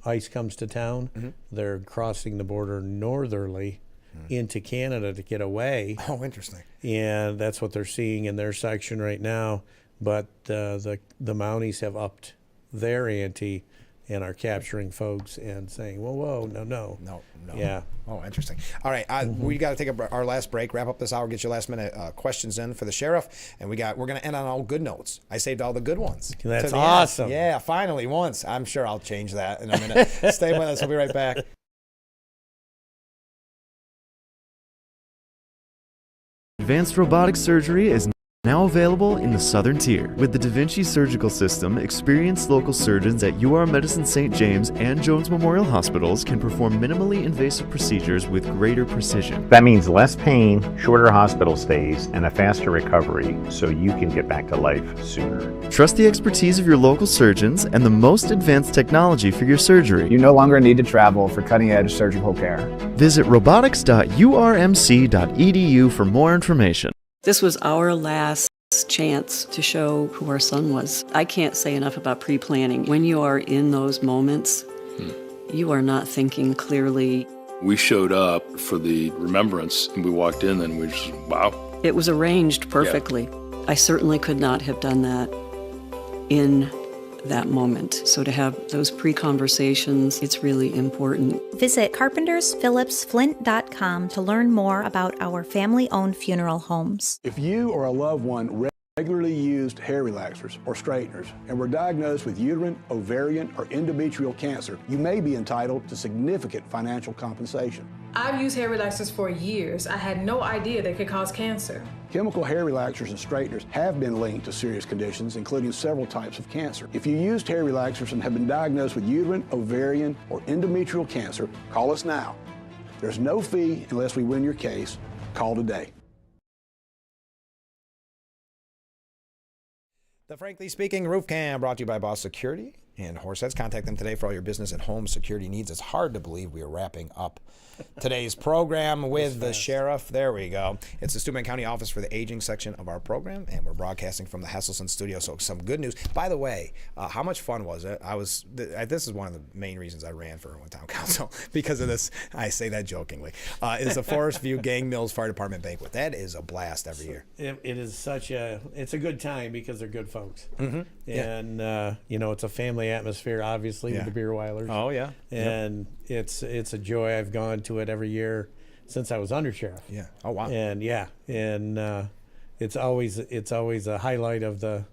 ICE comes to town, they're crossing the border northerly into Canada to get away. Oh, interesting. And that's what they're seeing in their section right now. But the Mounties have upped their ante and are capturing folks and saying, whoa, no. Yeah. Oh, interesting. All right, we got to take our last break, wrap up this hour, get your last minute questions in for the sheriff, and we're going to end on all good notes. I saved all the good ones. That's awesome. End. Yeah, finally, once. I'm sure I'll change that in a minute. Stay with us. We'll be right back. Advanced robotic surgery is now available in the Southern Tier. With the Da Vinci Surgical System, experienced local surgeons at UR Medicine St. James and Jones Memorial Hospitals can perform minimally invasive procedures with greater precision. That means less pain, shorter hospital stays, and a faster recovery so you can get back to life sooner. Trust the expertise of your local surgeons and the most advanced technology for your surgery. You no longer need to travel for cutting-edge surgical care. Visit robotics.urmc.edu for more information. This was our last chance to show who our son was. I can't say enough about pre-planning. When you are in those moments, you are not thinking clearly. We showed up for the remembrance, and we walked in, and we just, wow. It was arranged perfectly. Yeah. I certainly could not have done that in that moment. So to have those pre-conversations, it's really important. Visit carpentersphillipsflint.com to learn more about our family-owned funeral homes. If you or a loved one regularly used hair relaxers or straighteners and were diagnosed with uterine, ovarian, or endometrial cancer, you may be entitled to significant financial compensation. I've used hair relaxers for years. I had no idea they could cause cancer. Chemical hair relaxers and straighteners have been linked to serious conditions, including several types of cancer. If you used hair relaxers and have been diagnosed with uterine, ovarian, or endometrial cancer, call us now. There's no fee unless we win your case. Call today. The Frankly Speaking Roof Cam, brought to you by Boss Security and Horseheads. Contact them today for all your business and home security needs. It's hard to believe we are wrapping up today's program with the sheriff. There we go. It's the Steuben County Office for the Aging section of our program, and we're broadcasting from the Hesselson studio. So some good news. By the way, how much fun was it? This is one of the main reasons I ran for Irwin Town Council, because of this. I say that jokingly. It's the Forest View Gang Mills Fire Department banquet. That is a blast every year. It is it's a good time because they're good folks. Mm-hmm. And it's a family atmosphere, obviously, with the Beer Weilers. Oh yeah. And it's a joy. I've gone to it every year since I was undersheriff. Yeah. Oh wow. And it's always a highlight of the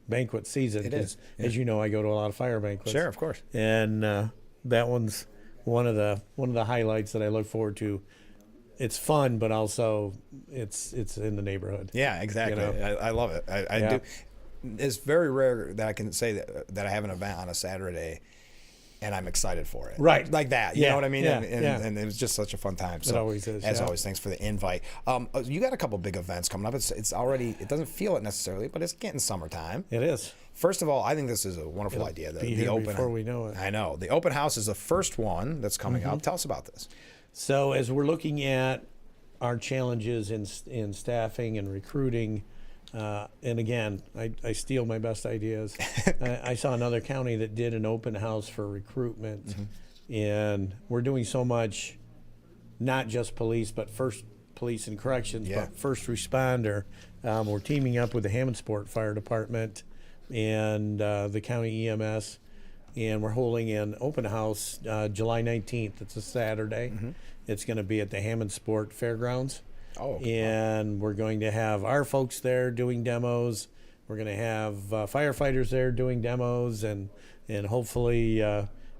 banquet season. It is. Yeah. As you know, I go to a lot of fire banquets. Sure, of course. And that one's one of the highlights that I look forward to. It's fun, but also it's in the neighborhood. Yeah, exactly. I love it. I do. It's very rare that I can say that I have an event on a Saturday and I'm excited for it. Right. Like that. You know what I mean? Yeah, and it was just such a fun time. So it always is. As always, thanks for the invite. You got a couple big events coming up. It's already, it doesn't feel it necessarily, but it's getting summertime. It is. First of all, I think this is a wonderful idea. The open before we know it. I know. The open house is the first one that's coming up. Tell us about this. So as we're looking at our challenges in staffing and recruiting, and again, I steal my best ideas. I saw another county that did an open house for recruitment, and we're doing so much, not just police, but first police and corrections, but first responder. We're teaming up with the Hammondsport Fire Department and the county EMS and we're holding an open house July 19th. It's a Saturday. It's going to be at the Hammond Sport Fairgrounds. And we're going to have our folks there doing demos. We're going to have firefighters there doing demos, and hopefully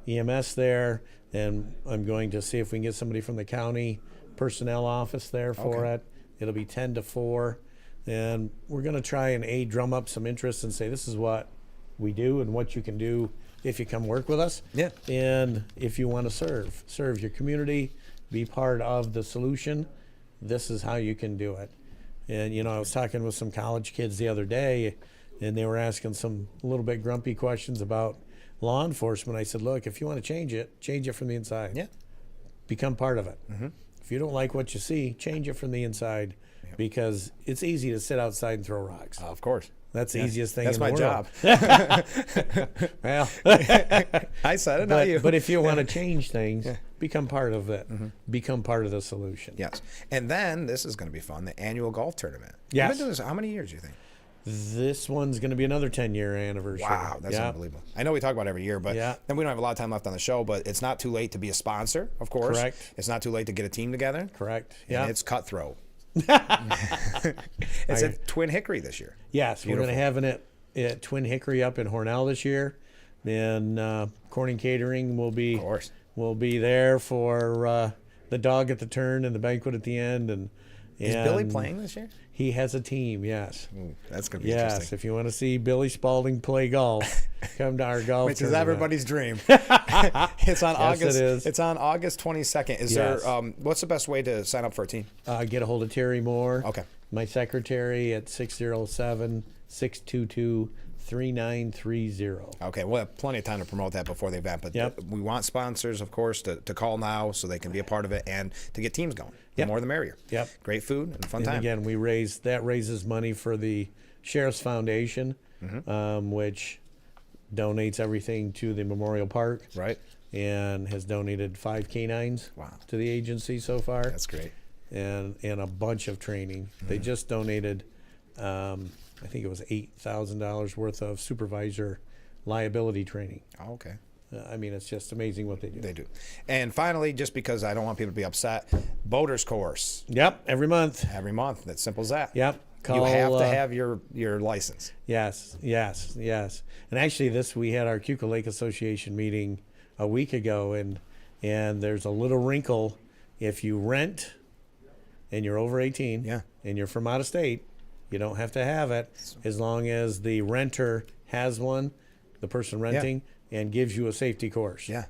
EMS there. And I'm going to see if we can get somebody from the county personnel office there for it. It'll be 10 to 4. And we're going to try and drum up some interest and say this is what we do and what you can do if you come work with us. Yeah. And if you want to serve your community, be part of the solution, this is how you can do it. And, you know, I was talking with some college kids the other day, and they were asking some a little bit grumpy questions about law enforcement. I said, look, if you want to change it from the inside. Yeah. Become part of it. If you don't like what you see, change it from the inside, because it's easy to sit outside and throw rocks. Of course. That's the easiest thing That's in the world. That's my job. Well, I said it, not you. But if you want to change things, become part of it. Become part of the solution. Yes. And then this is going to be fun, the annual golf tournament. Yes. You've been doing this how many years, do you think? This one's going to be another 10-year anniversary. Wow, that's unbelievable. I know we talk about it every year, but then we don't have a lot of time left on the show, but it's not too late to be a sponsor, of course. Correct. It's not too late to get a team together. Correct. And it's cutthroat. It's at Twin Hickory this year. Yes, we're going to have it at Twin Hickory up in Hornell this year. And Corning Catering will be there for the dog at the turn and the banquet at the end. And is Billy playing this year? He has a team, yes. Ooh, that's going to be interesting. Yes, if you want to see Billy Spalding play golf, come to our golf Which tournament. is everybody's dream. It's on August. It is. It's on August 22nd. Is there? What's the best way to sign up for a team? Get a hold of Terry Moore. Okay. My secretary at 607-622-3930. Okay, we'll have plenty of time to promote that before the event, but we want sponsors, of course, to call now so they can be a part of it and to get teams going. The more the merrier. Yep. Great food and fun time. And again, that raises money for the Sheriff's Foundation, which donates everything to the Memorial Park. Right. And has donated 5 canines to the agency so far. That's great. And a bunch of training. They just donated, I think it was $8,000 worth of supervisor liability training. Oh, okay. I mean, it's just amazing what they do. They do. And finally, just because I don't want people to be upset, boaters course. Yep, every month. Every month. That's simple as that. Yep. You have to have your license. Yes. And actually, we had our Cuca Lake Association meeting a week ago, and there's a little wrinkle. If you rent and you're over 18 and you're from out of state, you don't have to have it as long as the renter has one, the person renting, and gives you a safety course. Yeah.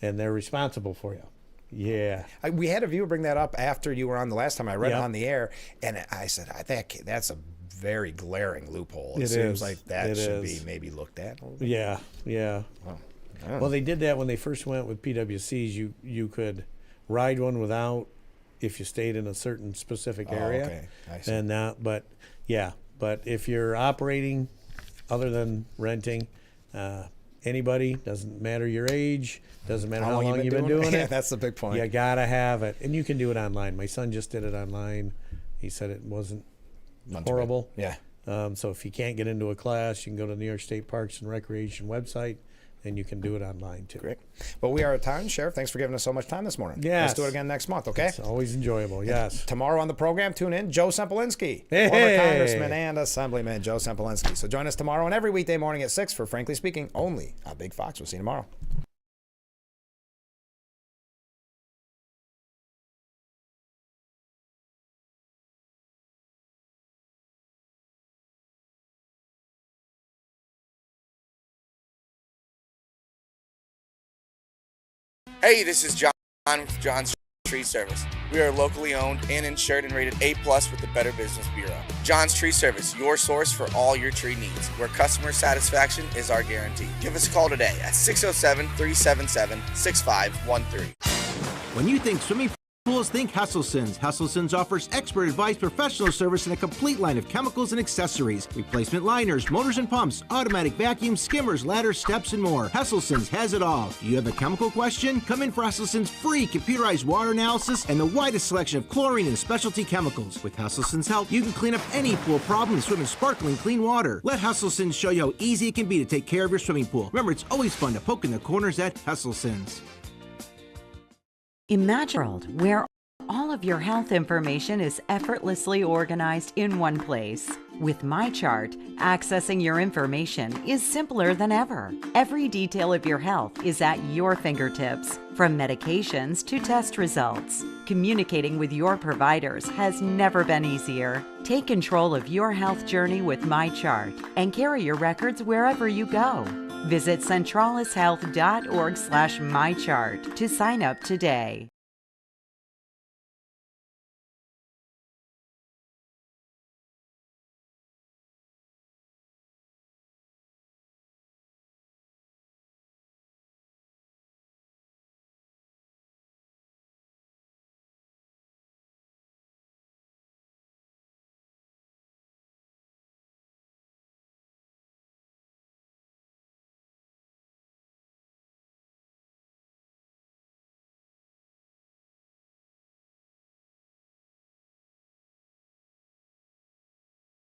And they're responsible for you. Yeah. We had a viewer bring that up after you were on the last time. I read it on the air, and I said, that's a very glaring loophole. It seems like that should be maybe looked at a little bit. Yeah. Well, they did that when they first went with PWCs. You could ride one without, if you stayed in a certain specific area. Okay. I see. And that, but if you're operating other than renting, anybody, doesn't matter your age, doesn't matter how long you've been doing it. Yeah, that's the big point. You gotta have it, and you can do it online. My son just did it online. He said it wasn't horrible. Yeah. So if you can't get into a class, you can go to the New York State Parks and Recreation website, and you can do it online too. Great. Well, we are at time. Sheriff, thanks for giving us so much time this morning. Yes. Let's do it again next month, okay? It's always enjoyable, yes. And tomorrow on the program, tune in, Joe Sempolinski, former Congressman and Assemblyman Joe Sempolinski. So join us tomorrow and every weekday morning at 6 for Frankly Speaking, only on Big Fox. We'll see you tomorrow. Hey, this is John with John's Tree Service. We are locally owned and insured and rated A+ with the Better Business Bureau. John's Tree Service, your source for all your tree needs, where customer satisfaction is our guarantee. Give us a call today at 607-377-6513. When you think swimming Pools, think Hesselson's. Hesselson's offers expert advice, professional service, and a complete line of chemicals and accessories. Replacement liners, motors and pumps, automatic vacuums, skimmers, ladders, steps, and more. Hesselson's has it all. Do you have a chemical question? Come in for Hesselson's free computerized water analysis and the widest selection of chlorine and specialty chemicals. With Hesselson's help, you can clean up any pool problem and swim in sparkling clean water. Let Hesselson's show you how easy it can be to take care of your swimming pool. Remember, it's always fun to poke in the corners at Hesselson's. Imagine a world where all of your health information is effortlessly organized in one place. With MyChart, accessing your information is simpler than ever. Every detail of your health is at your fingertips, from medications to test results. Communicating with your providers has never been easier. Take control of your health journey with MyChart and carry your records wherever you go. Visit centralishealth.org/mychart to sign up today.